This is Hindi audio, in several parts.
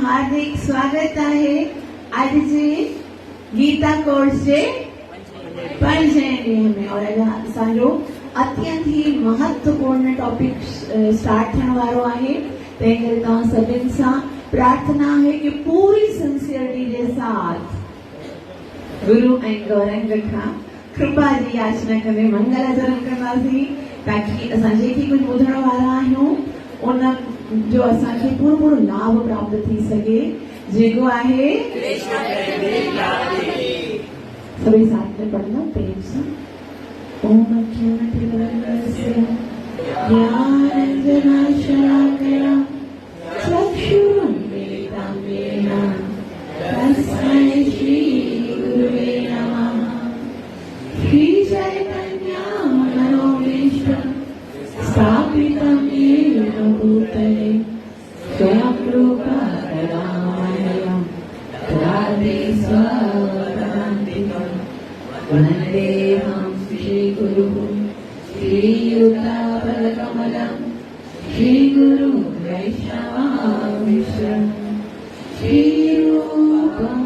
हार्दिक स्वागत आहे आजचे गीता कोर्स जे पंजवें ॾींहं में और असांजो अत्यंत ही महत्वपूर्ण टॉपिक स्टार्ट थियण वारो आहे। तंहिं करे तव्हां सभिनि सां प्रार्थना है कि पूरी सिंसियरिटी के साथ गुरु ऐं गौरंग खां कृपा जी याचना कंदे मंगल आचरण कंदासीं ताकि असां जेकी कुछ ॿुधण वारा आहियूं उन जो असांखे पूरो पूरो लाभ प्राप्त थी सके जेको आहे सभी साथ में पढ़ना पेज से ओम ज्ञानतिमिरस्य ज्ञानांजनशलाकया चक्षुरुन्मीलितं येन तस्मै श्री गुरुवे नमः। श्री चैतन्यं मनोभीष्टं स्थापितं येन भूतले स्वयं रूपा करुणामयं राधेश्वरं वन्देऽहं श्रीगुरुः श्रीयुतापदकमलं श्रीगुरु वैष्णवांशं श्रीरूपं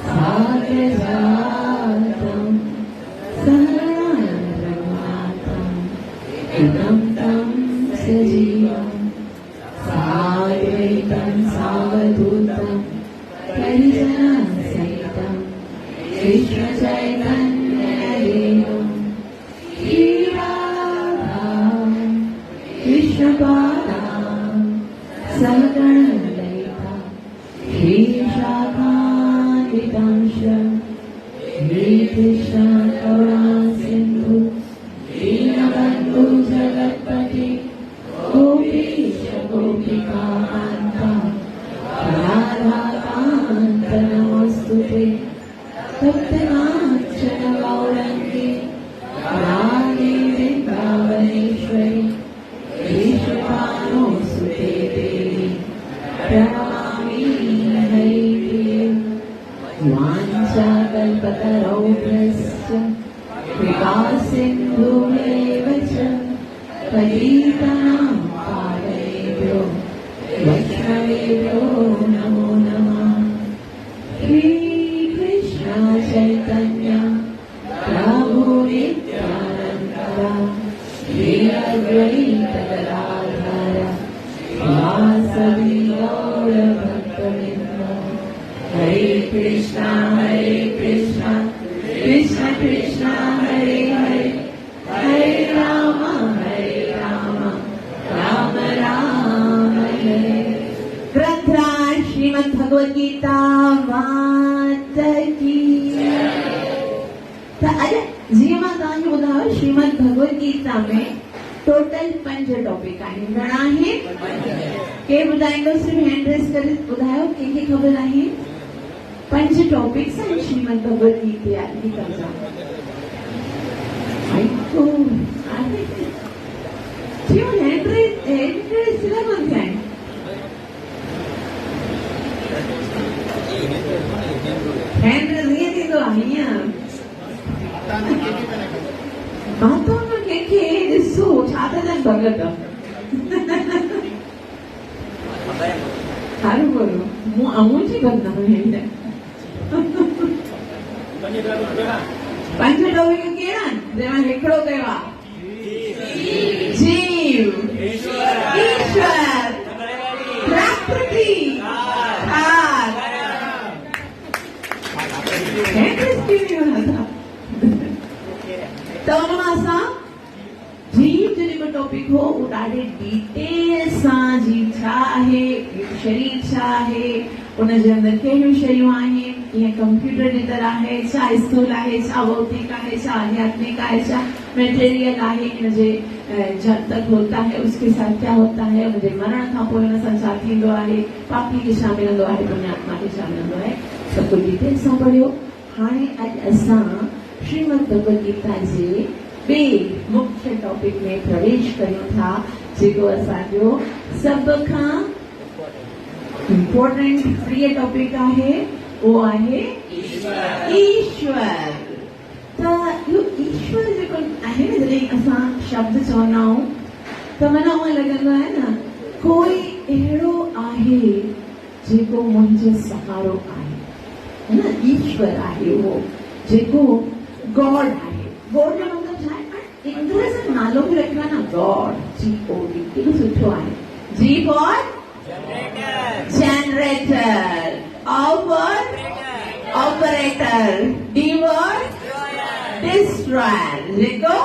साग्रजातं सहरघुनाथं कृतं तं सजीवं साद्वैतं सावधूतं परिजनसहितं कृष्ण चैतन्यदेवं श्रीराधा कृष्णपादां सहगणललिता श्रीशाखान्वितांश श्रीकृष्ण करुणासिन्धु दीनबन्धु जगत्पते गोपीश गोपिकान्ता राधाकान्त नमोऽस्तुते। तप्तकाञ्चन गौरङ्गे राधे वृन्दावनेश्वरि विश्वभानुसुते देवी प्रणमामि हरिप्रिये। वाञ्छाकल्पतरुभ्यश्च कृपासिन्धुभ्येव च पतितानां पावनेभ्यो वैष्णवेभ्यो नमो नमः। श्रीकृष्ण चैतन्य प्रभु नित्यानन्द श्री अद्वैत गदाधर वासवी गौरभक्तवृन्द। हरे कृष्णा कृष्ण कृष्ण हरे हरे हरे राम राम राम हरे। ग्रंथराज श्रीमद् भगवद गीता माता की। तो अरे जीअं मां तव्हांखे ॿुधायो श्रीमद् भगवद गीता में टोटल 5 टॉपिक आहिनि। घणा आहिनि? के ॿुधाईंदो सिर्फ हैंड रेस करे ॿुधायो कंहिंखे ख़बर आहे? 5 टॉपिक्स आहिनि श्रीमद् भगवद गीता जा। हैंड रेस सिला कोन थिया आहिनि। हैंड रेस ईअं थींदो आहे हीअं बातों में कंहिंखे ॾिसो छा था चवनि भगत सारूं बोलो मुंहिंजी बदनाम हैंड 5 टॉपिक कहिड़ा आहिनि जंहिंमां हिकिड़ो कयो आहे जीव ईश्वर प्रकृति तो जीव जो जेको टॉपिक हो वो ॾाढे डिटेल सां जीव छा आहे, शरीर छा आहे, उन जे अंदरि कहिड़ियूं शयूं आहिनि, ईअं कंप्यूटर जी तरह आहे, छा स्थूल आहे, छा भौतिक आहे, छा आध्यात्मिक आहे, छा मेटेरियल आहे, हिनजे जब तक होता है उसके साथ क्या होता है, हुनजे मरण खां पोइ हुन सां छा थींदो आहे, पापी खे छा मिलंदो आहे, पुण्यात्मा खे छा मिलंदो आहे, सभु कुझु डिटेल सां पढ़ियो। हाणे अॼु असां श्रीमद भगवद गीता जे ॿिए मुख्य टॉपिक में प्रवेश कयूं था, जेको असांजो सभ खां इम्पोर्टेंट प्रिय टॉपिक आहे, वो आहे ईश्वर। त इहो ईश्वर जेको आहे न, जॾहिं असां शब्द चवंदा आहियूं त माना उअं लॻंदो आहे न कोई अहिड़ो आहे जेको मुंहिंजो सहारो आहे, है न। ईश्वर आहे उहो जेको गॉड आहे। गॉड जो मतिलबु छा आहे? इंग्लिश में नालो बि रखियो आहे न, गॉड, GOD, केॾो सुठो आहे। G for generator, O for operator, D for destroyer, जेको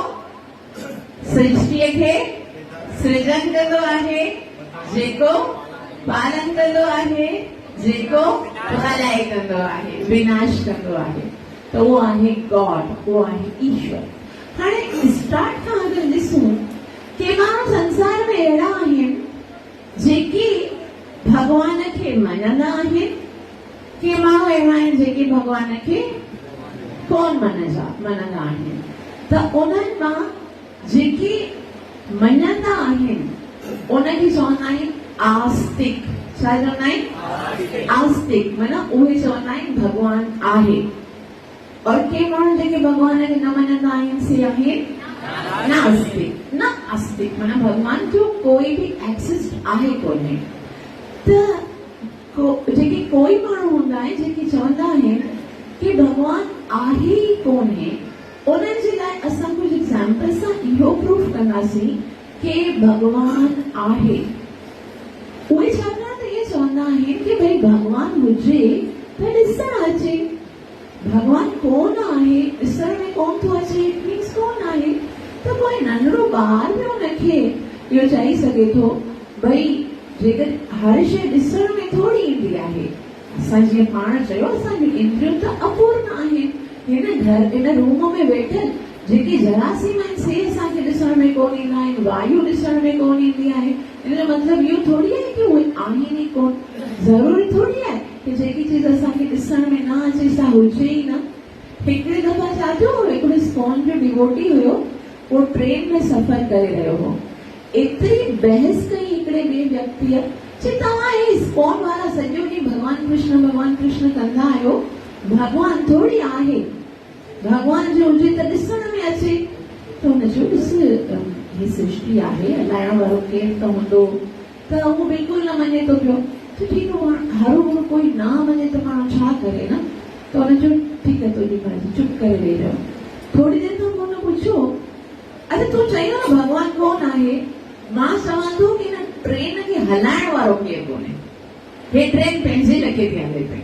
सृष्टिअ खे सृजन कंदो आहे, जेको पालन कंदो आहे, जेको भलाई कंदो आहे, विनाश कंदो आहे। त उहो आहे गॉड, उहो आहे ईश्वर। हाणे स्टार्ट खां अगरि ॾिसूं के माण्हू संसार में अहिड़ा आहिनि जेके भॻवान खे मञंदा आहिनि, के माण्हू अहिड़ा आहिनि जेके भॻवान खे कोन मञंदा आहिनि। त उन्हनि मां जेके मञंदा आहिनि उनखे चवंदा आहिनि आस्तिक। छा चवंदा आहिनि? आस्तिक, माना उहे चवंदा आहिनि भॻवान आहे। और के माण्हू जेके भॻवान खे न मञंदा आहिनि से आहिनि नास्तिक। न आस्तिक माना भॻवान जो कोई बि एक्सिस्ट आहे कोन्हे। त जेके कोई माण्हू हूंदा आहिनि जेके चवंदा आहिनि कि भॻवान आहे ई कोन्हे, उन्हनि जे लाइ असां कुझु एग्जाम्पल सां इहो प्रूफ कंदासीं कि भॻवान आहे। उहे छाकाणि त इहे चवंदा आहिनि कि भई भॻवान हुजे त ॾिसण अचे। भॻवान कोन आहे, ॾिसण में कोन थो अचे, मीन्स कोन आहे। त कोई नंढड़ो ॿार बि हुनखे इहो चई सघे थो भई जेकर हर शइ ॾिसण में थोरी ईंदी आहे। असां जीअं पाण चयो असांजी इंद्रियूं त अपूर्ण आहिनि। हिन रूम में वेठल जेके जरासीम आहिनि से असांखे ॾिसण में कोन ईंदा आहिनि, वायु ॾिसण में कोन ईंदी आहे। इन जो मतिलबु इहो थोरी आहे कि उहे आहिनि ई कोन। ज़रूरी थोरी आहे कि जेकी चीज असांखे ॾिसण में न अचे सा हुजे ई न। हिकिड़े दफ़ा छा थियो, हिकिड़ो इस्कॉन जो डिवोटी हुयो, उहो ट्रेन में सफ़र करे रहियो हो। एतिरी बहस कई हिकिड़े ॿिए व्यक्तिअ चई तव्हां हे इस्कॉन वारा सॼो ॾींहुं भॻवान कृष्ण कंदा आहियो, भॻवान थोरी आहे, भॻवान जो हुजे त ॾिसण में अचे। त हुनजो ॾिस ही सृष्टि आहे, हलाइण वारो केरु त हूंदो। त उहो बिल्कुलु न मञे थो पियो। त ठीकु आहे, हरू भरू कोई न मञे त माण्हू छा करे न। त हुनजो ठीकु आहे, तुंहिंजी मर्ज़ी, चुप करे वेही रहियो। थोरी देरि खां हुन पुछियो, अरे तूं चयो न भॻवान कोन आहे, मां चवां थो कि हिन ट्रेन खे हलाइण वारो केरु कोन्हे, हे ट्रेन पंहिंजे लखे थी हले पई।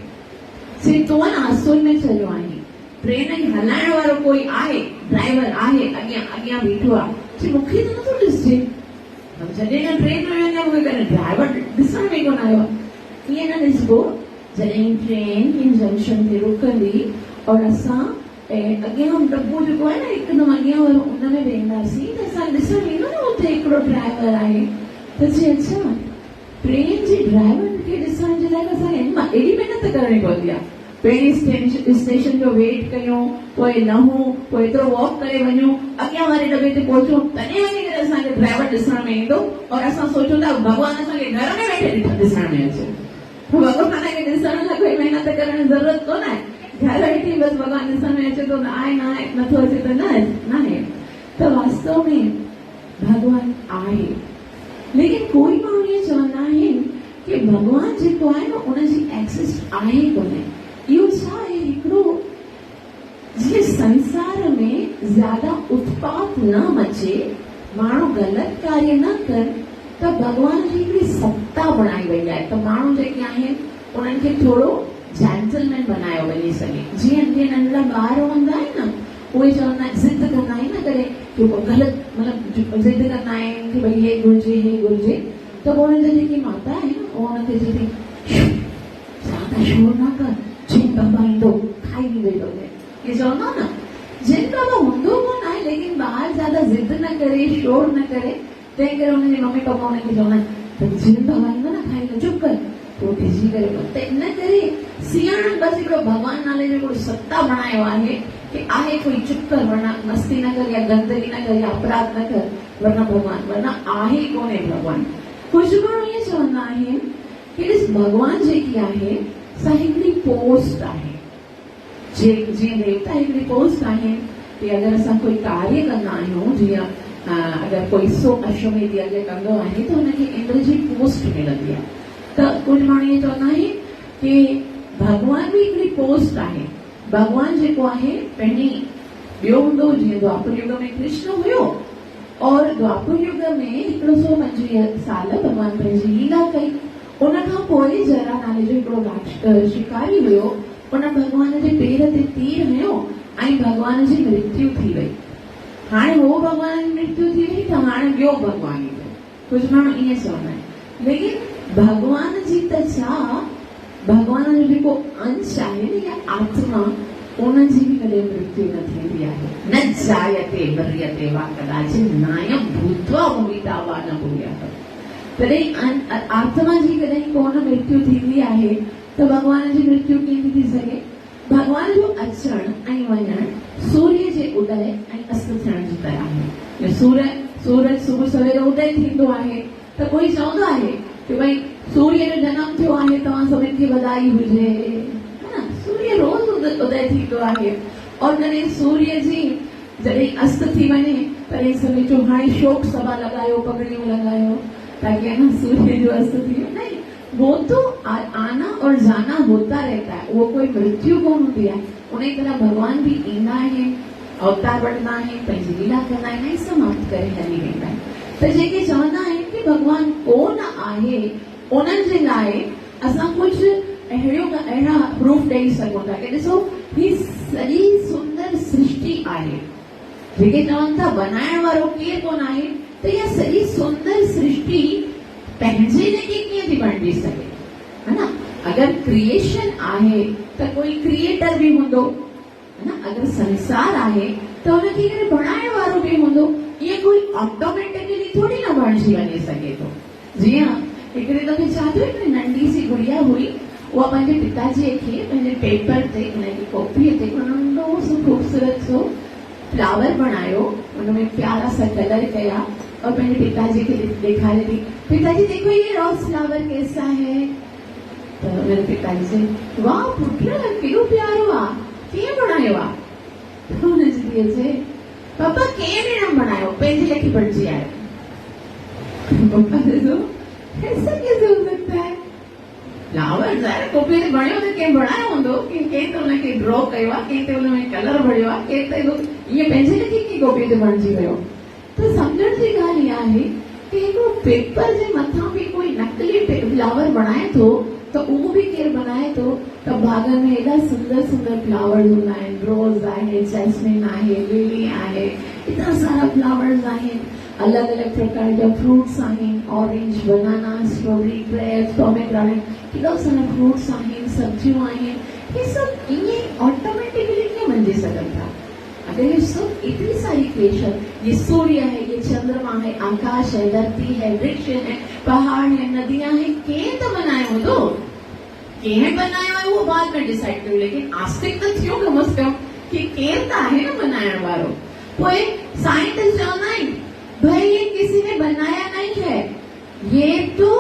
सिर्फ़ु तूं न असुल में चयो आहीं, ट्रेन खे हलाइण वारो कोई आहे, ड्राइवर आहे, अॻियां बीठो आहे। चई मूंखे त नथो ॾिसे, जॾहिं न ट्रेन में वेंदा मूंखे कॾहिं ड्राइवर ॾिसण में कोन आयो। ईअं न ॾिसबो, जॾहिं ट्रेन हिन जंक्शन ते रुकंदी और असां अॻियां दॿो जेको आहे न हिकदमि अॻियां वारो उन में वेंदासीं त असां ॾिसण ईंदो न उते हिकिड़ो ड्राइवर आहे। त चई अच्छा, ट्रेन जे ड्राइवर खे ॾिसण जे लाइ असांखे एॾी महिनत करणी पवंदी आहे। पहिरीं स्टेशन जो वेट कयूं, पोइ लहूं, पोइ एतिरो वॉक करे वञूं, अॻियां वारे दॿे ते पहुचूं, तॾहिं वञी करे असांखे ड्राइवर ॾिसण में ईंदो। और असां सोचूं था भॻवान असांखे घर में वेठे ॾिसण में अचे। भॻवान खे ॾिसण लाइ कोई महिनत करण जी ज़रूरत कोन आहे। घर वेठी बसि भॻवान ॾिसण में अचे थो त आहे, न आहे, नथो अचे त न आहे। त वास्तव में भॻवान आहे, लेकिन कोई माण्हू इहे चवंदा आहिनि कि भॻवान जेको आहे न उनजी एक्सिस्ट आहे कोन्हे। इहो छा आहे, हिकिड़ो जीअं संसार में ज्यादा उत्पात न मचे, माण्हू ग़लति कार्य न कनि, त भॻवान जी हिकिड़ी सत्ता बणाई वई आहे। त माण्हू जेके आहिनि उन्हनि खे थोरो जेंटलमैन बनायो वञी सघे। जीअं जीअं नंढड़ा ॿार हूंदा आहिनि न, उहे चवंदा आहिनि, ज़िद कंदा आहिनि न करे कि ग़लति मतिलबु ज़िद कंदा आहिनि कि भई हे घुरिजे, त हुननि जी जेकी माता आहे न, उहो हुनखे चवंदी ज्यादा शोर न कर, चुप बाबा ईंदो खाई बि वेंदो ये चवंदा न जिन बाबा हूंदो कोन आहे लेकिन ॿाहिरि ज्यादा ज़िद न करे शोर न करे तंहिं करे हुनजी मम्मी पप्पा हुनखे चवंदा आहिनि त जिन बाबा ईंदो न खाई न चुप कर पोइ ॾिसी करे त इन करे सियाणनि बसि हिकिड़ो भॻवान नाले जो हिकिड़ो सत्ता बणायो आहे कि आहे कोई चुप कर वरना मस्ती न कर या गंदगी न कर या अपराध न कर वरना भॻवान वरना आहे कोन्हे भॻवान। कुझु माण्हू ईअं चवंदा आहिनि कि ॾिस भॻवान जेकी आहे सा हिकिड़ी पोस्ट आहे जीअं देवता हिकिड़ी पोस्ट आहे कि अगरि असां कोई कार्य कंदा आहियूं जीअं अगरि कोई 100 अश्वमेध यज्ञ कंदो आहे त हुनखे इंद्र जी पोस्ट मिलंदी आहे त कुझु माण्हू इहे चवंदा आहिनि कि भॻवान बि हिकिड़ी पोस्ट आहे भॻवान जेको आहे पंहिंजी ॿियो हूंदो जीअं द्वापर युग में कृष्ण हुयो और द्वापर युग में 125 साल भॻवान पंहिंजी लीला कई उन खां पोइ जरा नाले जो हिकिड़ो शिकारी हुयो उन भॻवान जे पेर ते तीर हयो ऐं भॻवान जी मृत्यु थी वई हाणे हो भॻवान जी मृत्यु थी वई त हाणे ॿियो भॻवान ईंदो कुझु माण्हू ईअं चवंदा आहिनि लेकिन भॻवान जी त छा भॻवान जो जेको अंश आहे न या आत्मा उनजी बि कॾहिं मृत्यु न थींदी आहे न जायते मर्यते वा कदाचित नायम भूत्वा भविता वा न भूयात् तॾहिं आत्मा जी कॾहिं कोन मृत्यु थींदी आहे त भॻवान जी मृत्यु कीअं थी सघे भॻवान जो अचण ऐं वञण सूर्य जे उदय ऐं अस्त थियण जी तरह आहे सूरज सुबुह सवेर उदय थींदो आहे त कोई चवंदो आहे कि भई सूर्य जो जनम थियो आहे तव्हां सभिनि खे बधाई हुजे है न सूर्य रोज़ उदय थींदो आहे और कॾहिं सूर्य जी जॾहिं अस्त थी वञे तॾहिं सभई चओ हाणे शोक सभा लॻायो पगड़ियूं लॻायो ताकि है ना सूर्य जो अस्त थी नहीं वो तो आना और जाना होता रहता है वो कोई मृत्यु कोन हूंदी आहे उन तरह भगवान भी ईंदा आहिनि अवतार वठंदा आहिनि पंहिंजी लीला कंदा आहिनि ऐं समाप्त करे हली वेंदा आहिनि त जेके चवंदा आहिनि कि भगवान कोन आहे उन्हनि जे लाइ असां कुझु अहिड़ा प्रूफ ॾेई सघूं था कि ॾिसो ही सॼी सुंदर सृष्टि आहे जेके चवनि था बनाइण वारो केरु कोन आहे त इहा सॼी सुंदर सृष्टि पंहिंजे लेखे कीअं थी बणिजी सघे है ना अगर क्रिएशन आहे त कोई क्रिएटर भी हूंदो है ना अगर संसार आहे त हुनखे केरु बणाइण वारो भी हूंदो ईअं कोई ऑटोमेटिकली थोड़ी न बणिजी वञी सघे थो जीअं हिकिड़े दफ़े छा थियो हिकिड़ी नंढी सी गुड़िया हुई उहा पंहिंजे पिताजीअ खे पंहिंजे पेपर ते उनजी कॉपीअ ते नंढो सो ख़ूबसूरत सो फ्लावर बनायो उनमें प्यारा सा कलर किया और मैंने पिताजी के दिखाई दी पिताजी देखो ये रोज फ्लावर कैसा है तो मेरे पिताजी से वाह पुत्र केड़ो प्यारो आ के बनायो आ तो उन्हें दिए से पापा के ने बनायो पेंजी लेके पड़जी आयो पापा ने तो ऐसा कैसे हो सकता है फ्लावर ज़ाहिर कॉपी ते बणियो त के बनायो हूंदो कि के तो उनके ड्रॉ कयो आ के ते उनमें कलर भरियो आ के ते ये पेंजी लेके की कॉपी ते बणजी वियो तो समझण जी ॻाल्हि इहा आहे कि हिकिड़ो पेपर जे मथां बि कोई नकली फ्लावर बनाए थो त उहो बि केरु बनाए थो त बाग़ में एॾा सुंदर सुंदर फ्लावर्स हूंदा आहिनि रोज़ आहे जैस्मिन आहे लिली आहे एतिरा सारा फ्लावर्स आहिनि अलॻि अलॻि प्रकार जा फ्रूट्स आहिनि orange banana strawberry grapes pomegranate केॾा सारा फ्रूट्स आहिनि सब्जियूं आहिनि हे सभु ईअं ऑटोमेटिकली कीअं बणिजी सघनि था अगर ये सब इतनी सारी क्रिएशन ये सूर्य है ये चंद्रमा है आकाश है धरती है वृक्ष है पहाड़ है नदियां है के तो बनायो दो के बनायो है वो बाद में डिसाइड करो लेकिन आस्तिक तो थियो कम से कम कि केरता है ना बनाने वालों कोई साइंटिस्ट जो नहीं भाई ये किसी ने बनाया नहीं है ये तो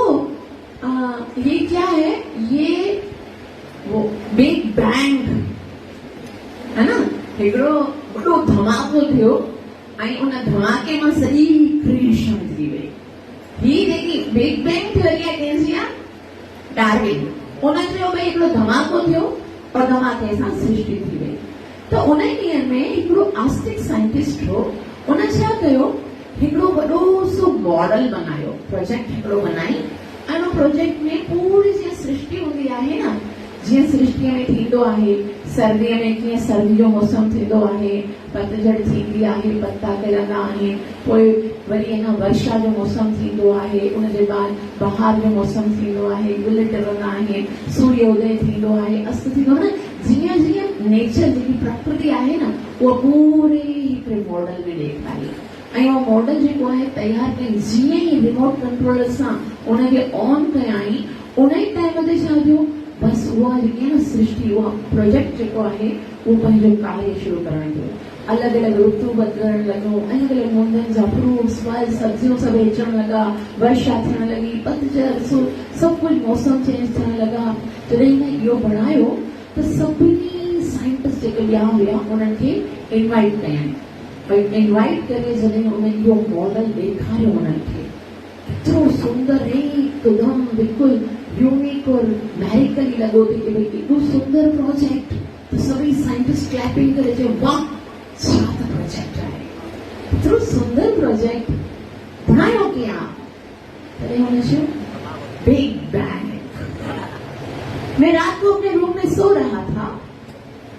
ये क्या है ये वो बिग बैंग है ना हिकिड़ो वॾो धमाको थियो ऐं उन धमाके मां सॼी क्रिएशन थी वई ही जेकी बिग बैंग थियोरी आहे कंहिंजी आहे डार्विन उनजो भई हिकिड़ो धमाको थियो और धमाके सां सृष्टि थी वई त उन ॾींहं में हिकिड़ो आस्तिक साइंटिस्ट हो उन छा कयो हिकिड़ो वॾो सो मॉडल बनायो प्रोजेक्ट हिकिड़ो बनाई ऐं उन प्रोजेक्ट में पूरी जीअं सृष्टि हूंदी आहे न जीअं सृष्टिअ में थींदो आहे सर्दीअ में कीअं सर्दी जो मौसम थींदो आहे पतझड़ थींदी आहे पत्ता किरंदा आहिनि पोइ वरी अञा वर्षा जो मौसम थींदो आहे उनजे बाद बहार जो मौसम थींदो आहे गुल टिरंदा आहिनि सूर्य उदय थींदो आहे अस्त थींदो आहे जीअं जीअं नेचर जेकी प्रकृति आहे न उहा पूरे हिकिड़े मॉडल में ॾेखारी ऐं उहो मॉडल जेको आहे तयारु कई जीअं ई रिमोट कंट्रोल सां उनखे ऑन कयाई उन ई टाइम ते छा थियो बसि उहा जेकी आहे न सृष्टि उहा प्रोजेक्ट जेको आहे उहो पंहिंजो कार्य शुरू करणु थियो अलॻि अलॻि ऋतु बदिलण लॻो अलॻि अलॻि मुंदनि जा फ्रूट्स फल सब्जियूं सभु अचण लॻा वर्षा थियण लॻी पतझड़ सभु कुझु मौसम चेंज थियण लॻा जॾहिं हिन इहो बणायो त सभिनी साइंटिस्ट जेके ॿिया हुआ उन्हनि खे इनवाइट कयनि भई इनवाइट करे जॾहिं उन्हनि इहो मॉडल ॾेखारियो उन्हनि खे एतिरो सुंदर हिकदम बिल्कुलु यूनिक और मैरिकल लॻो थे कि भाई एॾो सुंदर प्रोजेक्ट त सभई साइंटिस्ट क्लैपिंग करे चयो वाह छा त प्रोजेक्ट आहे एतिरो सुंदर प्रोजेक्ट बणायो कीअं तॾहिं हुन चयो बिग बैंग मैं रात को अपने रूम में सो रहा था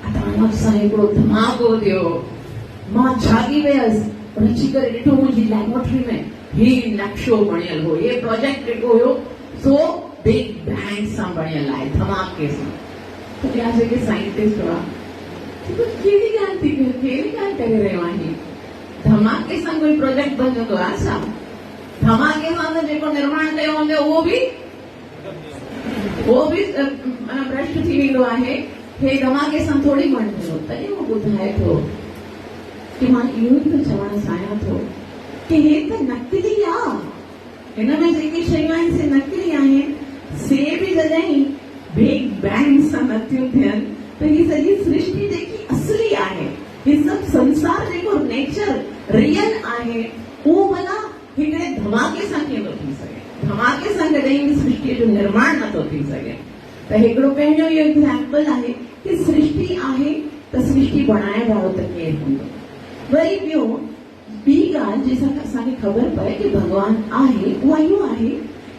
अचानक सां हिकिड़ो धमाको थियो मां जागी वियसि और अची करे ॾिठो मुंहिंजी लैबोरेटरी में ही नक्शो बणियल हो ये प्रोजेक्ट जेको हुयो सो बिग बैंग सां बणियल आहे धमाके सां त ॿिया जेके साइंटिस्ट हुआ कहिड़ी ॻाल्हि थी कहिड़ी ॻाल्हि करे रहियो आहीं धमाके सां कोई प्रोजेक्ट बनंदो आहे छा धमाके सां त जेको निर्माण कयो हूंदो उहो बि भ्रष्ट थी वेंदो आहे हे धमाके सां थोरी बणंदो तॾहिं उहो ॿुधाए थो कि मां इहो ई त चवणु चाहियां थो कि हे त नकली आहे हिन में जेकी शयूं आहिनि से नकली आहिनि से बि जॾहिं बिग बैंग सां नथियूं थियनि त ही सॼी सृष्टि जेकी असली आहे ही सभु संसार जेको नेचर रियल आहे उहो भला हिकिड़े धमाके सां कीअं थो थी सघे धमाके सां कॾहिं बि सृष्टि जो निर्माण नथो थी सघे त हिकिड़ो पंहिंजो इहो एग्ज़ाम्पल आहे कि सृष्टि आहे त सृष्टि बणाइण वारो त केरु हूंदो वरी ॿियो ॿी ॻाल्हि जंहिंसां असांखे ख़बर पए कि भॻवान आहे उहा इहो आहे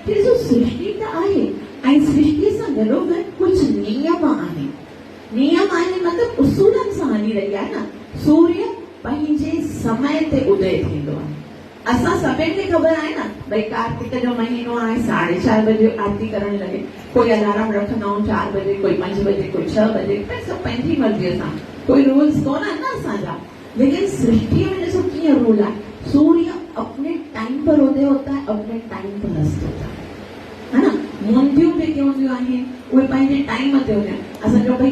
कि ॾिसो सृष्टि त आहे ऐं सृष्टि सां गॾोगॾु कुझु नियम आहिनि नियम आहिनि मतिलबु उसूलनि सां हली रही आहे न सूर्य पंहिंजे समय ते उदय थींदो आहे असां सभिनि खे ख़बर आहे न भई कार्तिक जो महीनो आहे 4:30 बजे आरती करण लॻे कोई अलार्म रखंदा आहियूं 4 बजे कोई 5 बजे कोई 6 बजे सभु पंहिंजी मर्ज़ीअ सां कोई रूल्स कोन आहिनि न असांजा लेकिन सृष्टि में ॾिसो कीअं रूल है सूर्य अपने टाइम पर उदय होता है अपने टाइम पर अस्त होता है ना मुंदियूं जेके हूंदियूं आहिनि उहे पंहिंजे टाइम ते हूंदियूं आहिनि असांजो भई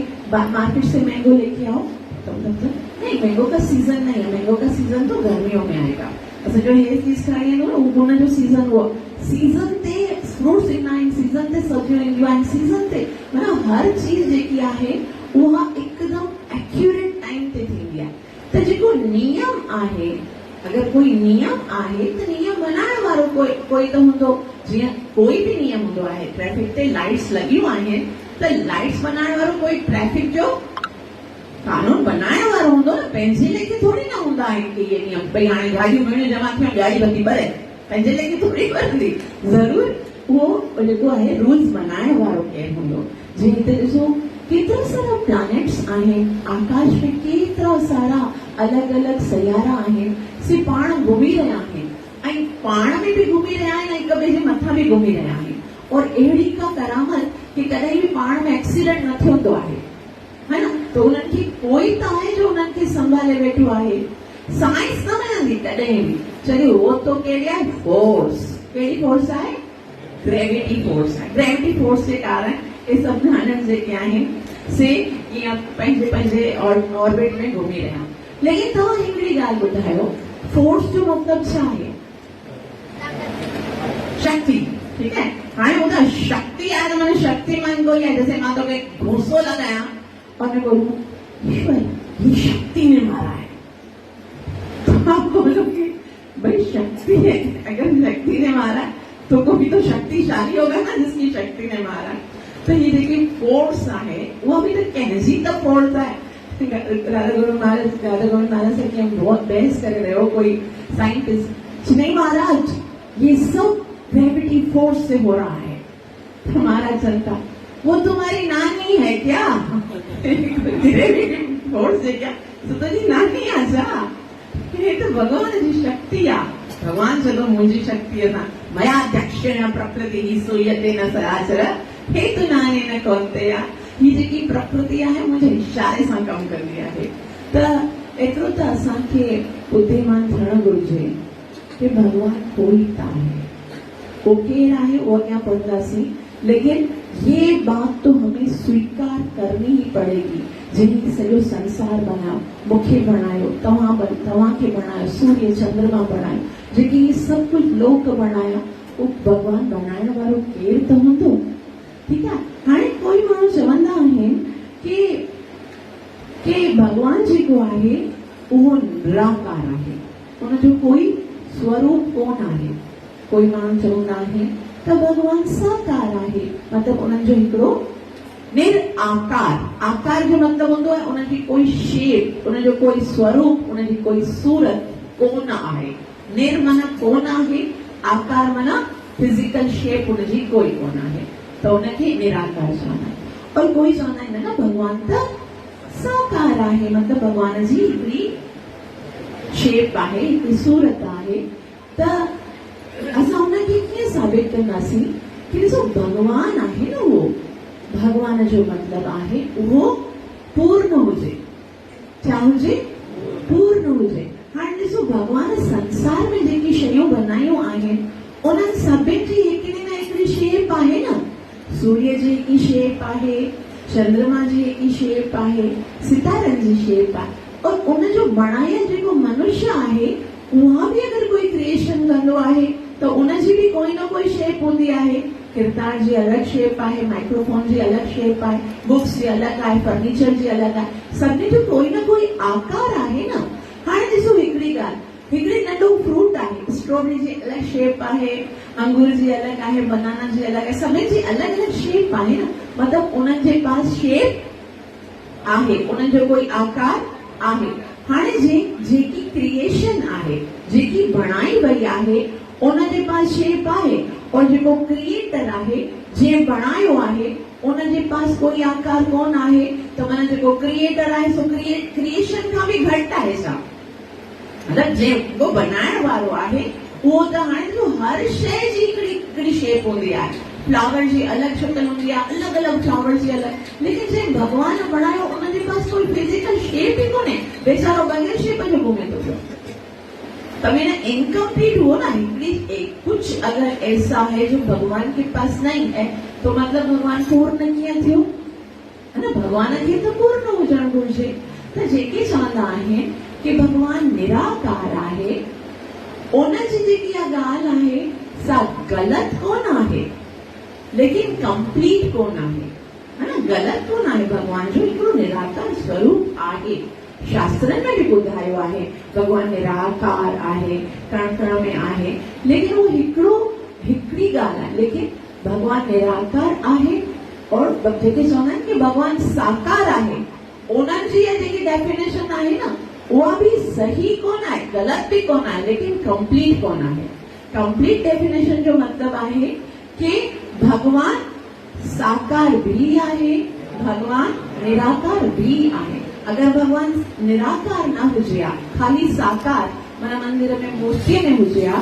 मार्केट से मैंगो लेके आओ तो नहीं मैंगो का सीजन नहीं है मैंगो का सीजन तो गर्मियों में आएगा असांजो हे चीज खाई न उन जो सीजन हुओ सीजन ते फ्रूट्स ईंदा आहिनि सीजन ते सब्जियूं ईंदियूं आहिनि सीजन ते मतिलबु हर चीज जेकी आहे उहा हिकदमि एक्यूरेट टाइम ते थींदी आहे त जेको नियम आहे अगर कोई नियम आहे त नियम बनाइण वारो कोई त हूंदो जीअं कोई बि नियम हूंदो आहे ट्रैफिक ते लाइट्स लॻियूं आहिनि त लाइट्स बनाइण वारो कोई ट्रैफिक जो कानून बनाइण वारो हूंदो न पंहिंजे लेखे थोरी न हूंदा आहिनि कि इहे नियम भई हाणे गाॾियूं घणियूं जमा थियूं ॻाड़ी बत्ती ॿरे पंहिंजे लेखे थोरी ॿरंदी ज़रूर उहो जेको आहे रूल्स बनाइण वारो केरु हूंदो जीअं हिते ॾिसो केतिरा सारा प्लैनेट्स आहिनि आकाश में केतिरा सारा अलॻि अलॻि सयारा आहिनि से पाण घुमी रहिया आहिनि ऐं पाण में बि घुमी रहिया आहिनि ऐं हिक ॿिए जे मथां बि घुमी रहिया आहिनि और अहिड़ी का करामत कि कॾहिं बि पाण में एक्सीडेंट न थींदो आहे है न तो उन्हनि खे कोई त आहे जो उन्हनि खे संभाले वेठो आहे साइंस न मिलंदी कॾहिं बि चयो उहो तो कहिड़ी आहे फोर्स कहिड़ी फोर्स आहे ग्रेविटी फोर्स आहे ग्रेविटी फोर्स जे कारण ये सब प्लैनेट्स जेके आहिनि से ईअं पंहिंजे पंहिंजे ऑर्बिट में घुमी रहिया लेकिन तव्हां हिकिड़ी ॻाल्हि ॿुधायो फोर्स जो मतिलबु छा आहे शक्ति ठीक है हाणे ॿुधायो शक्ति आहे त माने शक्तिमान कोई आहे जैसे मां तोखे घूंसो लॻायां और मैं बोलूं ईश्वर ये शक्ति ने मारा है तो आप बोलोगे भाई शक्ति है अगर शक्ति ने मारा तो कोई तो शक्तिशाली होगा ना जिसकी शक्ति ने मारा तो ये देखिए फोर्स आहे वो भी तो कहजी तो फोर्स है राधा गोविंद महाराज से कि हम बहुत बहस कर रहे हो कोई साइंटिस्ट नहीं महाराज ये सब ग्रेविटी फोर्स से हो रहा है हमारा जनता वो तुम्हारी नानी है क्या ग्रेविटी फोर्स है क्या तो जी नानी आजा ये तो भगवान जी शक्ति आ भगवान चलो मुझी शक्ति है ना मया दक्षिण प्रकृति ही सूयते न सराचर हे तु नानी न कौनते या ही जेकी प्रकृति आहे मुंहिंजे इशारे सां कमु कंदी आहे। त एतिरो त असांखे बुद्धिमान थियणु घुरिजे कि भगवान कोई त आहे, वो केरु आहे वो अॻियां पढ़ंदासीं, लेकिन ये बात तो हमें स्वीकार करनी ही पड़ेगी। जिन्हें सॼो संसार बनायो, मूंखे बणायो, तव्हांखे बणायो, सूर्य चंद्रमा बणायो, जेके ये सब कुछ लोक बणाया, वो भगवान बनाइण वारो केरु त हूंदो। ठीकु आहे। हाणे कोई माण्हू चवंदा आहिनि कि भगवान जेको आहे उहो निराकार आहे, उनजो कोई स्वरूप कोन आहे। कोई माण्हू चवंदा आहिनि त भगवान साकार आहे, मतिलबु उन्हनि जो हिकिड़ो निराकार, आकार जो मतिलबु हूंदो आहे उनजी कोई शेप, उनजो कोई स्वरूप, उनजी कोई सूरत कोन आहे। निर माना कोन आहे, आकार माना फिजिकल शेप उनजी कोई कोन आहे, त उनखे निराकार चवंदा आहिनि। और कोई चवंदा आहिनि न भगवान त साकार आहे, मतिलबु भगवान जी हिकिड़ी शेप आहे, हिकिड़ी सूरत आहे। त असां उनखे कीअं साबित कंदासीं कि ॾिसो भगवान आहे न, उहो भगवान जो मतिलबु आहे उहो पूर्ण हुजे, छा हुजे, पूर्ण हुजे। हाणे ॾिसो भगवान संसार में जेकी शयूं बनायूं आहिनि उन्हनि सभिनि जी हिकिड़ी न हिकिड़ी शेप आहे न। सूर्य जी हिकड़ी शेप आहे, चंद्रमा जी हिकड़ी शेप आहे, सितारनि जी शेप आहे। और उनजो बणायल जेको मनुष्य आहे उहा बि अगरि कोई क्रिएशन कंदो आहे त उनजी बि कोई न कोई शेप हूंदी आहे। किरदार जी अलॻि शेप आहे, माइक्रोफोन जी अलॻि शेप आहे, बुक्स जी अलॻि आहे, फर्नीचर जी अलॻि आहे, सभिनी जो कोई न कोई आकार आहे न। हाणे ॾिसो हिकिड़ी ॻाल्हि, हिकिड़ी नंढो फ्रूट आहे, स्ट्रॉबेरी जी अलॻि शेप आहे, अंगूर जी अलॻि आहे, बनाना जी अलॻि आहे, सभिनी जी अलॻि अलॻि शेप आहे न। मतिलबु उन्हनि जे पास शेप आहे, उन्हनि जो कोई आकार आहे। हाणे जेकी क्रिएशन आहे, जेकी बणाई वई आहे, उनजे पास शेप आहे, और जेको क्रिएटर आहे, जंहिं बणायो आहे, उनजे पास कोई आकार कोन आहे। त माना जेको क्रिएटर आहे सो क्रिएशन खां बि घटि आहे छा? मतिलबु जेको बनाइण वारो आहे उहो त हाणे ॾिसो हर शइ जी हिकिड़ी शेप हूंदी आहे। फ्लावर जी अलॻि शक्ल हूंदी आहे, अलॻि अलॻि फ्लावर जी अलॻि, लेकिन जंहिं भगवान बणायो उनजे पास कोई फिजिकल शेप ही कोन्हे, बेचारो बग़ैर शेप जो घुमे थो पियो। त मेरा इनकम्प्लीट हुआ ना, कुछ अगर ऐसा है जो भगवान के पास नहीं है तो मतलब भगवान पूर्ण कीअं थियो, है ना। भगवान खे त पूर्ण हुजणु घुरिजे। त जेके चवंदा आहिनि कि भगवान निराकार आहे, उनजी जेकी इहा ॻाल्हि आहे सा ग़लति कोन आहे, लेकिन कंप्लीट कोन आहे, है ना। ग़लति कोन आहे, भगवान जो हिकिड़ो निराकार स्वरूप आहे। शास्त्रनि में बि ॿुधायो आहे भगवान निराकार आहे, कण कण में आहे, लेकिन वो हिकिड़ी ॻाल्हि आहे, लेकिन भगवान निराकार आहे। और जेके चवंदा आहिनि कि भगवान साकार आहे, उन्हनि जी जेकी डेफिनेशन आहे न उहा बि सही कोन आहे, ग़लति बि कोन आहे, लेकिन कंप्लीट कोन आहे। कंप्लीट डेफिनेशन जो मतिलबु आहे कि भगवान साकार भी आहे, भगवान निराकार भी आहे। अगर भगवान निराकार न हुजे हा, खाली साकार माना मंदिर में मूर्ति में हुजे हा,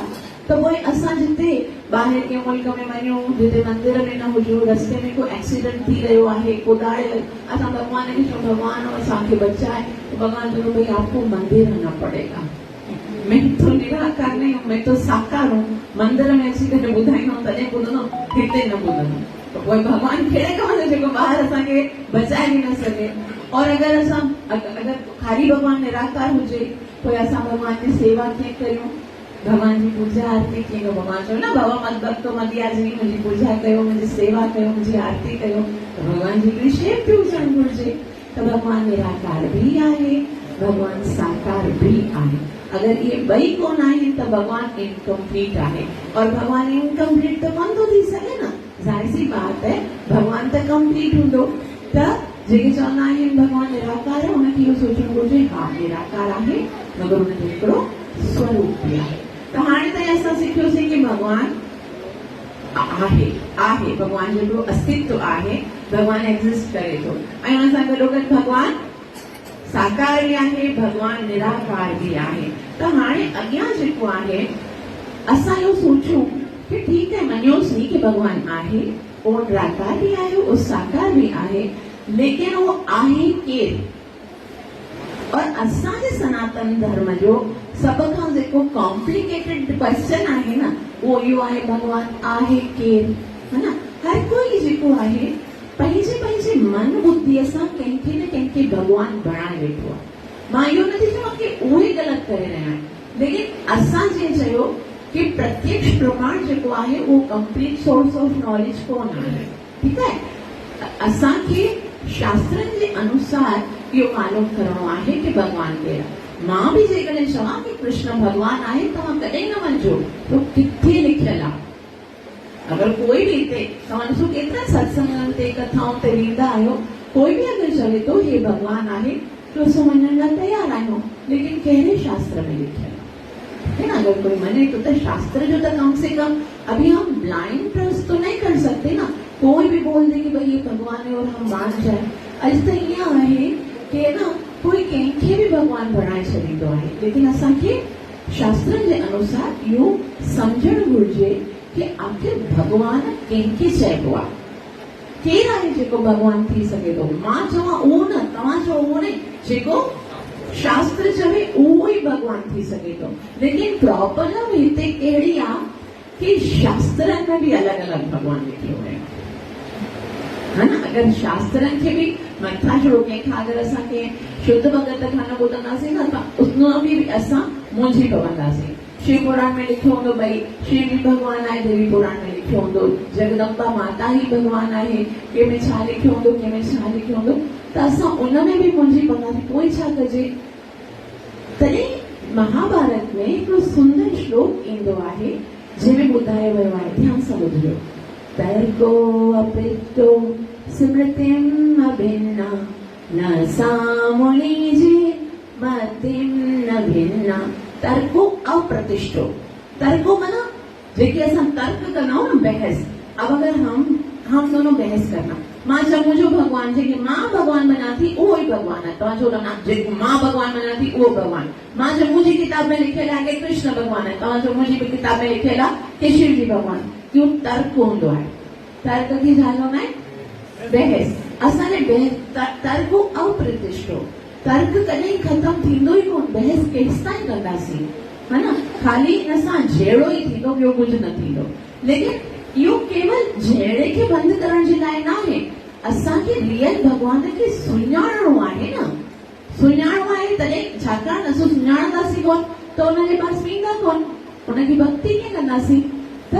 त पोइ असां जिते ॿाहिरि कंहिं मुल्क में वञूं, जिते मंदिर में न हुजूं, रस्ते में कोई एक्सीडेंट थी रहियो आहे, कोदाड़े, असां भगवान खे चऊं भगवान असांखे बचाए, तो भगवान चवंदो भई आपको मंदिर आना पड़ेगा, मैं तो निराकार नहीं हूँ, मैं तो साकार हूँ, मंदिर में अची करे ॿुधाईंदो तॾहिं ॿुधंदो, हिते न ॿुधंदो। त पोइ भगवान कहिड़े कम जो जेको ॿाहिरि असांखे बचाए बि न सघे। और अगर खाली भगवान निराकार हुजे, पोइ असां भगवान जी सेवा कीअं कयूं, भगवान जी पूजा आरती कीअं कयूं। भगवान चयो न भव मत भक्तो मदिया जी, मुंहिंजी पूजा कयो, मुंहिंजी सेवा कयो, मुंहिंजी आरती कयो। त भगवान जी हिकिड़ी शेप बि हुजणु घुरिजे। त भगवान निराकार भी आहे, भगवान साकार भी आहे। अगर ये ॿई कोन आहिनि त भगवान इनकम्प्लीट आहे। और भगवान इनकम्प्लीट त कोन थो थी सघे न, ज़ाहिर सी बात है, भगवान त कंप्लीट हूंदो। त जेके चवंदा आहिनि भगवान निराकार आहे, उनखे इहो सोचणु घुरिजे हा निराकार आहे, मगर उनजो हिकिड़ो स्वरूप बि आहे। त हाणे ताईं असां सिखियोसीं कि भगवान आहे, भगवान जो हिकिड़ो अस्तित्व आहे, भगवान एग्ज़िस्ट करे थो। ऐं हुन सां गॾोगॾु भगवान साकार भी आहे, भगवान निराकार भी आहे। त हाणे अॻियां जेको आहे असां इहो सोचूं कि ठीकु आहे, मञियोसीं कि भगवान आहे, वो निराकार भी आहे, वो साकार भी आहे, लेकिन वो आहे केर। और असांजे सनातन धर्म जो सब खां जेको कॉम्प्लिकेटेड क्वेश्चन आहे न, उहो इहो आहे भगवान आहे केर, है न। हर कोई जेको आहे पंहिंजे पंहिंजे मन बुद्धीअ सां कंहिंखे न कंहिंखे भगवान बणाए वेठो आहे। मां इहो नथी चवां कि उहे ग़लति करे रहिया आहिनि, लेकिन असां जीअं चयो कि प्रत्यक्ष प्रमाण जेको आहे उहो कंप्लीट सोर्स ऑफ नॉलेज कोन आहे, ठीकु आहे। असांखे शास्त्रनि जे अनुसार इहो मालूम करणो आहे कि भगवान केरु आहे। मां बि जेकॾहिं चवां कि कृष्ण भगवान आहे, तव्हां कॾहिं न वञिजो तो किथे लिखियल आहे। अगर कोई भी हिते तव्हां ॾिसो केतिरा सत्संगनि ते कथाउनि ते वेंदा आहियो, कोई बि अगरि चवे थो हे भगवान आहे तो असां वञण लाइ तयार आहियूं, लेकिन कहिड़े शास्त्र में लिखियल है ना। अगर कोई मने तो शास्त्र जो तो कम से कम अभी हम ब्लाइंड ट्रस्ट तो नहीं कर सकते ना। कोई भी बोल दे कि भाई ये भगवान है और हम मान जाए। अॼु त ईअं आहे कि न कोई कंहिंखे भी भगवान बणाए छॾींदो आहे, लेकिन असांखे शास्त्रनि जे अनुसार इहो सम्झणु घुरिजे कि आखिर भगवान कंहिंखे चइबो आहे, केरु आहे जेको भगवान थी सघे थो। मां चवां उहो न, तव्हां चओ उहो न, जेको शास्त्र चवे उहो ई भगवान थी सघे थो। लेकिन प्रॉब्लम हिते कहिड़ी आहे कि शास्त्रनि में भी अलॻि अलॻि भगवान लिखियो हुयो, है ना। अगर शास्त्रनि खे भी मथां छॾो, कंहिंखां अगरि असांखे शुद्ध भगत खां न ॿुधंदासीं न त उन में भी असां मुंझी पवंदासीं। शिव पुराण में लिखियो हूंदो भई शिव भी भगवान आहे, देवी पुराण में लिखियो हूंदो जगदम्बा माता ही भगवान आहे, कंहिंमें छा लिखियो हूंदो, कंहिंमें छा लिखियो हूंदो, त असां उन में भी मुंझी पवंदासीं। पोइ छा कजे। तॾहिं महाभारत में हिकिड़ो सुंदर श्लोक ईंदो आहे जंहिंमें ॿुधायो वियो आहे, ध्यान सां ॿुधिजो। तर्को अपितो स्मृतिम अभिन्ना न सामुनिजे मतिम न भिन्ना। तर्को अप्रतिष्ठो, तर्को माना जेके असां तर्क कंदा आहियूं न, बहस। अब अगर हम दोनों बहस करना, मां चवां मुंहिंजो भगवान जेके मां भगवान बना थी उहो ई भगवान आहे, तव्हां चओ न जेको मां भगवान बना थी उहो भगवान। मां चयो मुंहिंजी किताब में लिखियल आहे कि कृष्ण भगवान आहे, तव्हां चओ मुंहिंजी भी किताब में लिखियल आहे कि शिव जी भगवान। क्यों? तर्क हूंदो आहे। तर्क की झालो न बहस। असांजे तर्क अप्रतिष्ठो, तर्क कॾहिं ख़तम थींदो ई कोन। बहस केसि ताईं कंदासीं, है ना। खाली इन सां जहिड़ो ई थींदो, ॿियो कुझु न थींदो। लेकिन इहो केवल जहिड़े खे बंदि करण जे लाइ न आहे, असांखे रियल भगवान खे सुञाणणो आहे न। सुञाणो आहे तॾहिं, छाकाणि असां सुञाणंदासीं कोन त उनजे पास वेंदा कोन, उनजी भक्ति कीअं कंदासीं। त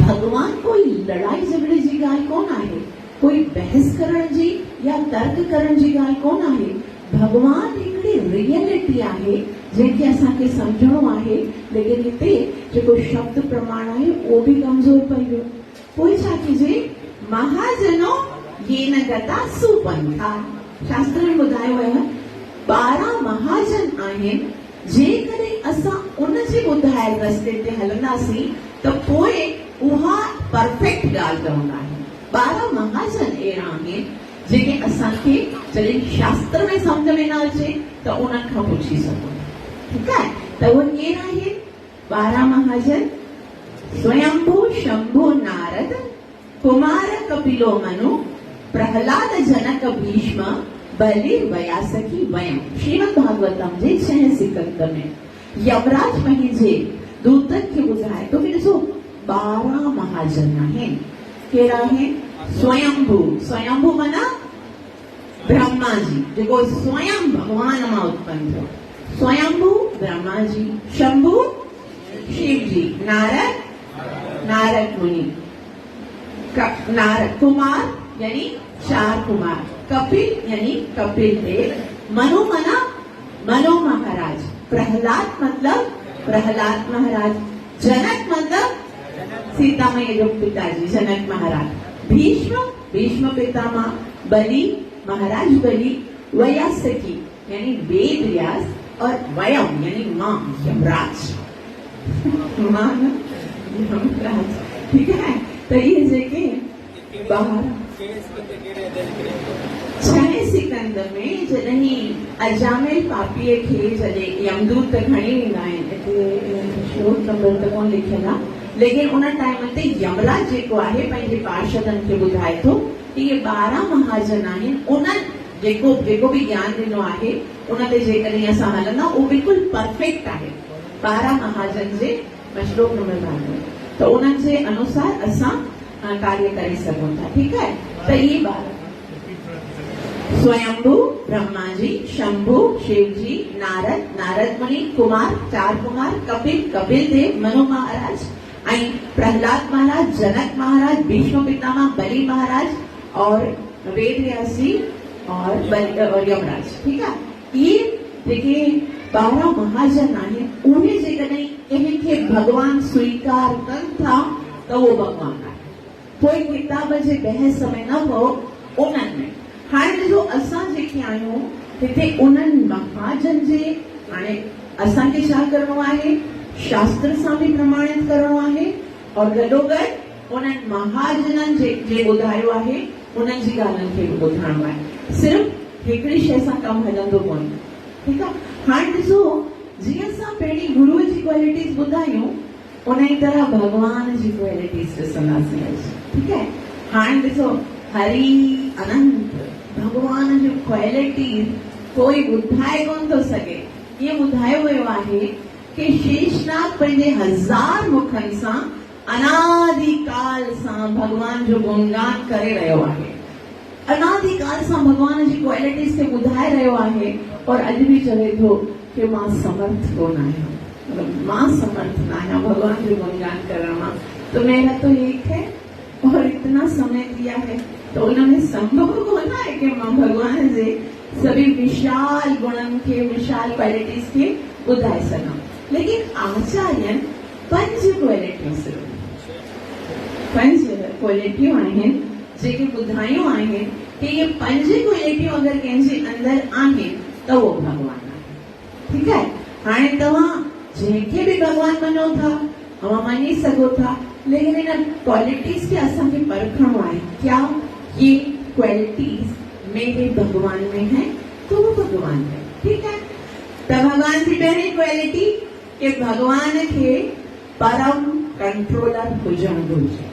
भगवान कोई लड़ाई झगड़े जी ॻाल्हि कोन आहे, कोई बहस करण जी या तर्क करण जी ॻाल्हि कोन आहे। भगवान हिकिड़ी रियलिटी आहे जंहिंखे असांखे सम्झणो आहे। लेकिन हिते जेको शब्द प्रमाण आहे उहो बि कमज़ोर पई वियो। पोइ छा कजे। महाजनो येन गता सुपंथा। शास्त्र में ॿुधायो वियो आहे 12 महाजन आहिनि, जेकॾहिं असां उन जे ॿुधायल रस्ते ते हलंदासीं त पोइ उहा परफेक्ट ॻाल्हि चवंदा आहिनि। 12 महाजन अहिड़ा आहिनि जेके असांखे जॾहिं शास्त्र में सम्झ में न अचे त उन्हनि खां पुछी सघूं, ठीकु आहे। त उहे केरु आहिनि 12 महाजन? स्वयंभू शंभु नारद, कुमार कपिलो मनु, प्रहलाद जनक भीष्म, बलि वयासकी वयम। श्रीमद भागवतम जे 6 सिकंद में यमराज पंहिंजे दूतनि खे ॿुधाए थो कि ॾिसो 12 महाजन आहिनि। कहिड़ा आहिनि? स्वयंभू। स्वयंभू माना ब्रह्मा जी, जेको स्वयं भगवान मां उत्पन्न थियो। स्वयंभू ब्रह्मा जी, शंभू शिव जी, नारद मुनि, नारद कुमार यानी 4 कुमार, कपिल यानी कपिल देव, मनु मना मनु महाराज, प्रहलाद मतलब प्रहलाद महाराज, जनक मतलब सीता मैया जो पिताजी जनक महाराज, भीष्म पितामह, बलि महाराज बलि, वयासकी यानी वेद व्यास, और वयम यानी मां यमराज। मां यमराज, ठीक है। तो ये जेके 6 सिकंद में जॾहिं अजामिल पापीअ खे जॾहिं यमदूत खणी वेंदा आहिनि, हिते श्लोक नंबर त कोन लिखियल आहे, लेकिन उन टाइम ते यमराज जेको आहे पंहिंजे पार्षदनि खे ॿुधाए थो कि ये 12 महाजन आहिनि उन्हनि जेको बि ज्ञान ॾिनो आहे उन ते जेकॾहिं असां हलंदा उहो बिल्कुलु परफेक्ट आहे। 12 महाजन जे श्लोक नंबर 12 त उन्हनि जे अनुसार असां कार्य करे सघूं था। ठीकु आहे। त इहे 12 स्वयंभू ब्रह्मा जी, शंभु शिव जी, नारद मुनि, कुमार 4 कुमार, कपिल देव, मनु महाराज ऐं प्रहलाद महाराज, जनक महाराज, भीष्म पितामह, बलि महाराज और वेद व्यासी और यमराज। ठीक है। ये जेके 12 महाजन आहिनि उन्हें जेकॾहिं कंहिंखे भगवान स्वीकार कनि था त उहो भगवान आहे। कोई किताब जे बहस में न पओ उन्हनि में। हाणे ॾिसो असां जेके आहियूं हिते उन्हनि महाजन जे हाणे असांखे छा करिणो आहे, शास्त्र सां बि प्रमाणित करिणो आहे और गॾोगॾु उन्हनि महाजननि जे ॿुधायो आहे उन्हनि जी ॻाल्हियुनि खे बि ॿुधाइणो आहे। सिर्फ़ हिकिड़ी शइ सां कमु हलंदो कोन्हे। ठीकु आहे। हाणे ॾिसो जीअं असां पहिरीं गुरूअ जी क्वालिटीज़ ॿुधायूं उन ई तरह भॻवान जी क्वालिटीज़ ॾिसंदासीं। ठीकु आहे। हाणे ॾिसो हरि अनंत भगवान जो क्वालिटीज़ कोई ॿुधाए कोन थो सघे। ईअं ॿुधायो वियो आहे कि शेषनाग पंहिंजे 1000 मुखनि सां अनादिकाल सां भगवान जो गुणगान करे रहियो आहे। अनादिकाल सां भगवान जी क्वालिटीज़ खे ॿुधाए रहियो आहे और अॼु बि चवे थो कि मां समर्थ कोन आहियां, मां समर्थ न आहियां भगवान जो गुणगान करण मां। तो मेरा तो एक है और इतना समय दिया है तो उन्होंने संभव कोन आहे कि मां भगवान जे सभी विशाल गुणनि खे, विशाल क्वालिटीज़ खे ॿुधाए सघां। लेकिन आचार्यनि 5 क्वालिटियूं आहिनि जेके ॿुधायूं आहिनि कि ये 5 क्वालिटियूं अगरि कंहिंजे अंदरि आहिनि त उहो भगवान आहे। ठीकु आहे। हाणे तव्हां जंहिंखे बि भगवान मञो था तव्हां मञी सघो था, लेकिन इन क्वालिटीज़ खे असांखे परखणो आहे। क्या ये क्वालिटीज़ मेरे भगवान में है तो वो भगवान है। ठीक है। तो भगवान की पहली क्वालिटी कि भगवान के परम कंट्रोलर हुजणु घुरिजे,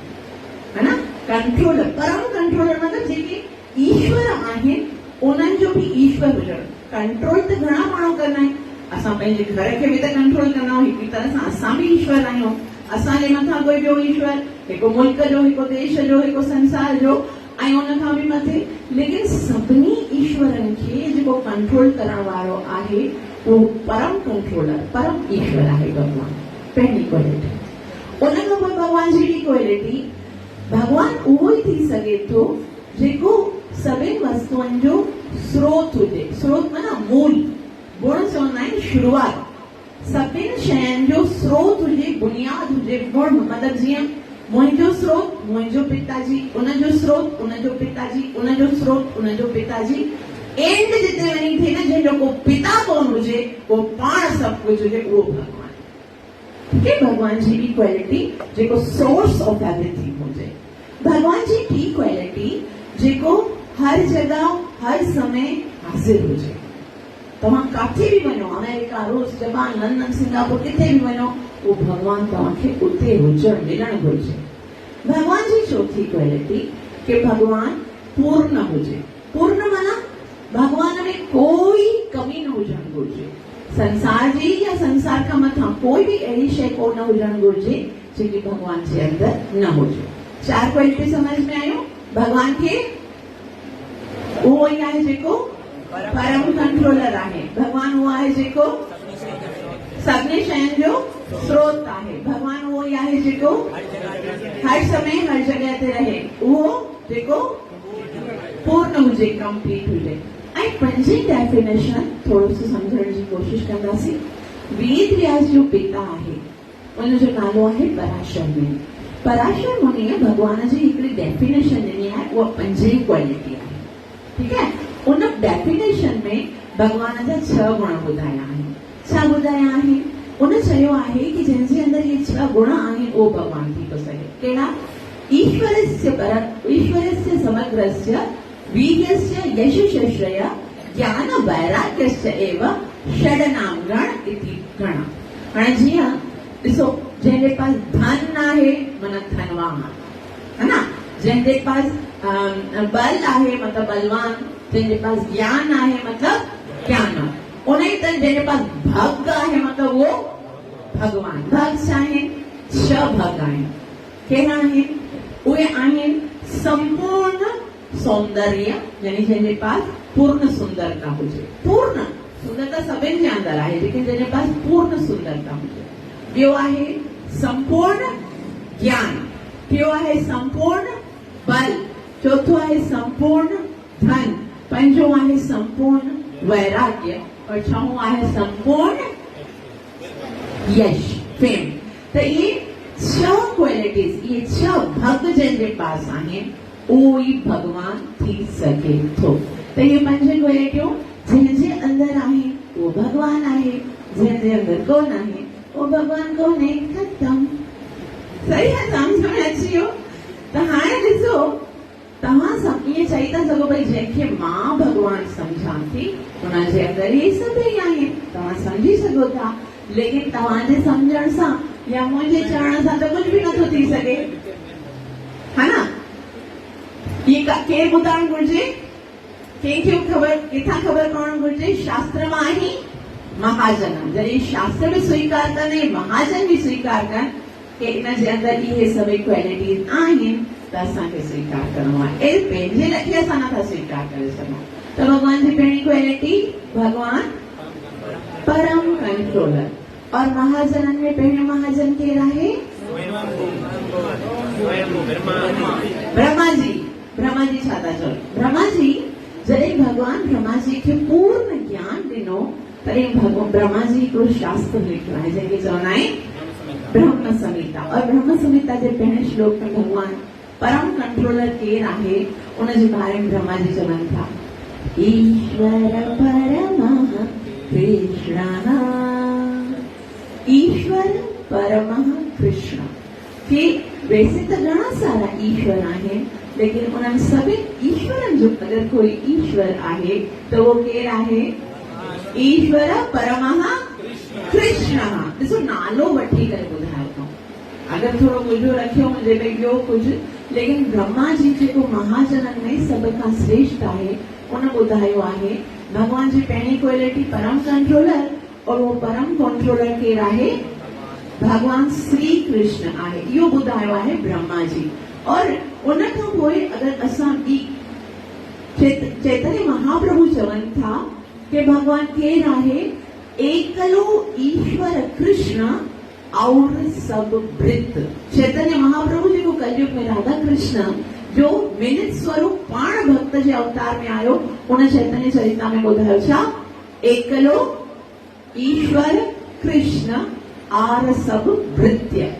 है ना। कंट्रोलर, परम कंट्रोलर मतलब जेके ईश्वर आहिनि उन्हनि जो बि ईश्वर हुजणु। कंट्रोल त घणा माण्हू कंदा आहिनि। असां पंहिंजे घर खे बि त कंट्रोल कंदा आहियूं। हिकु तरह सां असां बि ईश्वर आहियूं। असांजे मथां कोई ॿियो ईश्वर, हिकु मुल्क जो, हिकु देश जो, हिकु संसार जो ऐं उन खां बि मथे। लेकिन सभिनी ईश्वरनि खे जेको कंट्रोल करण वारो आहे उहो परम कंट्रोलर, परम ईश्वर आहे भगवान। पहली क्वालिटी। उन खां पोइ भगवान जी ॿी क्वालिटी, भगवान उहो ई थी सघे थो जेको सभिनी वस्तुअनि जो स्रोत हुजे। स्रोत माना मूल, गुण चवंदा आहिनि शुरूआत। सभिनी शयुनि जो स्रोत हुजे, बुनियाद हुजे। गुण मतिलबु जीअं मुंहिंजो स्रोत मुंहिंजो पिताजी, उनजो स्रोत उनजो पिताजी, उनजो स्रोत उनजो पिताजी। एंड जिते वञी थिए न जंहिंजो को पिता कोन हुजे उहो पाण सभु कुझु हुजे उहो भगवान। ठीक है। भगवान जी की क्वालिटी जेको सोर्स ऑफ एवरीथिंग हुजे। भगवान जी की क्वालिटी जेको हर जगह हर समय हाजिर हुजे। तव्हां काथे बि वञो, अमेरिका, रूस, जापान, लंडन, सिंगापुर, किथे बि वञो वो भगवान तव्हांखे उते हुजणु मिलणु घुरिजे। भगवान जी चौथी क्वालिटी कि भगवान पूर्ण हुजे। पूर्ण माना भगवान में कोई कमी न हुजणु घुरिजे। संसार जी या संसार खां मथां कोई बि अहिड़ी शइ कोन हुजणु घुरिजे जेकी भगवान जे अंदरि न हुजे। 4 क्वालिटी समझ में आयो। भगवान खे उहो ई आहे जेको परम कंट्रोलर आहे। भगवान उहो आहे जेको सभिनी शयुनि जो स्रोत आहे। भगवान उहो ई आहे जेको हर समय हर जगह ते रहे। उहो जेको पूर्ण हुजे, कंप्लीट हुजे। ऐं 5 डेफिनेशन थोरो सो सम्झण जी कोशिश कंदासीं। वेद व्यास जो पिता आहे उनजो नालो आहे पराशर मुनि। पराशर मुनिअ भगवान जी हिकिड़ी डेफिनेशन ॾिनी आहे, उहा 5 क्वालिटी आहे। ठीकु आहे। उन डेफिनेशन में भगवान जा 6 गुण ॿुधाया आहिनि। छा ॿुधाया आहिनि? उन चयो आहे कि जंहिंजे अंदरि इहे 6 गुण आहिनि उहो भगवान थी थो सघे। कहिड़ा? ईश्वरस्य समग्रस्य वीर्यस्य यशश्रय ज्ञान वैराग्यश्च एव षडनाम गण इति गण। हाणे जीअं ॾिसो जंहिंजे पास धन आहे माना धनवान, है ना। जंहिंजे पास बल आहे मतलब बलवान, जंहिंजे पास ज्ञान आहे मतलब ज्ञान, उन ई तरह जंहिंजे पास भग आहे मतलब वो भगवान। भग छा आहिनि? 6 भग आहिनि। कहिड़ा आहिनि? उहे आहिनि संपूर्ण सौंदर्य, यानी जंहिंजे पास पूर्ण सुंदरता हुजे। पूर्ण सुंदरता सभिनि जे अंदरि आहे, लेकिन जंहिंजे पास पूर्ण सुंदरता हुजे। ॿियो आहे संपूर्ण ज्ञान, टियों आहे संपूर्ण बल, चौथो आहे संपूर्ण धन, पंजो आहे संपूर्ण वैराग्य और छहों आहे संपूर्ण यश, फेम। तो ये 6 क्वालिटीज, ये 6 भग जंहिंजे पास आहिनि उहो ई भगवान थी सघे थो। तो ये 5 क्वालिटियूं जंहिंजे अंदरि आहिनि उहो भगवान आहे, जंहिंजे अंदरि कोन आहे उहो भगवान कोन्हे। खत्म। सही है, सम्झ में अची वियो? त हाणे ॾिसो, तव्हां सभु ईअं चई था सघो भई जंहिंखे मां भगवान सम्झां थी उनजे अंदरि इहे सभई आहिनि, तव्हां सम्झी सघो था। लेकिन तव्हांजे सम्झण सां या मुंहिंजे चवण सां त कुझु बि नथो थी सघे, है ना? ये केरु ॿुधाइणु घुरिजे? कंहिंखे ख़बर, किथां ख़बर पवणु घुरिजे? शास्त्र मां ही महाजन। जॾहिं शास्त्र बि स्वीकार कनि, महाजन बि स्वीकार कनि कि इन जे अंदरि इहे सभई क्वालिटीज़ आहिनि, त असांखे स्वीकार करणो आहे। ए पंहिंजे लखे असां नथा स्वीकार करे सघूं। त भगवान जी पहिरीं क्वालिटी, भगवान परम कंट्रोलर। और महाजननि में पहिरियों महाजन केरु आहे? ब्रह्मा जी। ब्रह्मा जी छा था चवनि? ब्रह्मा जी जॾहिं भगवान ब्रह्मा जी खे पूर्ण ज्ञान ॾिनो तॾहिं ब्रह्मा जी हिकिड़ो शास्त्र लिखियो आहे जंहिंखे चवंदा आहिनि ब्रह्म संहिता। और ब्रह्म संहिता जे पहिरें श्लोक में भगवान परम कंट्रोलर केरु आहे उनजे बारे में ब्रह्मा जी चवनि था, ईश्वर परमः कृष्णः। ईश्वर परमः कृष्ण के वैसे तो घणा सारा ईश्वर आहिनि, लेकिन उन्हनि सभिनि ईश्वरनि जो अगरि कोई ईश्वर आहे त उहो केरु आहे? ईश्वर परमः कृष्ण। ॾिसो नालो वठी करे ॿुधायो अथऊं, अगरि थोरो मुंहिंजो रखियो हुजे भई ॿियो कुझु, लेकिन ब्रह्मा जी जेको महाजननि में सभ खां श्रेष्ठ आहे उन ॿुधायो आहे भगवान जी पहिरीं क्वालिटी परम कंट्रोलर, और वो परम कंट्रोलर केरु आहे? भगवान श्री कृष्ण आहे। इहो ॿुधायो आहे ब्रह्मा जी। और उन खां पोइ अगरि असां ॿी चैतन्य महाप्रभु चवनि था कि भगवान केरु आहे? एकलो ईश्वर कृष्ण और सब वृत। चैतन्य महाप्रभु जेको कलयुग में राधा कृष्ण जो मिलित स्वरूप पाण भक्त जे अवतार में आयो, उन चैतन्य चरिता में ॿुधायो छा? एकलो ईश्वर कृष्ण और सब वृत्य।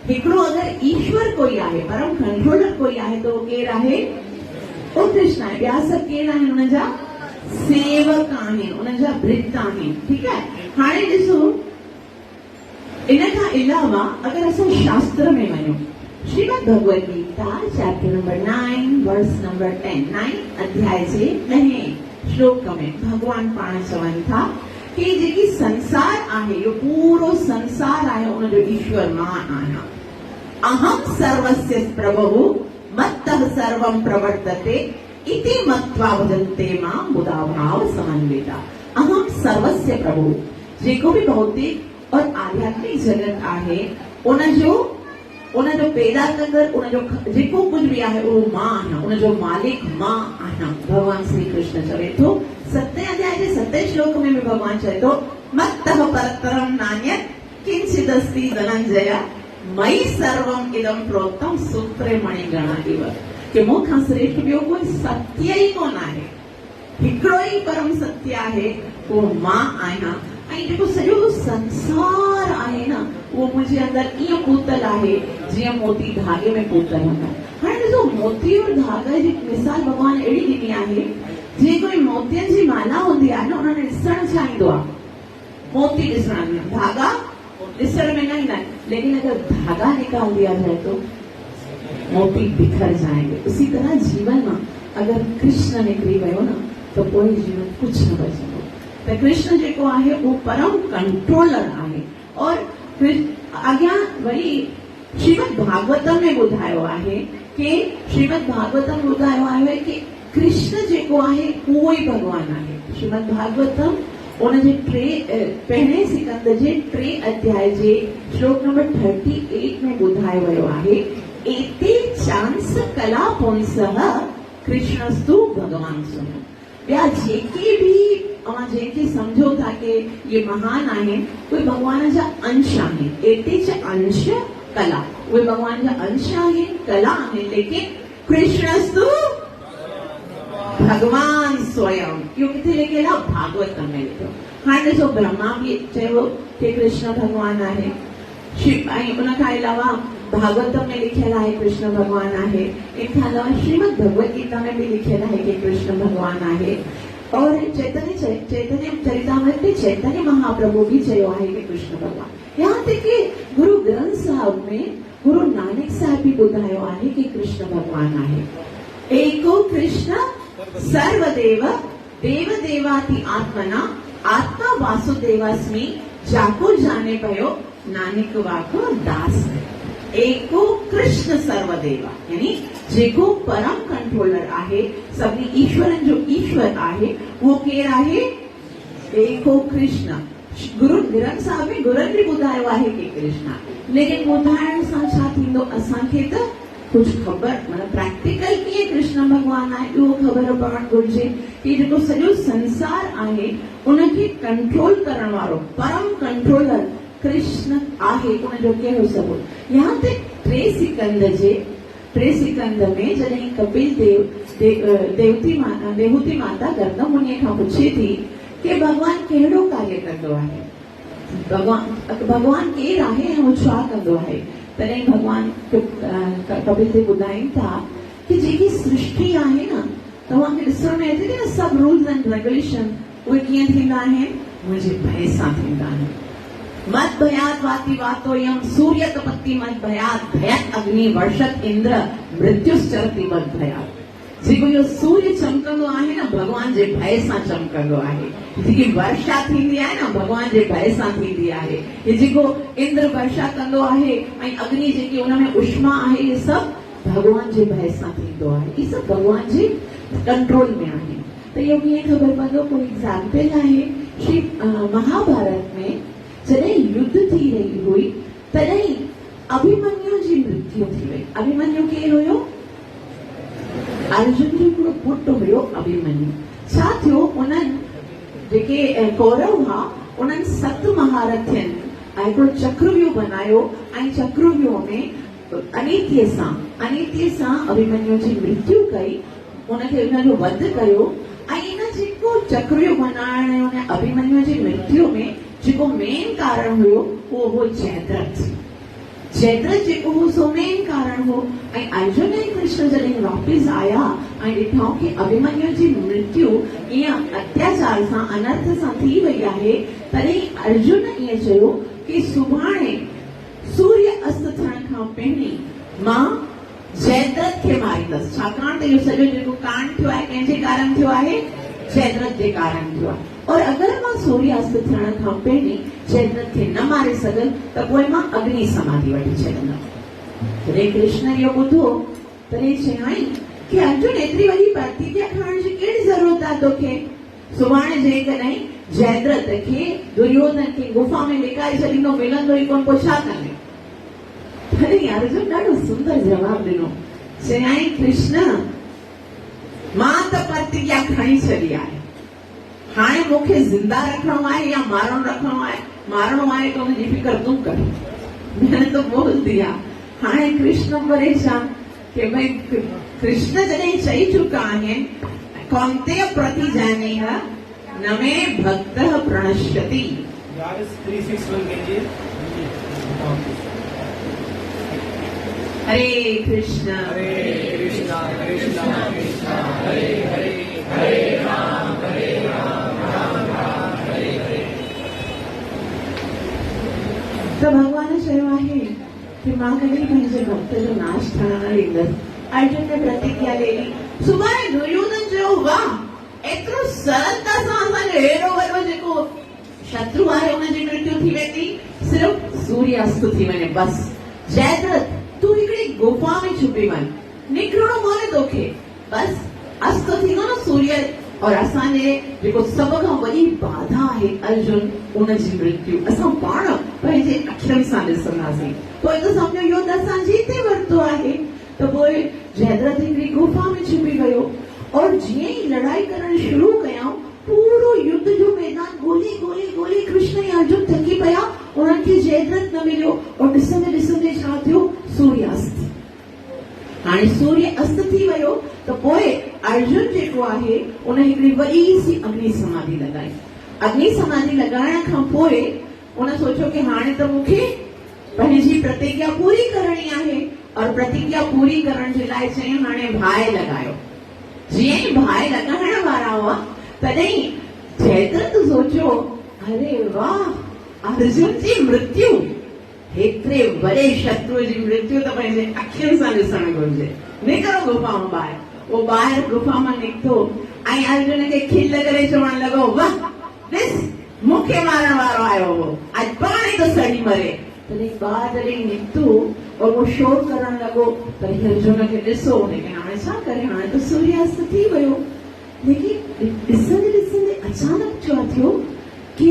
हिकिड़ो अगरि ईश्वर कोई आहे, परम कंट्रोलर कोई आहे त उहो केरु आहे? उहो कृष्ण आहे। ॿिया सभु केरु आहिनि? उनजा सेवक आहिनि, उनजा भृत आहिनि। ठीकु आहे। हाणे ॾिसो, इन खां अलावा अगरि असां शास्त्र में वञूं, Shrimad Bhagavad Gita chapter number 9 verse number 10, 9 अध्याय जे 10 श्लोक में भगवान पाण चवनि था कि जेकी संसार आहे, इहो पूरो संसार आहे, उनजो ईश्वर मां आहियां। अहम सर्वस्य प्रभुः मत्तः सर्वं प्रवर्तते इति मत्वा भजन्ते मां मुदा भाव समन्विता। अहम सर्वस्य प्रभु। जेको भी भौतिक और आध्यात्मिक जगत आहे उनजो पैदा कंदड़, उनजो जेको कुछ भी आहे उहो मां आहियां, उनजो मालिक मां आहियां। भगवान श्री कृष्ण चवे थो 7 अध्याय जे 7 श्लोक में भी भगवान चवे थो, मत्तः परतरम नान्यत् किंचिदस्ति धनंजय मयि सर्वम इदं प्रोक्तम सूत्रे मणिगणा इव। कि मूंखां श्रेष्ठ ॿियो कोई सत्य ई कोन आहे, हिकिड़ो ई परम सत्य आहे, उहो मां आहियां। ऐं जेको सॼो संसार आहे न, उहो मुंहिंजे अंदरि ईअं पूतल आहे जीअं मोती धागे में पूतल हूंदा। हाणे ॾिसो, मोती और धागा जी मिसाल भॻवान अहिड़ी ॾिनी आहे, जीअं कोई मोतियनि जी माला हूंदी आहे न, उन्हनि ॾिसण छा ईंदो आहे? मोती ॾिसण, धागा ॾिसण में न ईंदा आहिनि, लेकिन अगरि धागा निकाल दिया जाए तो मोती बिखर जाएंगे। उसी तरह जीवन में अगर कृष्ण निकरी वियो न तो कोई जीवन कुछ न बचंदो। तो कृष्ण जेको आहे वो परम कंट्रोलर आहे। और फिर अॻियां वरी श्रीमद भागवतम में ॿुधायो आहे कि श्रीमद भागवतम ॿुधायो आहे कि कृष्ण जेको आहे उहो ई भगवान आहे। श्रीमद भागवतम उन जे पहिरें सिकंद जे 3 अध्याय जे श्लोक नंबर 38 में ॿुधायो वियो आहे, एते चांस कलापुंसः कृष्णस्तु भगवान सुनो। ॿिया जेके बि अवां जंहिंखे सम्झो था कि ये महान आहिनि, उहे भगवान जा अंश आहिनि। एते च अंश कला, उहे भगवान जा अंश आहिनि, कला आहिनि, लेकिन कृष्णस्तु भगवान स्वयं। इहो किथे लिखियल आहे? भागवत में लिखियो। हाणे ॾिसो, ब्रह्मा बि चयो कि कृष्ण भगवान आहे, ऐं उन खां अलावा भागवत में लिखियल आहे कृष्ण भगवान आहे, इन खां अलावा श्रीमद भगवत गीता में भी लिखियल आहे कि कृष्ण भगवान आहे, और चैतन्य चरितामृत में चैतन्य महाप्रभु भी चयो आहे कि कृष्ण भगवान। यहाँ तक कि गुरु ग्रंथ साहिब में गुरु नानक साहिब भी ॿुधायो आहे कि कृष्ण भगवान आहे। एको कृष्ण सर्वदेव देव देवाति आत्मना आत्मा वासुदेवास्मि जाको जाने पयो नानक वाको दास। एको कृष्ण सर्वदेवा यानी जेको परम कंट्रोलर आहे, सभी ईश्वरन जो ईश्वर आहे, वो केर आहे? एको कृष्ण। गुरु ग्रंथ साहिब में गुरन भी ॿुधायो आहे कि कृष्ण, लेकिन ॿुधाइण सां छा थींदो? असांखे त कुछ खबर, मतलब प्रैक्टिकल कीअं कृष्ण भगवान आहे उहो ख़बर पवणु घुरिजे कि जेको सॼो संसार आहे उनखे कंट्रोल करण वारो परम कंट्रोलर कृष्ण आहे, उनजो कहिड़ो सबूत? यहाँ ते 3 सिकंद में जॾहिं कपिल देवहूति माता गर्ग मुनीअ खां पुछे थी कि भगवान कहिड़ो कार्य कंदो आहे, भगवान केर आहे ऐं हू छा कंदो आहे? तॾहिं भगवान कपिल देव ॿुधाइनि था कि जेकी सृष्टि आहे न, तव्हांखे ॾिसण में अचे थी न, सभु रूल्स एंड रेगुलेशन उहे कीअं थींदा आहिनि? मुंहिंजे भय सां थींदा आहिनि। मद भयात वाति वातोयम सूर्य तपति मद भयात भयत अग्नि वर्षत इंद्र मृत्युश्चरति मद भयात। जेको इहो सूर्य चमकंदो आहे न, भगवान जे भय सां चमकंदो आहे। जेकी वर्षा थींदी आहे न, भगवान जे भय सां थींदी आहे। हे जेको इंद्र वर्षा कंदो आहे ऐं अग्नि जेकी उन में उष्मा आहे, इहे सभु भगवान जे भय सां थींदो आहे। इहे सभु भगवान जे कंट्रोल में आहे। त इहो कीअं ख़बर पवंदो? कोई एग्जाम्पल आहे, श्री महाभारत में जॾहिं युद्ध थी रही हुई तॾहिं अभिमन्यु जी मृत्यु थी वई। अभिमन्यु केर हुयो? अर्जुन जो हिकिड़ो पुटु हुयो अभिमन्यु। छा थियो? उन्हनि जेके कौरव हुआ उन्हनि 7 महारथियनि हिकिड़ो चक्रव्यूह बनायो ऐं चक्रव्यूह में अनीतिअ सां अभिमन्यु जी मृत्यु कई, उनखे उनजो वध कयो। ऐं इन जेको चक्रव्यूह बनाइण ऐं उन अभिमन्यु जी मृत्यु में जेको मेन कारण हुयो उहो हो जयद्रथ। जयद्रथ जेको हो सो मेन कारण हो। ऐं अर्जुन ऐं कृष्ण जॾहिं वापस आया ऐं ॾिठो कि अभिमन्यु जी मृत्यु ईअं अत्याचार सां अनर्थ सां थी वई आहे, तॾहिं अर्जुन ईअं चयो कि सुभाणे सूर्य अस्त थियण खां पहिरीं मां जयद्रथ खे मारींदसि। छाकाणि त इहो सॼो जेको कांड थियो आहे कंहिंजे कारण थियो आहे? जयद्रथ जे कारण थियो आहे। और अगर मां सूर्यास्त थियण खां पहिरीं जयद्रथ खे न मारे सघनि त पोइ मां अग्नि समाधि वठी छॾंदमि। जॾहिं कृष्ण इहो ॿुधो तॾहिं चयाईं कि अर्जुन एतिरी वॾी प्रतिज्ञा खणण जी कहिड़ी ज़रूरत आहे तोखे? सुभाणे जेकॾहिं जयद्रथ खे दुर्योधन खे गुफ़ा में लिकाए छॾींदो, मिलंदो ई कोन, पोइ छा कंदे? तॾहिं अर्जुन ॾाढो सुंदर जवाबु ॾिनो। चयाईं कृष्ण मां त प्रतिज्ञा खणी छॾी आहे, हाणे मूंखे ज़िंदा रखणो आहे या मारणो आहे तो हुनजी फिकर तूं कर। मैंने तो बोल दिया। हाणे कृष्ण परेशान कि भाई कृष्ण जॾहिं चई चुका आहिनि कौन्तेय प्रतिजानीह न मे भक्तः प्रणश्यति। हरे कृष्ण कृष्ण कृष्ण हरे हरे हरे राम राम राम हरे हरे। त भगवान चयो आहे कि मां कॾहिं पंहिंजे भक्त जो नाश थियण न ॾींदसि। अर्जुन ने प्रतिज्ञा ले ली। सुभाणे दुर्योधन चयो वाह एतिरो सरलता सां असांजो हेॾो वॾो जेको शत्रु आहे हुनजी मृत्यु थी वेंदी, सिर्फ़ सूर्यास्त थी वञे बस। जयद्रथ तू हिकिड़ी गुफ़ा में छुपी वञ, निकिरणो मोने तोखे बस अस्त थींदो न सूर्य और असांजे जेको सभ खां वॾी बाधा आहे अर्जुन उनजी मृत्यु असां पाण पंहिंजे अखियुनि सां ॾिसंदासीं पोइ त सम्झो इहो त असां जीते वरितो आहे त पोइ जयद्रथ हिकिड़ी गुफा में छुपी वियो और जीअं ई लड़ाई करण शुरू कयूं पूरो युद्ध जो मैदान गोली गोली गोली कृष्ण ऐं अर्जुन थकी पिया उन्हनि खे जयद्रथ न मिलियो और ॾिसंदे ॾिसंदे छा थियो सूर्यास्त हाणे सूर्य अस्त थी वियो त पोइ अर्जुन जेको आहे उन हिकिड़ी वॾी सी अग्नि समाधि लॻाई अग्नि समाधि लॻाइण खां पोइ उन सोचियो कि हाणे त मूंखे पंहिंजी प्रतिज्ञा पूरी करणी आहे और प्रतिज्ञा पूरी करण जे लाइ चयईं हाणे भाए लॻायो जीअं ई भाए लॻाइण वारा हुआ तॾहिं जयद्रथ सोचियो अरे वाह अर्जुन जी मृत्यु हेतिरे वॾे शत्रु जी मृत्यु त पंहिंजे अखियुनि सां ॾिसणु घुरिजे निकिरो गुफा मां ॿाहिरि वो ॿाहिरि गुफा मां निकितो ऐं अर्जुन खे खिल करे चवणु लॻो वाह ॾिस मूंखे मारण वारो आयो हो अॼु पाण ई तो सड़ी मरे तॾहिं ॿाहिरि निकितो और वो शोर करण लॻो तॾहिं अर्जुन खे ॾिसो हुनखे हाणे छा करे हाणे त सूर्यास्त थी वियो लेकिन ॾिसंदे ॾिसंदे अचानक छा थियो कि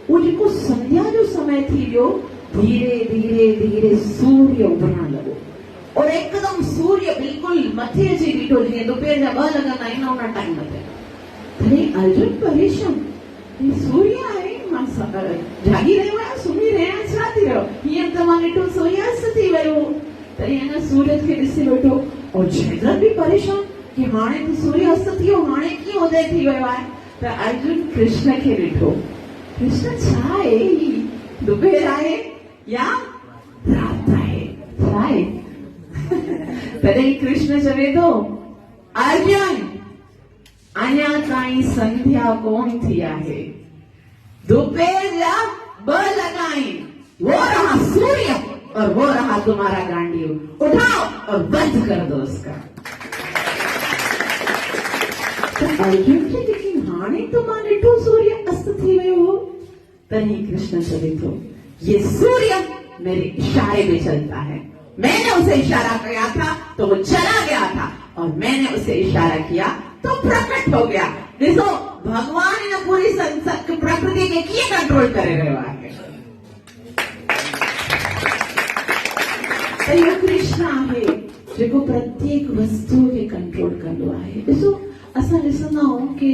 वो जेको संध्या जो समय थी वियो धीरे धीरे धीरे सूर्य उभरण लॻो और एकदम सूर्य बिल्कुल मथे अची बीठो जीअं दोपहर जा 2 लॻंदा आहिनि न उन टाइम ते तॾहिं अर्जुन परेशान सूर्य आहे मां जागी रहियो आहियां सुम्ही रहिया छा थी रहियो हीअं त मां ॾिठो सूर्यास्त थी वियो तॾहिं हिन सूरज खे ॾिसी वेठो और जयद्रथ बि परेशान कि हाणे त सूर्यास्त थी वियो हाणे कीअं उदय थी वियो आहे त अर्जुन कृष्ण खे ॾिठो कृष्ण छा आहे दोपहर आहे या रात आहे छा आहे तॾहिं कृष्ण चवे थो अर्जुन अञा ताईं संध्या कोन थी आहे दोपहर जा 2 लॻा आहिनि वो रहा सूर्य और वो रहा तुम्हारा गांडीव उठाओ और बंद कर दो उसका अर्जुन खे लेकिन हाणे तो मां ॾिठो सूर्य अस्त थी वियो हो तॾहिं कृष्ण चवे थो ये सूर्य मेरे इशारे में चलता है मैंने उसे इशारा किया था तो वो चला गया था और मैंने उसे इशारा किया तो प्रकट हो गया ॾिसो भगवान इन पूरी प्रकृति खे कीअं कंट्रोल करे रहियो आहे त इहो कृष्ण आहे जेको प्रत्येक वस्तु खे कंट्रोल कंदो आहे ॾिसो असां ॾिसंदा आहियूं कि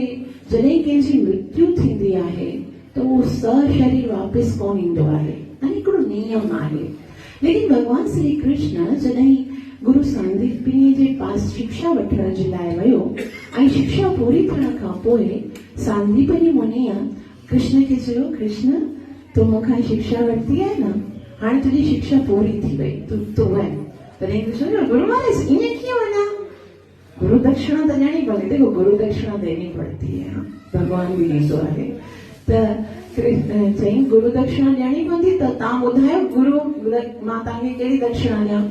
जॾहिं कंहिंजी मृत्यु थींदी आहे त उहो सशरीर वापसि कोन ईंदो आहे हिकिड़ो नियम आहे लेकिन भगवान श्री कृष्ण जॾहिं गुरु सांदीपनी जे पास शिक्षा वठण जे लाइ वियो ऐं शिक्षा पूरी थियण खां पोइ सांदीपनी मुनीअ कृष्ण खे चयो कृष्ण तूं मूंखां शिक्षा वरिती आहे न हाणे तुंहिंजी शिक्षा पूरी थी वई तूं वञ तॾहिं कृष्ण चयो गुरु महाराज ईअं कीअं वञा गुरु दक्षिणा त ॾियणी पवंदी देखो गुरु दक्षिणा देनी पड़ती है भगवान बि ॾींदो आहे त चई गुरु दक्षिणा ॾियणी पवंदी त तव्हां ॿुधायो गुरु मां तव्हांखे कहिड़ी दक्षिणा ॾियां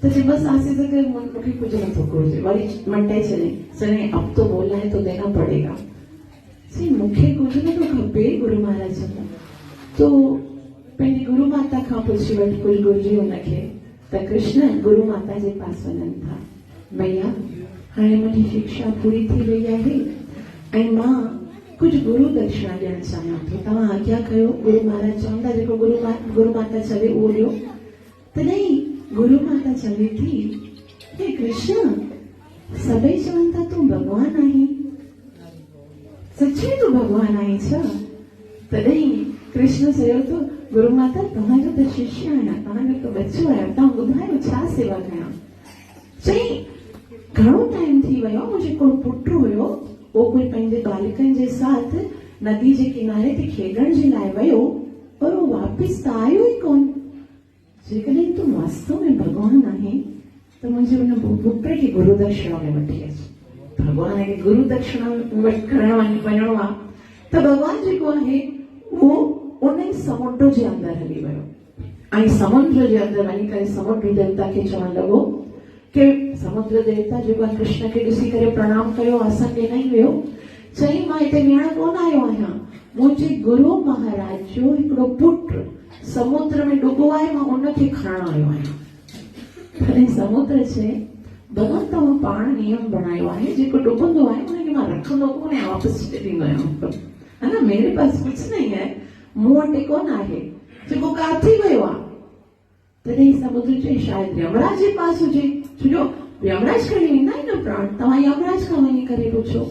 त चई बसि आसीस के मूंखे कुझु नथो घुरिजे वरी मटे चई अब तो बोलना है तो देना पड़ेगा चई मूंखे कुझु नथो खपे गुरु महाराज तो पंहिंजी गुरु माता खां पुछी वठि कुझु घुरिजे हुनखे त कृष्ण गुरु माता जे पास वञनि था भैया हाणे मुंहिंजी शिक्षा पूरी थी वई आहे ऐं मां कुझु गुरु दक्षिणा ॾियणु चाहियां थो तव्हां आज्ञा कयो गुरु महाराज चवंदा जेको गुरु माता चवे उहो ॾियो तॾहिं गुरु माता चवे थी हे कृष्ण सभई चवनि था तूं भॻवान आहीं सच्ची तूं भॻवान आहीं छा तॾहिं कृष्ण चयो थो गुरु माता तव्हांजो त शिष्य आहियां तव्हांजो त बच्चो आहियां तव्हां ॿुधायो छा सेवा कयां चई घणो टाइम थी वियो मुंहिंजो हिकिड़ो पुट हुयो वो कोई पंहिंजे बालिकनि जे साथ नदी जे किनारे ते खेॾण जे लाइ वियो पर वो वापसि त आयो ई कोन जेकॾहिं तूं वास्तव में भॻवान आहीं त मुंहिंजे हुन पुट खे गुरु दक्षिणा में वठी अच भॻवान खे गुरु दक्षिणा खणण वञिणो आहे त भॻवान जेको आहे उहो उन समुंड जे अंदरि हली वियो ऐं समुंड जे अंदरि वञी करे समुंड देवता खे चवणु लॻो कि समुद्र देवता जेको कृष्ण खे ॾिसी करे प्रणाम कयो आसन ॾिनई वियो चई मां हिते वेहण कोन आयो आहियां मुंहिंजे गुरु महाराज जो हिकिड़ो पुटु समुद्र में डुबो आहे मां उनखे खणण आयो आहियां तॾहिं समुद्र चए भॻवान तव्हां पाण नियम बणायो आहे, जेको डुबंदो आहे उनखे मां रखंदो कोन ऐं वापसि छॾे ॾींदो आहियां, है ना। मेरे पास कुझु नहीं है, मूं वटि कोन आहे, जेको काथी वियो आहे। तॾहिं समुद्र चई शायदि यमराज जे पास हुजे, छो यमराज खणी वेंदा आहिनि न प्राण, तव्हां यमराज खां वञी करे पुछो।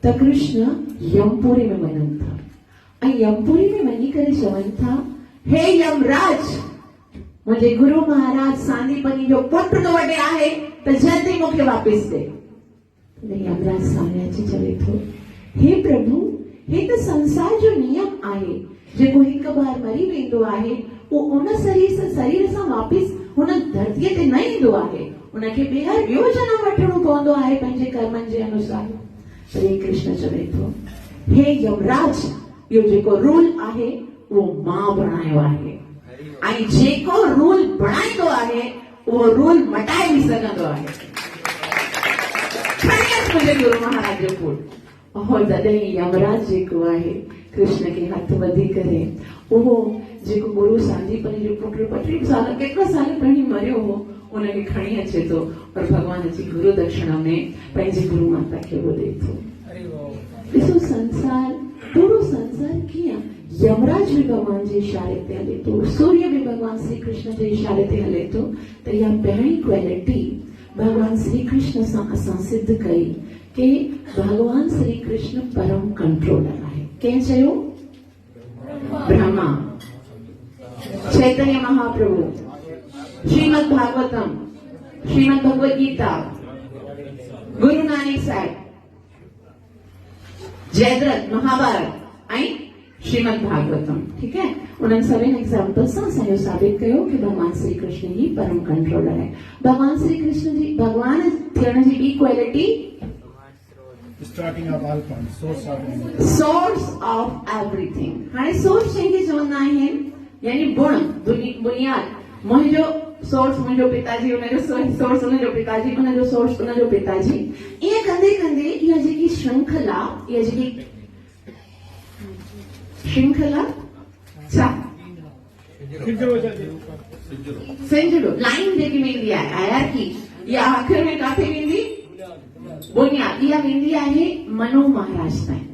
त कृष्ण यमपुरी में वञनि था ऐं यमपुरी में वञी करे चवनि था, हे यमराज, मुंहिंजे गुरु महाराज सांदीपनी जो पुट तो वॾे आहे, त जल्दी मूंखे वापसि ॾे। तॾहिं यमराज साम्हूं अची चवे थो, हे प्रभु, हे त संसार जो नियम आहे, जेको हिकु बार मरी वेंदो आहे उहो उन शरीर सां वापसि हुन धरतीअ ते न ईंदो आहे, उनखे ॿीहर ॿियो जनम वठणो पवंदो आहे पंहिंजे कर्मनि जे अनुसार। तॾहिं कृष्ण चवे थो, हे यमराज, इहो जेको रूल आहे उहो मां बणायो आहे, ऐं जेको रूल बणाईंदो आहे उहो रूल मटाए बि सघंदो आहे। मुंहिंजे गुरु महाराज जो पुट। और तॾहिं यमराज जेको आहे कृष्ण खे हथ वधी करे उहो जेको गुरु सांदीपनी जो पुट 25 साल केतिरा साल पहिरीं मरियो हो उनखे खणी अचे थो और भॻवान अची गुरु दक्षिणा में पंहिंजी गुरु माता खे उहो ॾे थो। ॾिसो संसार, पूरो संसार कीअं यमराज भी भगवान जे इशारे ते हले थो, सूर्य भी भगवान श्री कृष्ण जे इशारे ते हले थो। त इहा पहिरीं क्वालिटी भगवान श्री कृष्ण सां असां सिद्ध कई कि भगवान श्री कृष्ण परम कंट्रोलर आहे। कंहिं चयो? ब्रह्मा, चैतन्य महाप्रभु, श्रीमद भागवतम, श्रीमद भगवद गीता, गुरु नानक साहिब, जयद्रथ, महाभारत ऐं श्रीमद भागवतम। ठीक है, उन्हनि सभिनी एग्जाम्पल सां असां साबित कयो कि भगवान श्री कृष्ण ही परम कंट्रोलर है। भगवान श्री कृष्ण जी भगवान थियण जी ॿी quality starting of all point, source of everything. हाणे सोर्स जंहिंखे चवंदा आहिनि यानी गुण, बुनियाद। मुंहिंजो सोर्स मुंहिंजो पिताजी, उनजो सोर्स उनजो पिताजी, उनजो सोर्स उनजो पिताजी। ईअं कंदे कंदे इहा जेकी श्रृंखला, इहा जेकी श्रृंखला छा सिंजड़ो लाइन जेकी वेंदी आहे हायरार्की, इहा आख़िर में काथे वेंदी? बुनियाद। इहा वेंदी आहे मनो महाराज ताईं।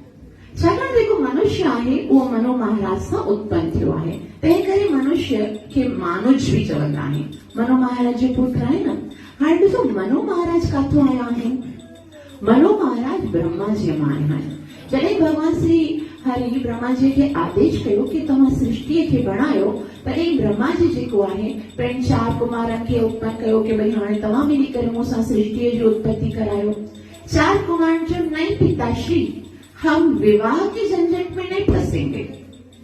छाकाणि जेको मनुष्य आहे उहो मनो महाराज सां उत्पन्न थियो आहे, तंहिं करे मनुष्य खे मानुज बि चवंदा आहिनि। मनो महाराज जो पुट आहे न। हाणे ॾिसो मनो महाराज काथो आया आहिनि? मनो महाराज ब्रह्मा जी मां आहिनि। जॾहिं भगवान श्री हरि ब्रह्मा जी खे आदेश कयो कि तव्हां सृष्टिअ खे बणायो, तॾहिं ब्रह्मा जी जेको आहे पंहिंजे 4 कुमारनि खे उत्पन्न कयो कि भई हाणे तव्हां मिली करे मूंसां सृष्टिअ जी उत्पत्ति करायो। 4 कुमारनि जो नहीं पिताश्री, हम विवाह के झंझट में नहीं फंसेंगे।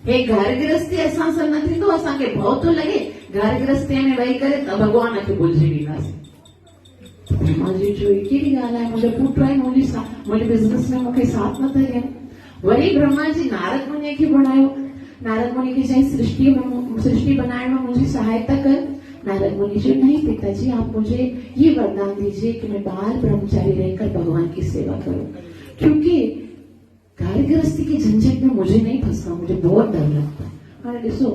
हे घर गृहस्थी असां सां न थींदो, असांखे भउ थो लॻे, घर गृहस्थीअ में वेही करे त भॻवान खे भुलिजी वेंदासीं। ब्रह्मा जी जो हिकु ई ॻाल्हि आहे, मुंहिंजो पुटु आहे, मुंहिंजे बिज़नेस में मूंखे साथ नथा ॾियनि। वरी ब्रह्मा जी नारद मुनि खे बणायो। नारद मुनि खे चई सृष्टि बनाने में मुझे सहायता कर। नारद मुनि जो नहीं पिताजी, आप मुझे ये वरदान दीजिए कि मैं बाहर ब्रह्मचारी रहकर भगवान की सेवा करूं, क्योंकि घर गृहस्थी के झंझट में मुझे नहीं फंसना, मुझे बहुत डर लगता है। हाणे ॾिसो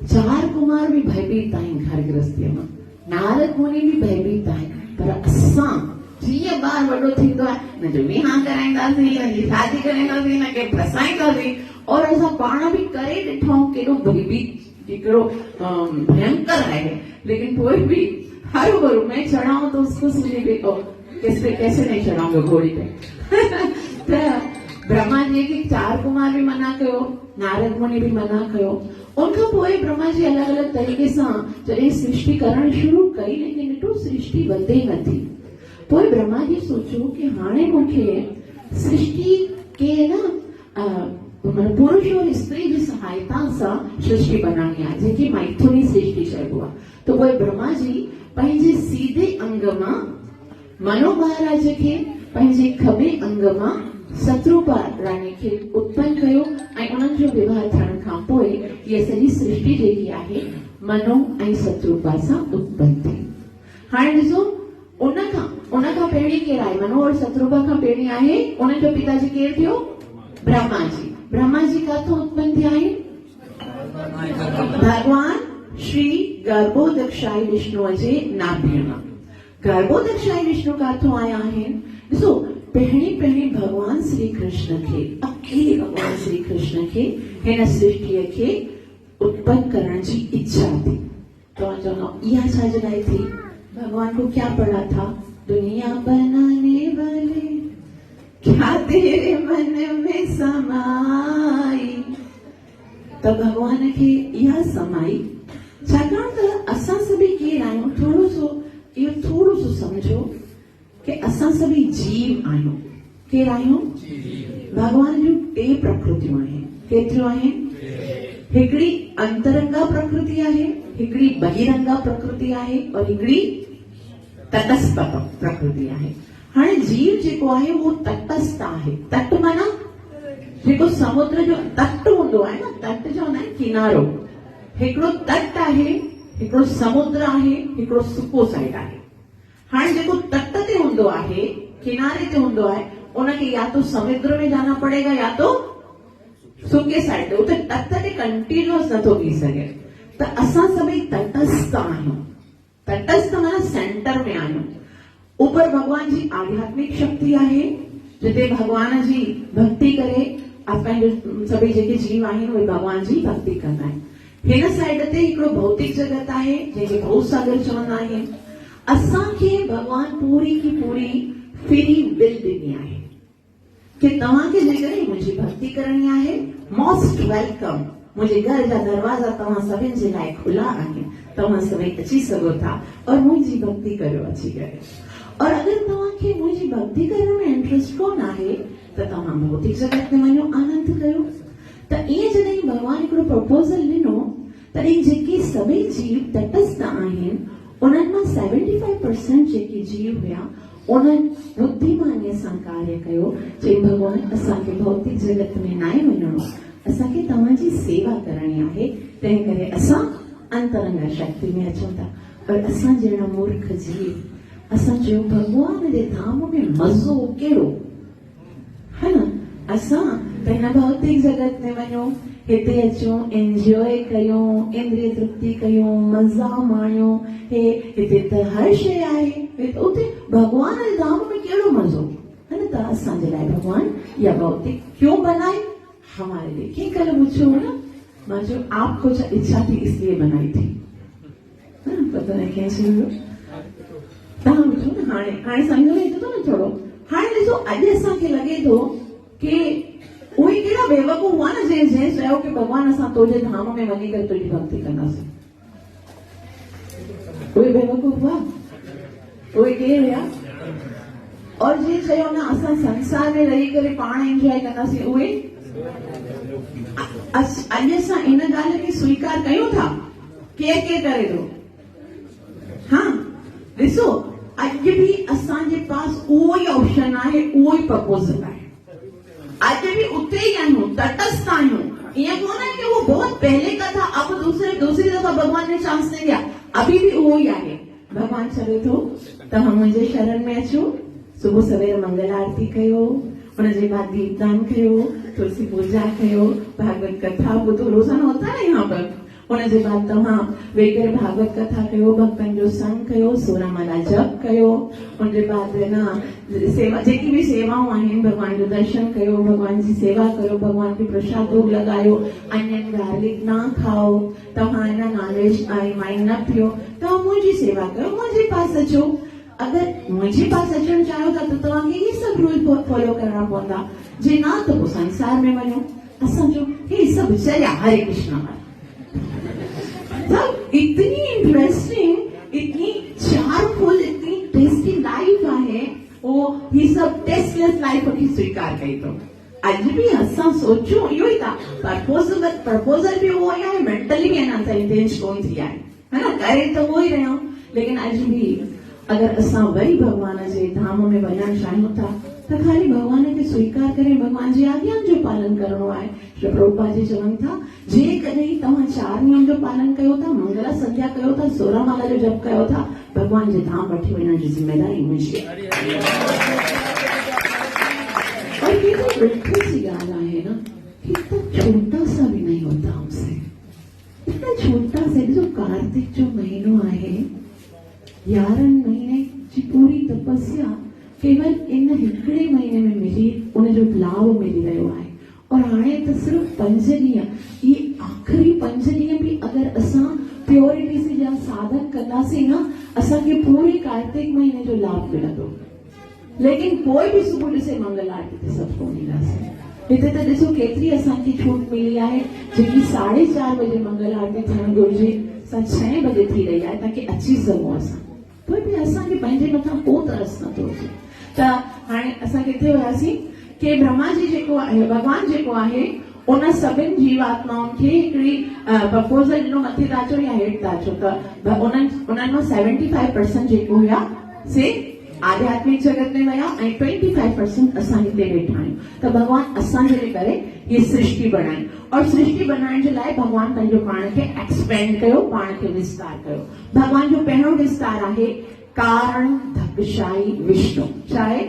4 कुमार भी भयभीत आहिनि घर गृहस्थीअ में, नारद मुनि भी भयभीत आहिनि, पर असां जीअं ॿार वॾो थींदो आहे न जो विहांउ कराईंदासीं, न जी शादी कराईंदासीं, न के फसाईंदासीं, और असां पाण बि करे ॾिठूं केॾो भयभीत, केॾो भयंकर आहे। लेकिन पोइ भी हर गुरु में चढ़ाऊं तो उसको सुनी भी कैसे नहीं चढ़ाऊंगा घोड़ी पे। त ब्रह्मा जी खे 4 कुमार भी मना कयो, नारद मुनि भी मना कयो। उनखां पोइ ब्रह्मा जी अलॻि अलॻि तरीक़े सां जॾहिं सृष्टि करणु शुरू कई, लेकिन ॾिठो सृष्टि वधे नथी। पोइ ब्रह्मा जी सोचियो कि हाणे मूंखे सृष्टि के न पुरुष और स्त्री जी सहायता सां सृष्टि बनानी आहे, जेकी मैथुनी सृष्टि चइबो आहे। तो पोइ ब्रह्मा जी पंहिंजे सीधे अंग मां मनो महाराज खे, पंहिंजे खबे अंग मां शत्रुपा रानी खे उत्पन्न कयो ऐं उन्हनि जो विवाह थियण खां पोइ इहा सॼी सृष्टि जेकी आहे मनो ऐं शत्रुपा सां उत्पन्न थी। हाणे ॾिसो उनखां पहिरीं केरु आहे? मनो और शत्रुपा खां पहिरीं आहे उन्हनि जो पिताजी केरु थियो? ब्रह्मा जी। ब्रह्मा जी काथों उत्पन्न थिया आहिनि? भगवान श्री गर्भोदक्षाई विष्णुअ जे नाभीअ मां। गर्भोदक्षाई विष्णु काथो आया आहिनि। ॾिसो पहिरीं भगवान श्री कृष्ण खे, अकेले भगवान श्री कृष्ण खे हिन सृष्टिअ खे उत्पन्न करण जी इच्छा थी। तो इहा छाजे लाइ थी? भगवान को क्या पढ़ा था? दुनिया बनाने वाले क्या तेरे मन में समाई। तो भगवान खे इहा समाई छाकाणि त असां सभी केर आहियूं। थोड़ो सो समझो कि असां सभी जीव आहियूं। केर आहियूं? भगवान जूं टे प्रकृतियूं आहिनि। केतिरियूं आहिनि? हिकिड़ी अंतरंगा प्रकृति आहे, हिकिड़ी बहिरंगा प्रकृति आहे और हिकिड़ी तटस्थ प्रकृति आहे। हाणे जीव जेको आहे उहो तटस्थ आहे। तट माना जेको समुद्र जो तट हूंदो आहे न, तट चवंदा आहिनि किनारो। हिकिड़ो तट आहे, हिकिड़ो समुद्र आहे, हिकिड़ो सुको साइड आहे। हाणे जेको तट ते हूंदो आहे, किनारे ते हूंदो आहे, उनखे या तो समुद्र में जाना पड़ेगा या तो सूके साइड ते। उते तट ते कंटिन्यूअस नथो थी सघे। त असां सभई तटस्थ आहियूं। तटस्थ माना सेंटर में आहियूं। ऊपर भगवान जी आध्यात्मिक शक्ति आहे, जिते भगवान जी भक्ति करे पंहिंजो सभई जेके जीव आहिनि उहे भगवान जी भक्ति कंदा आहिनि। हिन साइड ते हिकिड़ो भौतिक जगत आहे जंहिंखे भवसागर चवंदा आहिनि। असांखे भगवान पूरी की पूरी फ्री विल ॾिनी आहे कि तव्हांखे जेकॾहिं मुंहिंजी भक्ति करणी आहे, मोस्ट वेलकम। मुंहिंजे घर जा दरवाजा तव्हां सभिनि जे लाइ खुला आहिनि। तव्हां सभई अची सघो था और मुंहिंजी भक्ति करियो अची करे। और अगरि तव्हांखे मुंहिंजी भक्ति करण में इंट्रेस्ट कोन आहे त तव्हां भौतिक जगत में वञो, आनंद कयो। त ईअं जॾहिं भगवान हिकिड़ो प्रपोज़ल ॾिनो तॾहिं जेके सभई जीव तटस्थ आहिनि उन्हनि मां 75% जेके जीव हुया उन्हनि बुद्धिमानीअ सां कार्य कयो। चई भगवान असांखे भौतिक जगत में नाहे वञिणो, असांखे तव्हांजी सेवा करणी आहे। तंहिं करे असां अंतरंगा शक्ति में अचूं था। पर असां जहिड़ा मूर्ख जीव असां चयो भगवान जे धाम में मज़ो कहिड़ो है न। असां त हिन भौतिक जगत में वञूं, हिते अचूं, एंजॉय कयूं, इंद्रिय तृप्ति कयूं, मज़ा माणियूं। हिते त हर शइ आहे, उते भगवान जे धाम में कहिड़ो मज़ो है न। त असांजे लाइ भगवान या भौतिक क्यों बनाए? हमारे लिए। कंहिं कल पूछो ना, मां चयो आपको इच्छा थी इसलिए बनाई थी। पता नहीं कंहिं चयो। तव्हां ॿुधो न, हाणे सम्झ में ईंदो न थोरो। हाणे ॾिसो अॼु असांखे लॻे थो कि उहे कहिड़ा बेवकूफ़ हुआ न जंहिं चयो कि भगवान असां तुंहिंजे धाम में वञी करे तुंहिंजी भक्ति कंदासीं। उहे बेवकूफ़ हुआ? उहे केर हुया? और जीअं चयो न असां संसार में रही करे पाण एंजॉय कंदासीं, उहे अॼु असां इन ॻाल्हि खे स्वीकार कयूं था? केर करे थो? हाँ ॾिसो अॼु बि असांजे पास उहो ई ऑप्शन आहे, उहो ई प्रपोज़ल आहे। अॼु भी उते ही आहियूं, तटस्थ आहियूं। ईअं कोन है कि वो बहुत पहले का था, अब दूसरी दफा भगवान ने चांस नहीं दिया। अभी भी उहो ई आहे। भगवान चवे थो तव्हां मुंहिंजे शरण में अचो, सुबुह सवेर मंगल आरती कयो, उनजे बाद दीपदान कयो, तुलसी पूजा कयो, भागवत कथा ॿुधो। रोज़ाना होता है यहाँ पर। उनजे बाद तव्हां वेही करे भागवत कथा कयो, भक्तनि जो संग कयो, सोरहमाला जप कयो। उनजे बाद न सेवा जेकी भी सेवाऊं आहिनि, भगवान जो दर्शन कयो, भगवान जी सेवा कयो, भगवान खे प्रसाद भोग लॻायो, अनियन गार्लिक ना खाओ, तव्हां न नॉनवेज वाइन न पियो, तव्हां मुंहिंजी सेवा कयो, मुंहिंजे पास अचो। अगरि मुंहिंजे पास अचणु चाहियो था त तव्हांखे इहे सभु रूल फॉलो करणा पवंदा। जे न त पोइ संसार में वञो। असां चयो हे सभु चया हरे कृष्ण वारा सब इतनी इंटरेस्टिंग, इतनी चार्मफुल, इतनी टेस्टी लाइफ आहे, वो ही सब टेस्टलेस लाइफ खे स्वीकार कई तो। अॼु भी असां सोचूं इहो ई था। प्रपोज़ल भी उहो ई आहे, मेंटली भी अञा ताईं चेंज कोन थी आहे, है न। करे त उहो ई रहियूं, लेकिन अॼु भी अगरि असां वरी भगवान जे धाम में वञणु चाहियूं था त खाली भगवान खे स्वीकार करे भगवान जी आज्ञाउनि जो पालन करणो आहे। श्री प्रभुपाद जी चवनि था जेकॾहिं तव्हां 4 नियम जो पालन कयो था, मंगला संध्या कयो था, सोरहमाला जो जप कयो था, भगवान जे धाम वठी वञण जी जिम्मेदारी मुंहिंजी आहे। और ये तो बिल्कुल सी ॻाल्हि आहे न, इतना छोटा सा भी नहीं होता हमसे, इतना छोटा सा। ॾिसो कार्तिक जो महीनो आहे, 11 महीने जी पूरी तपस्या केवल इन हिकिड़े महीने में मिली, उनजो लाभ मिली रहियो आहे। और हाणे त सिर्फ़ 5 ॾींहं, ये आखिरी 5 ॾींहं भी अगर असां प्योरिटी से जा साधन कंदासीं न, असांखे पूरे कार्तिक महीने जो लाभ मिलंदो। लेकिन कोई भी सुबुह ॾिसे मंगल आरती ते सभु कोन ईंदासीं। हिते त ॾिसो केतिरी असांखे छूट मिली आहे, जेकी 4:30 बजे मंगल आरती थियणु घुरिजे, 6 बजे थी रही आहे, ताकि अची सघूं असां। कोई भी असांखे पंहिंजे मथां को तरस नथो अचे। त हाणे असां किथे वियासीं कि ब्रह्मा जी जेको आहे, भगवान जेको आहे, उन सभिनि जीवात्माउनि खे हिकिड़ी प्रपोज़ल ॾिनो, मथे था अचो या हेठि था अचो, त उन्हनि मां 75% जेको हुया से आध्यात्मिक जगत में वया ऐं 25% असां हिते वेठा आहियूं। त भगवान असांजे करे ये सृष्टि बनाई, और सृष्टि बनाइण जे लाइ भगवान पंहिंजो पाण खे एक्सपेंड कयो, पाण खे विस्तार कयो। भगवान जो पहिरियों विस्तार आहे कारण दक्षाई विष्णु। चाहे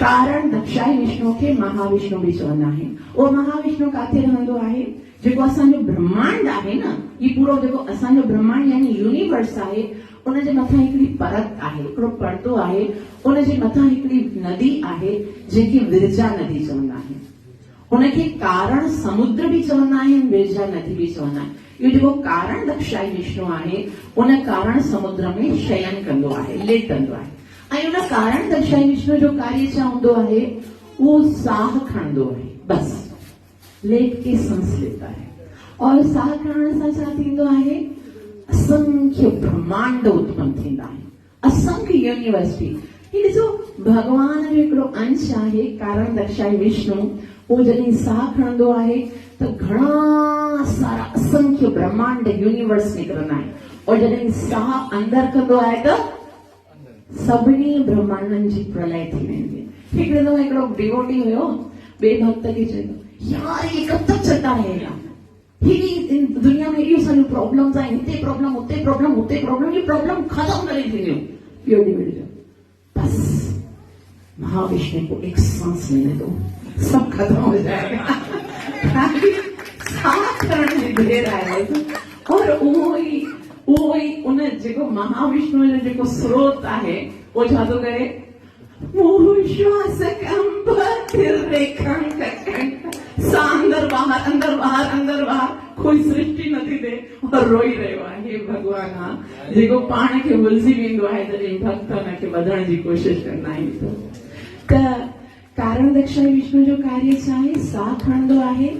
कारण दक्षाई विष्णु खे महाविष्णु भी चवंदा आहिनि। उहो महाविष्णु काथे रहंदो आहे? जेको असांजो ब्रह्मांड आहे न, ही पूरो जेको असांजो ब्रह्मांड यानी यूनिवर्स आहे, उनजे मथां हिकिड़ी परत आहे, हिकिड़ो पर्दो आहे, उनजे मथां हिकिड़ी नदी आहे जंहिंखे विरजा नदी चवंदा आहिनि। उनखे कारण समुद्र भी चवंदा आहिनि, विरजा नदी भी चवंदा आहिनि। इहो जेको कारण दक्षाई विष्णु आहे, उन कारण समुद्र में शयन कंदो आहे, लेटंदो आहे। ऐं उन कारण दक्षाई विष्णु जो कार्य छा हूंदो आहे? उहो साह खणंदो आहे, बस लेट के सांस लेता है। और साह खणण सां छा थींदो आहे? असंख्य ब्रह्मांड उत्पन्न थींदा आहिनि, असंख्य यूनिवर्सिटी। ही ॾिसो, भगवान जो हिकिड़ो अंश आहे कारण दक्षाई विष्णु। उहो जॾहिं साह खणंदो आहे त घणा सारा असंख्य ब्रह्मांड यूनिवर्स निकिरंदा आहिनि, और जॾहिं साह अंदरि कंदो आहे त सभिनी ब्रह्मांडनि जी प्रलय थी वेंदी आहे। हिकिड़े दफ़ो हिकिड़ो डिवोटी हुयो, ॿिए भक्त खे चयो, यार ये कब तक चलता रहेगा? ही दुनिया में एॾियूं सारियूं प्रॉब्लम्स आहिनि, हिते प्रॉब्लम, हुते प्रॉब्लम, हुते प्रॉब्लम, ये प्रॉब्लम खत्म करे थींदियूं। ॿियो डिवोटी, बस महाविष्णु को एक सांस लेने दो, सब खत्म हो जाएगा। सांस खणण जी देर आहे। और उहो ई उन जेको महाविष्णु जो जेको स्रोत आहे, उहो छा थो करे? श्वास कंप अंदर बाहर, अंदर बाहर, अंदर बाहर, कोई सृष्टि नथी थे और रोई रहियो आहे। हे भगवान, जेको पाण खे भुलिजी वेंदो आहे जॾहिं भक्त हुनखे वधण जी कोशिश कंदा आहिनि। त कारण दक्षाई विष्णु जो कार्य छा आहे? साह खणंदो आहे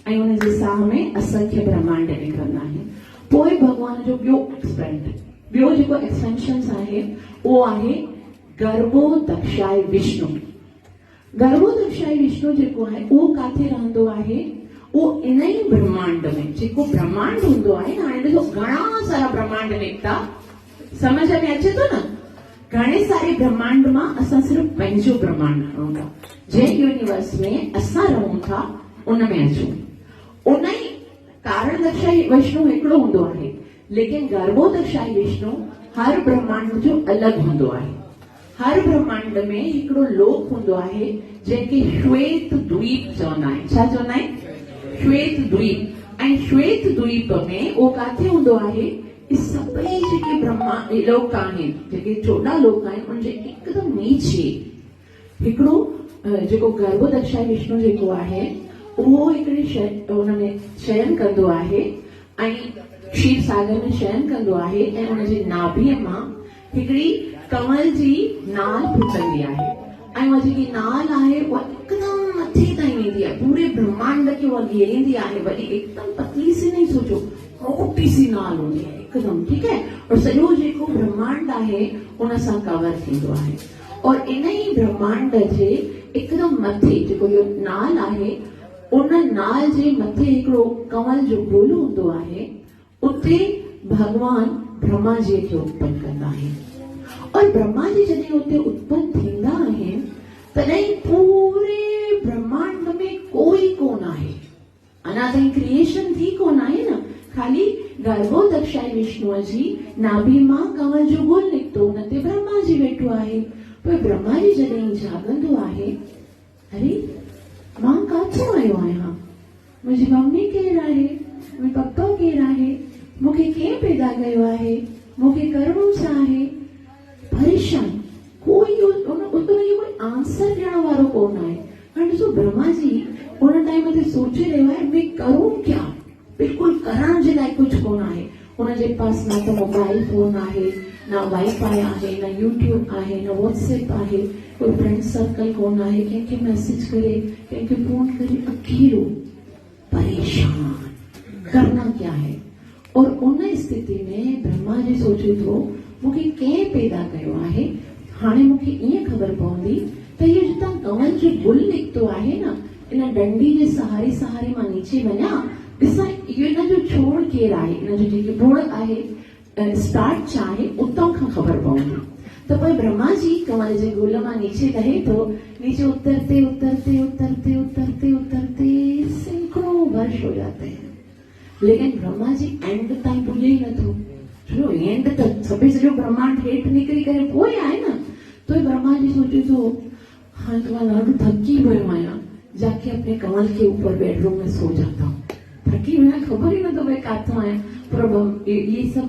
ऐं उनजे साह में असंख्य ब्रह्मांड निकिरंदा आहिनि। पोइ भगवान जो ॿियो जेको एक्सटेंशन आहे, उहो आहे गर्भो दक्षाई विष्णु। गर्भो दक्षाई विष्णु जेको आहे, उहो काथे रहंदो आहे? उहो इन ई ब्रह्मांड में, जेको ब्रह्मांड हूंदो आहे। हाणे ॾिसो, घणा सारा ब्रह्मांड निकिता, समझ में अचे थो न? घणे सारे ब्रह्मांड मां असां सिर्फ़ पंहिंजो ब्रह्मांड खणूं था, जंहिं यूनिवर्स में असां रहूं था उन में अचूं। उन ई कारण दक्षाई विष्णु हिकिड़ो हूंदो आहे, लेकिन गर्भो दक्षाई विष्णु हर ब्रह्मांड जो अलॻि हूंदो आहे। हर ब्रह्मांड में हिकिड़ो लोक हूंदो आहे जंहिंखे श्वेत द्वीप चवंदा आहिनि। छा चवंदा आहिनि? श्वेत द्वीप। ऐं श्वेत द्वीप में उहो काथे हूंदो आहे? सभई जेके ब्रह्मांड लोक आहिनि, जेके 14 लोक आहिनि, उनजे हिकदमि नीचे हिकिड़ो जेको गर्भो दक्षाई विष्णु जेको आहे, उहो हिकिड़े उनमें शयन कंदो आहे ऐं क्षीर सागर में शयन कंदो आहे। ऐं उनजे नाभीअ मां हिकिड़ी कमल जी नाल फुटंदी आहे, ऐं उहा जेकी नाल आहे उहा हिकदमि मथे ताईं वेंदी आहे, पूरे ब्रह्मांड खे उहा घेरींदी आहे। वरी हिकदमि पतली सी नहीं सोचो, मोटी सी नाल हूंदी आहे हिकदमि, ठीकु है। और सॼो जेको ब्रह्मांड आहे उन सां कवर थींदो आहे। और इन ई ब्रह्मांड जे हिकदमि मथे जेको इहो नाल आहे, उन नाल जे मथे हिकिड़ो कमल जो गुल हूंदो आहे। उते भगवान ब्रह्मा जी खे उत्पन्न कंदा आहिनि। और ब्रह्मा जी जॾहिं उते उत्पन्न थींदा आहिनि, तॾहिं पूरे ब्रह्मांड में कोई कोन आहे, अञा ताईं क्रिएशन थी कोन आहे न। खाली गर्भो दक्षाई विष्णुअ जी नाभि मां कमल जो गुल निकितो, हुन ते ब्रह्मा जी वेठो आहे। पोइ ब्रह्मा जी जॾहिं जाॻंदो आहे, अरे मां काथो आयो आहियां? मुंहिंजी मम्मी केरु आहे? मुंहिंजो पप्पा केरु आहे? मूंखे कंहिं पैदा कयो आहे? मूंखे करिणो छा आहे? भरे ब्रह्मा जी उन टाइम ते सोचे रहियो आहे मैं करूं क्या, बिल्कुल करण जे लाइ कुछ कोन आहे। उनजे पास ना तो मोबाइल फोन आहे, ना वाईफाई आहे, ना यूट्यूब आहे, ना व्हाट्सएप आहे, कोई फ्रेंड सर्कल कोन आहे, कंहिंखे मैसेज करे, कंहिंखे फोन करे, अकेलो परेशान, करना क्या है। और उन स्थिति में ब्रह्मा जी सोचे थो मूंखे कंहिं पैदा कयो आहे, हाणे मूंखे ईअं ख़बर पवंदी त इहो जितां कमल जो गुल निकितो आहे न, इन डंडी जे सहारे सहारे मां नीचे वञा, ॾिसां इहो इन जो छोड़ केरु आहे, इन जो जेकी बुण आहे, स्टार्ट छा आहे, उतां खां ख़बर पवंदी। तो पोइ ब्रह्मा जी कमल जे गुल मां नीचे लहे थो, नीचे उतरते उतरते उतरते उतरते उतरते सैकड़ों वर्ष हो जाते हैं, लेकिन ब्रह्मा जी एंड ताईं पुॼे ई नथो। छो एंड त सभई सॼो ब्रह्मांड हेठि निकिरी करे पोइ आहे न। तो ब्रह्मा जी सोचे थो हाँ तो मैं ॾाढो थकी पियो आहियां, जाके अपने कमल के ऊपर बेडरूम में सो जाता हूँ। थकी मैं खबर ही न तो मैं काथों आया। पर ये सब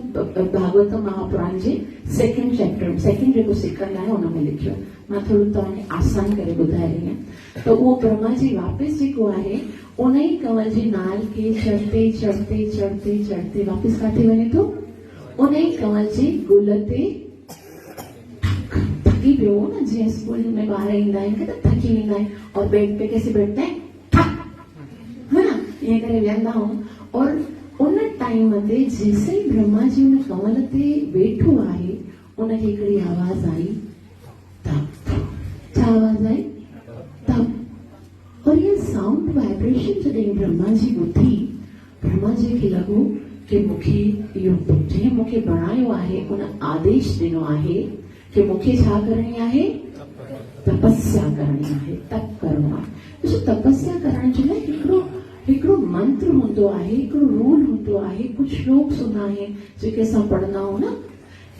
भागवत महापुराण जे सेकंड चैप्टर सेकंड जेको सेकंड आहे उन में लिखियो। मां थोरो तव्हांखे आसान करे ॿुधाए रही आहियां। तो उहो ब्रह्मा जी वापसि जेको आहे उन ई कमल जे नाल के चढ़ते चढ़ते चढ़ते चढ़ते वापसि काथे वञे थो, उन ई कमल जे गुल ते थकी पियो न, जीअं स्कूल में ॿार ईंदा आहिनि त थकी वेंदा आहिनि और बेड पे कैसे बैठते हैं, ठक, है ना, ईअं करे वेहंदा आहियूं। और उन टाइम ते जेसि ई ब्रह्मा जी उन कमल ते वेठो आहे, उनखे हिकिड़ी आवाज़ आई, तप। छा आवाज़ आई? तप। और ये साउंड वाइब्रेशन जॾहिं ब्रह्मा जी ॿुधी, ब्रह्मा जी खे लॻो कि मूंखे इहो जंहिं मूंखे बणायो आहे उन आदेश ॾिनो आहे कि मूंखे छा करणी आहे, तपस्या करणी आहे, तप करणो आहे। ॾिसो तपस्या करण जे लाइ हिकिड़ो मंत्र हूंदो आहे, हिकिड़ो रूल हूंदो आहे, कुझु श्लोक्स हूंदा आहिनि जेके असां पढ़ंदा आहियूं न।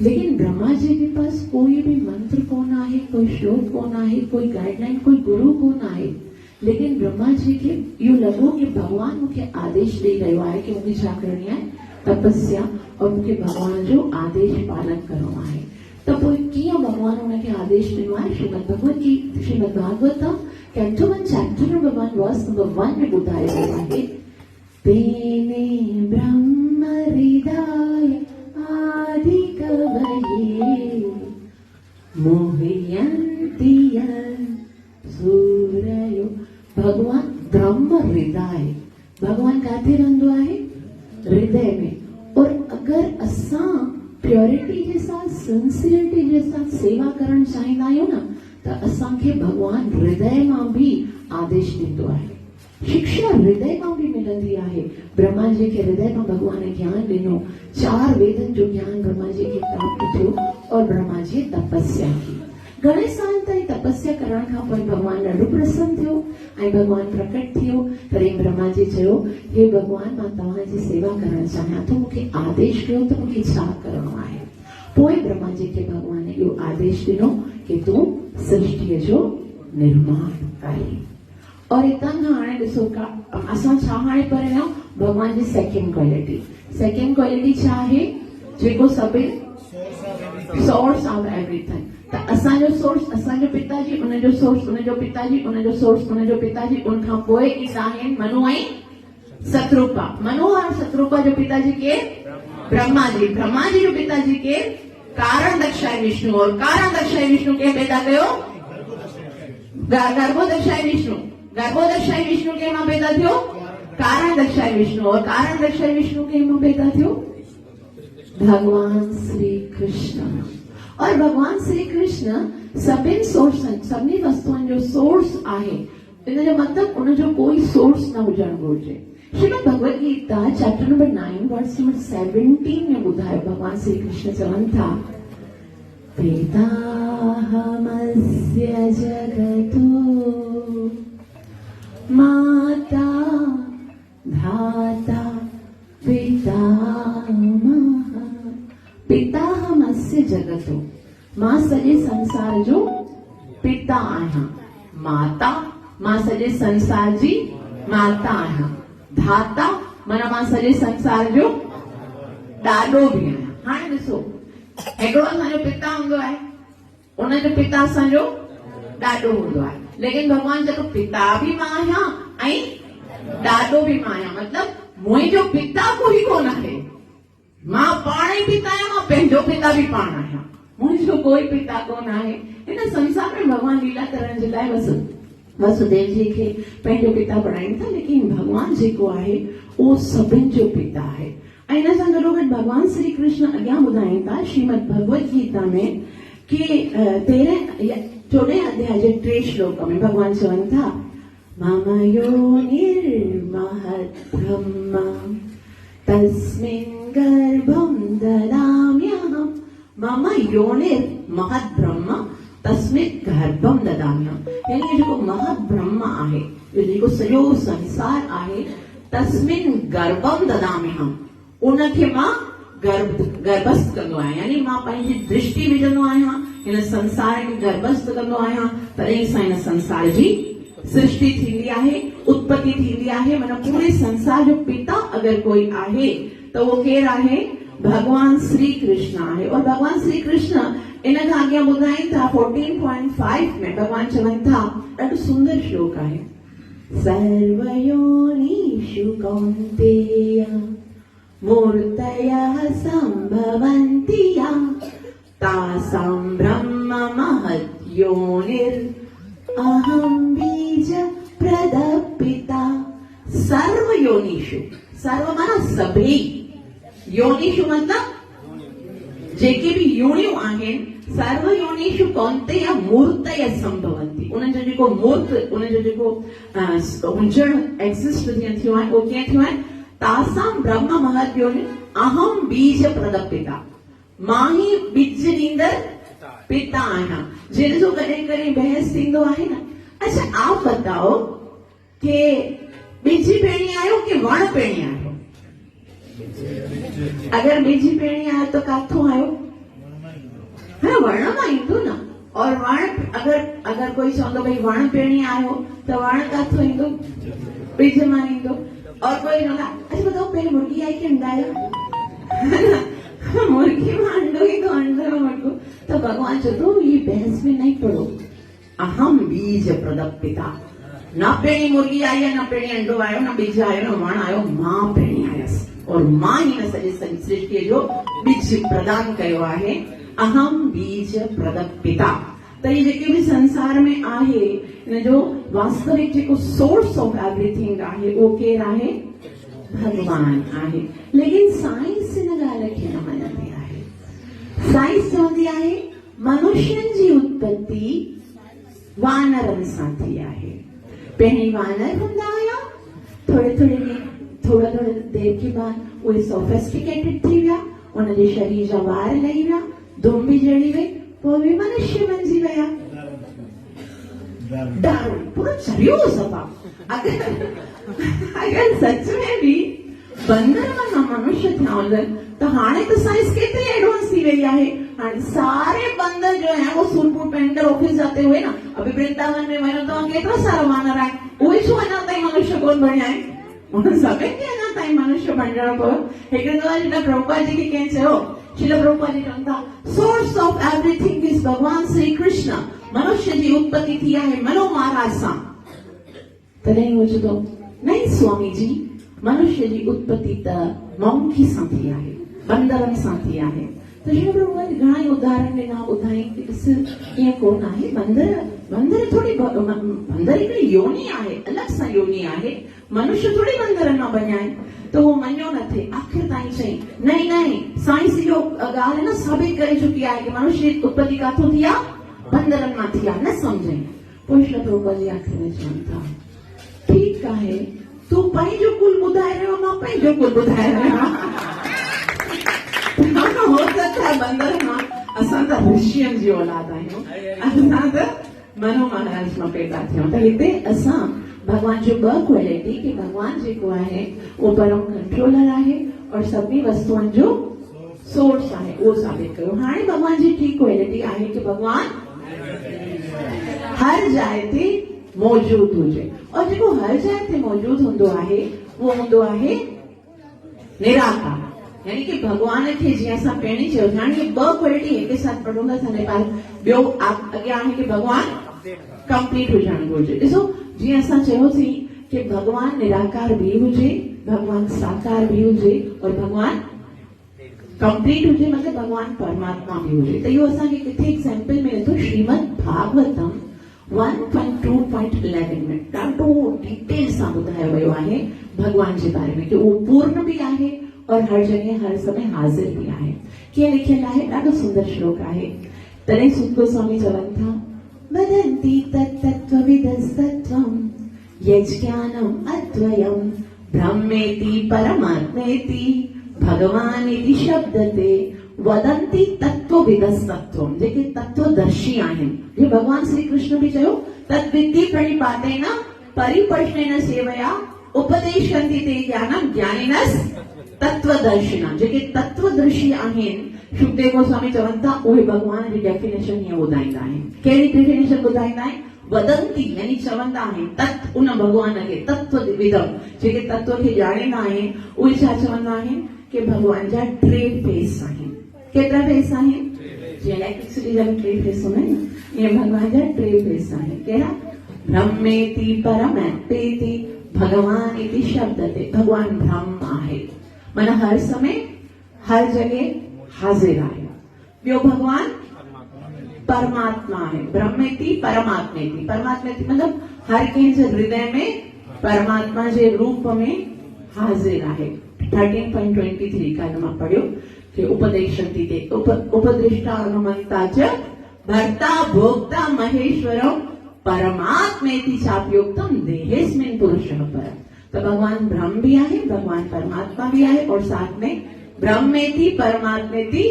लेकिन ब्रह्मा जी के पास कोई भी मंत्र कोन आहे, कोई श्लोक कोन आहे, कोई गाइडलाइन, कोई गुरु कोन आहे। लेकिन ब्रह्मा जी खे इहो लॻो कि भॻवान मूंखे आदेश ॾेई रहियो आहे कि मूंखे छा करणी आहे, तपस्या, और मूंखे भॻवान जो आदेश पालन करणो आहे। त पोइ कीअं भॻवान हुनखे आदेश ॾिनो आहे? Shrimad Bhagavat canto 1 chapter number 1 verse number 1 में ॿुधायो वियो आहे, तेने ब्रह्म हृदय आदि कवये मोहयन्ति सूरयो। भगवान ब्रह्म हृदय, भगवान काथे रहंदो आहे? हृदय में। और अगर असां प्योरिटी के साथ, सिंसियरिटी के साथ सेवा करण चाहींदा आहियूं न, त असांखे भगवान हृदय मां भी आदेश ॾींदो आहे। शिक्षा हृदय मां भी मिलंदी आहे। ब्रह्मा जी खे हृदय मां भगवान ज्ञान ॾिनो, 4 वेदन जो ज्ञान ब्रह्मा जी खे प्राप्त थियो और ब्रह्मा जी तपस्या की। घणे साल ताईं तपस्या करण खां पोइ भगवान ॾाढो प्रसन्न थियो ऐं भगवान प्रकट थियो। तॾहिं ब्रह्मा जी चयो, हे भगवान, मां तव्हांजी सेवा करण चाहियां थो, मूंखे आदेश कयो त मूंखे छा करणो आहे। पोइ ब्रह्मा जी खे भगवान इहो आदेश ॾिनो कि तूं सृष्टिअ जो निर्माण करी। और हितां खां हाणे ॾिसो असां छा हाणे पढ़िया, भगवान जी सेकेंड क्वालिटी छा आहे? जेको सभिनी सोर्स ऑफ एवरीथिंग। त असांजो सोर्स, असांजो पिताजी, उनजो सोर्स, उनजो पिताजी, उनजो सोर्स, उनजो पिताजी। उनखां पोइ ईंदा आहिनि मनु ऐं शत्रुपा। मनु और शत्रुपा जो पिताजी केरु? ब्रह्मा जी। ब्रह्मा जी जो पिताजी केरु? कारण दक्षाय विष्णु। और कारण दक्षाय विष्णु के पैदा कयो? गर्भोदक्षाय विष्णु। गर्भोदक्षाय विष्णु के मां पैदा थियो? कारण दक्षाय विष्णु। और कारण दक्षाय विष्णु के मां पैदा थियो? भगवान श्री कृष्ण। और भगवान श्री कृष्ण सभिनी सोर्स, सभिनी वस्तुअनि जो सोर्स आहे। इन जो मतिलबु उनजो कोई सोर्स न हुजणु घुरिजे। Shrimad Bhagavad Gita chapter number 9 verse number 17 में ॿुधायो भगवान श्री कृष्ण चवनि था, पिताहमस्य जगतो माता धाता पितामह। पिताहमस्य जगतो, मां सॼे संसार जो पिता आहियां। माता, मां सॼे संसार जी माता आहियां। धाता, माना मां सॼे संसार जो ॾाॾो बि आहियां। हाणे ॾिसो, हिकिड़ो असांजो पिता हूंदो आहे, उनजो पिता असांजो ॾाॾो हूंदो आहे। लेकिन भगवान चलो पिता भी मां आहियां ऐं ॾाॾो बि मां आहियां, मतिलबु मुंहिंजो पिता कोई कोन आहे। मां पाण ई पिता आहियां, मां पंहिंजो पिता बि पाण आहियां, मुंहिंजो कोई पिता कोन आहे। हिन संसार में भगवान लीला करण जे लाइ वसुदेव जी खे पंहिंजो पिता बणाइनि था, लेकिन भगवान जेको आहे उहो सभिनि जो पिता आहे। ऐं हिन सां गॾोगॾु भगवान श्री कृष्ण अॻियां ॿुधाइनि था श्रीमद भगवत गीता में कि 14 अध्याय जे 3 श्लोक में भगवान चवनि था मम योनिर्महद् ब्रह्म तस्मिन् गर्भं ददाम्यहम्। मम योनिर्महद् ब्रह्म तस्मिन् गर्भं ददाम्यहम्। यानी जेको महद ब्रह्म आहे, जेको सॼो संसार आहे, तस्मिन् गर्भं ददाम्यहम्, उनखे मां गर्भस्थ कंदो आहियां। यानी मां पंहिंजी दृष्टि विझंदो आहियां, हिन संसार खे गर्भस्थ कंदो आहियां, तॾहिं सां हिन संसार जी सृष्टि थींदी आहे, उत्पत्ति थींदी आहे। माना पूरे संसार जो पिता अगर कोई आहे त उहो केरु आहे? भगवान श्री कृष्ण आहे। और भगवान श्री कृष्ण इन खां अॻियां ॿुधाइनि था 14.5 में भगवान चवनि था, ॾाढो सुंदर श्लोक आहे, सर्वयोनिषु कौन्तेय मूर्तयः सम्भवन्ति याः तासां ब्रह्म महद् योनिर् अहं बीज प्रदपिता। सर्व योनिषु, सर्व माना सभई, योनिषु मतलब जेके भी योनियूं आहिनि, सर्व योनिषु कौन्तेय मूर्तय संभवन्ति। उनजो जेको मूर्त, उनजो जेको हुजण एक्सिस्ट थियूं आहिनि, उहो कीअं थियूं आहिनि? तासां ब्रह्म महद् योनिर् अहं बीज प्रदपिता। मां ही बीज ॾींदड़ पिता आहियां। जिनजो कॾहिं कॾहिं बहस थींदो आहे न, अच्छा आप बताओ कि बीज पहिरीं आयो कि वण पहिरीं आयो? अगर बीज पहिरीं आयो त काथों आयो? हाँ, वण मां ईंदो न। और वण अगर कोई चवंदो भई वण पहिरीं आयो त वण काथों ईंदो? बीज मां ईंदो। और कोई चवंदा अच्छा बताओ पहले मुर्गी आई कि अंडा आयो? मुर्गी में अंडो ही तो अंडे में मुर्गो। तो भगवान चलो ये बहस में नहीं पड़ो, अहम बीज प्रदपिता। ना पेणी मुर्गी आई है, ना पेणी अंडो आयो, ना बीज आयो, ना वण आयो, मां पेणी आयस। और मां ही न सॼे सृष्टि जो बीज प्रदान कयो आहे। अहम बीज प्रदपिता। त ये जेके भी संसार में आहे, इन जो वास्तविक जेको सोर्स ऑफ एवरीथिंग आहे उहो केरु आहे? भगवान आहे। लेकिन साइंस इन ॻाल्हि खे न मञंदी आहे। साइंस चवंदी आहे मनुष्यनि जी उत्पत्ति वानरनि सां थी आहे। पहिरीं वानर हूंदा हुया, थोड़ा देर के बाद उहे सोफिस्टिकेटेड थी विया, उनजे शरीर जा वार लही विया, दुम बि जड़ी वई, पोइ बि मनुष्य बणिजी विया। डार्विन पूरो चरियो सफ़ा। अगर सच में भी बंदर मां मनुष्य थिया हुजनि त हाणे त साइंस केतिरी एडवांस थी वई आहे। हाणे सारे बंदर जो है वो सूटबूट पहनकर ऑफिस जाते हुए ना, अभी वृंदावन में वञो त केतिरा सारा वानर आहिनि, उहे छो अञा ताईं मनुष्य कोन बणिया आहिनि? उन्हनि सभिनि खे अञा ताईं मनुष्य बणिजणो पियो। हिकिड़े दफ़ा श्रील प्रभुपाद जी खे कंहिं चयो, श्रील प्रभुपाद जी चवनि था सोर्स ऑफ एवरीथिंग इज भगवान श्री कृष्ण। मनुष्य जी उत्पत्ति थी आहे मनो महाराज सां। तॾहिं उहो चयो नहीं स्वामी जी, मनुष्य जी उत्पत्ति त मंकी सां थी आहे, बंदरनि सां थी आहे। त श्री प्रभुपाद घणा ई उदाहरण ॾिना, ॿुधाई कि ॾिस ईअं कोन आहे। बंदर थोड़ी, बंदर हिकिड़ी योनी आहे, अलॻि सां योनी आहे। मनुष्य थोड़ी बंदरनि मां बणिया आहिनि। त उहो मञियो न थिए, आख़िर ताईं चई नहीं साइंस जो ॻाल्हि न साबित करे चुकी आहे कि मनुष्य जी उत्पत्ति काथों थी आहे? बंदरनि मां थी आहे। न सम्झई। पोइ श्री प्रभुपाद जी आख़िर में चवनि था ठीकु आहे, तूं पंहिंजो कुल ॿुधाए रहियो, मां पंहिंजो कुल ॿुधाए रहियो। हो सकता है बंदर मां असां त ऋषियनि जी औलाद आहियूं, असां त मनो महाराज मां पैदा थियूं। त हिते असां भगवान जो ॿ क्वालिटी कि भगवान जेको आहे उहो परम कंट्रोलर आहे और सभिनी वस्तुअनि जो सोर्स आहे, उहो साबित कयो। हाणे भगवान जी टी क्वालिटी आहे कि भगवान हर जाइ ते मौजूद हुजे। और जेको हर जाइ ते मौजूद हूंदो आहे उहो हूंदो आहे निराकार। यानी कि भगवान खे जीअं असां पहिरीं चयो, हाणे ॿ क्वालिटी हिक साथ पढ़ूंगा असां नेपाल। ॿियो अॻियां आहे कि भगवान कंप्लीट हुजणु घुरिजे। ॾिसो जीअं असां चयोसीं कि भगवान निराकार भी हुजे, भगवान साकार भी हुजे और भगवान कंप्लीट हुजे, मतलब भगवान परमात्मा भी हुजे। त इहो असांखे किथे एग्जाम्पल मिले थो श्रीमद भागवतम 1.2.11 में ॾाढो डिटेल सां ॿुधायो वियो आहे भगवान जे बारे में कि उहो पूर्ण भी आहे और हर जगह हर समय हाजिर भी आहे। कीअं लिखियलु आहे, ॾाढो सुंदर श्लोक आहे। तॾहिं सुत गोस्वामी चवनि था, वदन्ति तत्तत्त्वविदस्तत्त्वं यज्ञानम् अद्वयम् ब्रह्मेति परमात्मेति भगवान इति शब्दते वदन्ति तत्त्वविदस्तत्त्वं। जेके तत्वदर्शी आहिनि, जे भगवान श्री कृष्ण भी चयो तद्विद्धि प्रणिपातेन परिप्रश्नेन सेवया उपदेशन्ति ते ज्ञानं ज्ञानिनस् तत्वदर्शिना। जेके तत्वदर्शी आहिनि, शुकदेव गोस्वामी चवनि था उहे भगवान जी डेफिनेशन हीअं ॿुधाईंदा आहिनि। कहिड़ी डेफिनेशन ॿुधाईंदा आहिनि? वदंती यानी चवंदा आहिनि तत् उन भगवान खे तत्वविदम, जेके तत्व खे ॼाणींदा आहिनि उहे छा चवंदा आहिनि कि भगवान जा टे फेस आहिनि। केतिरा फेस आहिनि? जीअं इलेक्ट्रिसिटी जा टे फेस हूंदा आहिनि, ईअं भगवान जा टे फेस आहिनि। कहिड़ा? ब्रह्मेति परमात्मेति भगवान इति शब्दते। भगवान ब्रह्म आहे, माना हर समय हर जगह हाजिर आहे। ॿियो भगवान परमात्मा है, ब्रह्मेति परमात्मेति। परमात्मेति मतलब हर कंहिंजे हृदय में परमात्मा जे रूप में हाजिर आहे। 13.23 का मां पढ़ियो कि उपदेशन्ति ते उपदृष्टा अनुमंता च भर्ता भोक्ता महेश्वरम परमात्मेति चाप्योक्तम देहेस्मिन् पुरुषः परम। तो भगवान ब्रह्म भी आहे, भगवान परमात्मा भी आहे और साथ में ब्रह्मेति परमात्मेति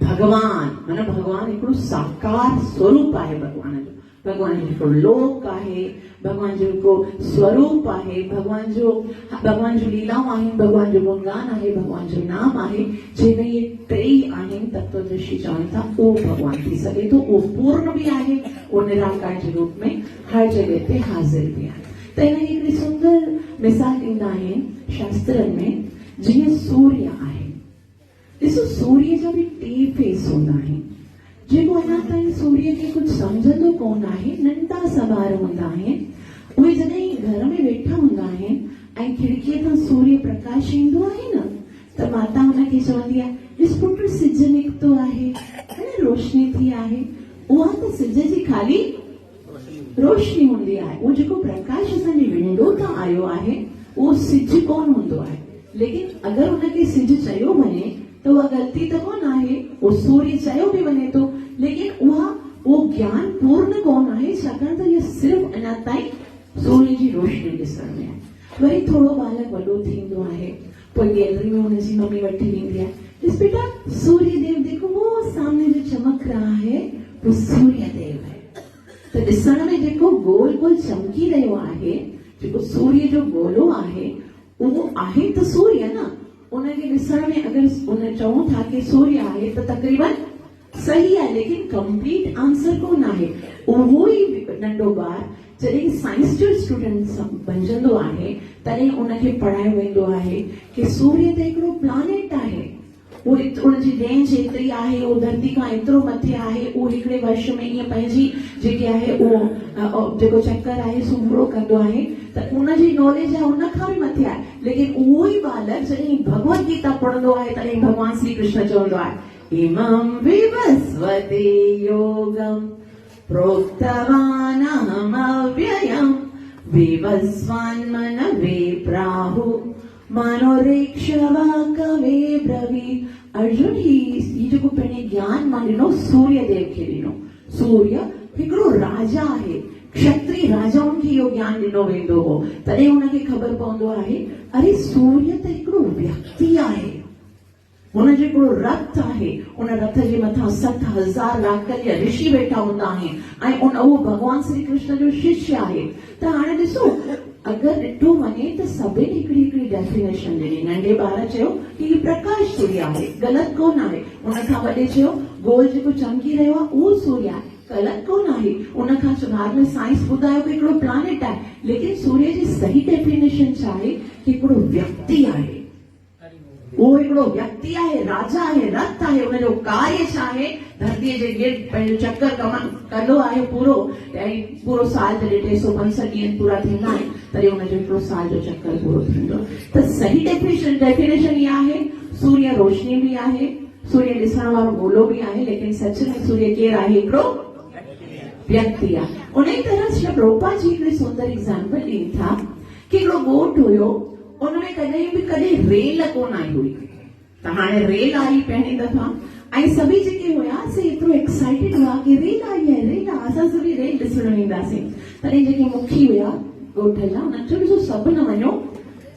भगवान, माना भगवान हिकिड़ो साकार स्वरूप आहे भगवान जो। भगवान जो हिकिड़ो लोक आहे, भगवान जो हिकिड़ो स्वरूप आहे, भगवान जो लीलाऊं आहिनि, भगवान जो गुणगान आहे, भगवान जो नाम आहे। जंहिंमें इहे टई आहिनि तत्वदर्शी चवनि था उहो भगवान थी सघे थो। उहो पूर्ण भी आहे, उहो निराकार जे रूप में हर जगह ते हाज़िर भी आहे। त हिन जी हिकिड़ी सुंदर मिसाल ॾींदा आहिनि शास्त्रनि में, जीअं सूर्य आहे। ॾिसो सूर्य जा भी टे फेस हूंदा आहिनि। जेको अञा ताईं सूर्य खे कुझु सम्झंदो कोन आहे, नंढा सा ॿार हूंदा आहिनि, उहे जॾहिं घर में वेठा हूंदा आहिनि ऐं खिड़कीअ तां सूर्य प्रकाश ईंदो आहे न, त माता हुनखे चवंदी आहे, ॾिस पुटु सिज निकितो आहे, रोशनी थी आहे। उहा त सिज जी खाली रोशनी हूंदी आहे। उहो जेको प्रकाश असांजी विंडो तां आयो आहे उहो सिज कोन हूंदो आहे। लेकिन अगरि हुनखे सिज चयो वञे त उहा ग़लती त कोन आहे, उहो सूर्य चयो बि वञे थो, लेकिन उहो ज्ञान पूर्ण कोन आहे, छाकाणि त इहो सिर्फ़ अञा ताईं सूर्य जी रोशनी ॾिसण में आहे। वरी थोरो बालक वॾो थींदो आहे, पोइ गैलरी में हुनजी मम्मी वठी वेंदी आहे, ॾिस बेटा सूर्य देव देखो वो सामने जो चमक रहा है वो सूर्य देव है। त ॾिसण में जेको गोल गोल चमकी रहियो आहे, जेको सूर्य जो गोलो आहे, उहो आहे त सूर्य न। उनखे ॾिसण में अगरि उन चऊं था कि सूर्य आहे त तक़रीबन सही आहे, लेकिन कंप्लीट आंसर कोन आहे। उहो ई नंढो ॿार जॾहिं साइंस जो स्टूडेंट बणजंदो आहे, तॾहिं उनखे पढ़ायो वेंदो आहे कि सूर्य त हिकिड़ो प्लानेट आहे, उनजी रेंज एतिरी आहे, उहो धरती खां एतिरो मथे आहे, उहो हिकिड़े वर्ष में ईअं पंहिंजी जेकी आहे उहो जेको चक्कर आहे सो पूरो कंदो आहे। त उनजी नॉलेज आहे उन खां बि मथे आहे। लेकिन उहो ई बालक जॾहिं भगवत गीता पढ़ंदो आहे, तॾहिं भगवान श्री कृष्ण चवंदो आहे, इमं विवस्वते योगम प्रोक्तवान अहम अव्ययम विवस्वान्मनवे प्राहु मनोरेक्षवा कवे ब्रवीत। अर्जुन ही जेको पंहिंजे ज्ञान मां ॾिनो सूर्य देव खे ॾिनो। सूर्य हिकिड़ो राजा आहे, क्षत्रिय राजाउनि खे इहो ज्ञान ॾिनो वेंदो हो। तॾहिं हुनखे ख़बर पवंदो आहे, अरे सूर्य त हिकिड़ो व्यक्ति आहे, हुनजो हिकिड़ो रथ आहे, उन रथ जे मथां 7,000 लाखनि ऋषि वेठा हूंदा आहिनि ऐं उहो भगवान श्री कृष्ण जो शिष्य आहे। त हाणे ॾिसो, अगरि ॾिठो वञे त सभिनी हिकिड़ी हिकिड़ी डेफिनेशन ॾिनी। नंढे ॿार चयो कि हीउ प्रकाश सूर्य आहे, ग़लति कोन आहे। उनखां वॾे चयो गोल जेको चमकी रहियो आहे उहो सूर्य आहे, ग़लति कोन आहे। उनखां बाद में साइंस ॿुधायो कि हिकिड़ो प्लानेट आहे, लेकिन सूर्य जी सही डेफिनेशन छा आहे कि हिकिड़ो व्यक्ति आहे। वो हिकिड़ो व्यक्ति आहे, राजा आहे, रथ आहे, उनजो कार्य छा आहे, धरतीअ जे गिर्द पंहिंजो चक्कर कंदो आहे पूरो, ऐं पूरो साल जॾहिं 365 ॾींहं पूरा थींदा आहिनि तॾहिं उनजो हिकिड़ो साल जो चक्कर पूरो थींदो। त सही डेफिनेशन इहा आहे, सूर्य रोशनी बि आहे, सूर्य ॾिसण वारो गोलो बि आहे, लेकिन सच में सूर्य केरु आहे, हिकिड़ो व्यक्ति आहे। उन ई तरह श्री प्रभुपाद जी हिकिड़ी सुंदर एग्जाम्पल ॾियनि था कि हिकिड़ो ॻोठु हुयो, उनमें कॾहिं रेल कोन आई हुई, त हाणे रेल आई पहिरीं दफ़ा, ऐं सभी जेके हुआ से एतिरो एक्साइटेड हुआ कि रेल आई आहे, रेल आहे, असां सभी रेल ॾिसण वेंदासीं। तॾहिं जेके मुखी हुआ ॻोठ जा, उन्हनि चयो सभु न वञो,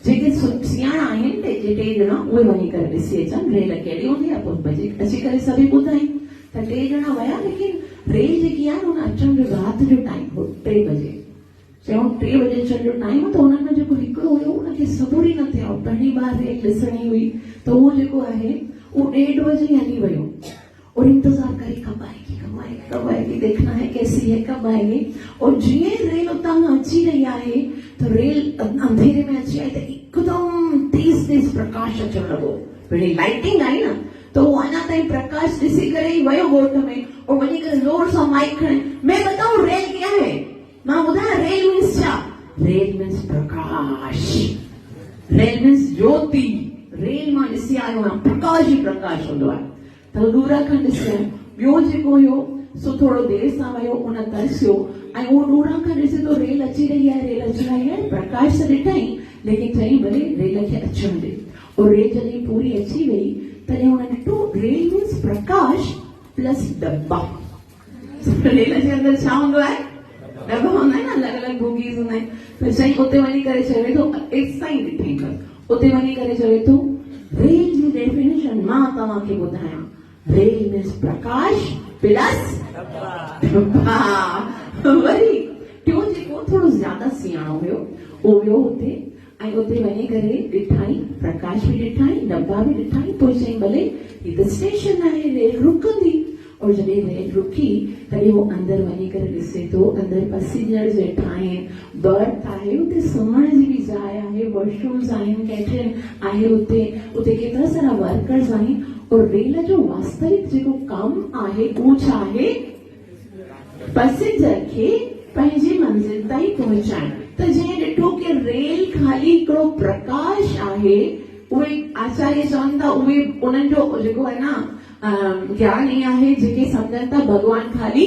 जेके सियाणा आहिनि टे ॼणा उहे वञी करे ॾिसी अचनि रेल कहिड़ी हूंदी आहे, पोइ भॼी अची करे सभई ॿुधाई। त 3 ॼणा विया, लेकिन रेल जेकी आहे हुन अचण जो राति जो टाइम हो 3 बजे, चयूं 3 बजे अचण जो टाइम, त हुननि में जेको हिकिड़ो हुयो उनखे सबुर ई न थियो, पहिरीं बार रेल ॾिसणी हुई, त उहो जेको आहे वो 1:30 बजे हली वियो और इंतजार करे कब आएगी, देखना है कैसी है, कब आएगी। और जीअं रेल उतां अची रही आहे तो रेल अंधेरे में अची आई त एकदम तेज प्रकाश अचण लॻो, पहिरीं लाइटिंग आई न, तो वो अञा ताईं प्रकाश ॾिसी करे ई वियो ॻोठ में और वञी करे ज़ोर सां माइक खणे, मैं बताऊं रेल क्या है, मां ॿुधायां रेल मीन्स छा, रेल मीन्स प्रकाश, रेल मीन्स ज्योति, रेल मां ॾिसी आयो आहियां प्रकाश ई प्रकाश हूंदो आहे। त दूरा खां ॾिसी ॿियो जेको हुयो सो थोरो देरि सां वियो, उन तरसियो ऐं उहो दूरा खां ॾिसे तो रेल अची रही आहे, प्रकाश त ॾिठई, लेकिन चई भले रेल खे अचण ॾे, और रेल जॾहिं पूरी अची वई तॾहिं हुन ॾिठो रेल मीन्स प्रकाश प्लस डब्बा। रेल जे अंदरि छा हूंदो आहे, डब्बा हूंदा आहिनि, अलॻि अलॻि बोगीज़ हूंदा आहिनि। त चई उते वञी करे चवे थो, एतिरा ई ॾिठई बसि, उते वञी करे चवे थो रेल जी डेफिनेशन मां तव्हांखे ॿुधायां, रेल मीन्स प्रकाश प्लस डब्बा। वरी टियों जेको थोरो ज्यादा सियाणो हुयो उहो वियो हुते ऐं उते वञी करे ॾिठाई, प्रकाश बि ॾिठाई, डब्बा बि ॾिठाई, पोइ चई भले हीअ त स्टेशन आहे, रेल रुकंदी। और जॾहिं रेल रुकी तॾहिं वो अंदरि वञी करे ॾिसे थो, अंदरि पैसेंजर्स वेठा आहिनि, बर्थ आहे, उते सुम्हण जी बि जाइ आहे, वॉशरूम्स आहिनि, कैटरिंग आहे, उते केतिरा सारा वर्कर्स आहिनि। और रेल जो वास्तविक जेको कमु आहे उहो छा आहे, पैसेंजर खे पंहिंजी मंज़िल ताईं पहुचाइण। त जीअं ॾिठो कि रेल खाली हिकिड़ो प्रकाश आहे, उहे आचार्य चवनि था, उहे उन्हनि जो जेको आहे न ज्ञान ई आहे, जेके सम्झनि था भॻवान खाली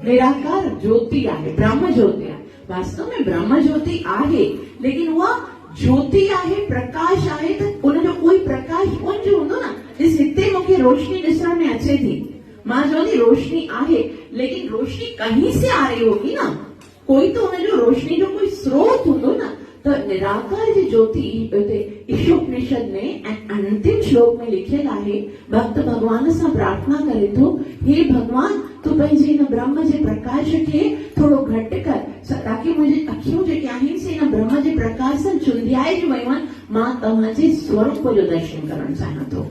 निराकार ज्योति आहे, ब्रह्म ज्योति आहे। वास्तव में ब्रह्म ज्योति आहे, लेकिन उहा ज्योति आहे, प्रकाश आहे, त उनजो कोई प्रकाश पुंज हूंदो न। ॾिस हिते मूंखे रोशनी ॾिसण में अचे थी, मां चवंदी रोशनी आहे, लेकिन रोशनी कहीं से आ रही होगी न, कोई तो उनजो रोशनी जो कोई स्रोत हूंदो न। त निराकार जी ज्योति ईशोपनिषद में अंतिम श्लोक में लिखियल आहे, भक्त भगवान सां प्रार्थना करे थो, हे भगवान तू पंहिंजे हिन ब्रह्म जे प्रकाश खे थोरो घटि कर, ताकि मुंहिंजी अखियूं जेके आहिनि से हिन ब्रह्म जे प्रकाश सां चुंधियाइजी वियूं आहिनि, मां तव्हांजे स्वरूप जो दर्शन करणु चाहियां थो।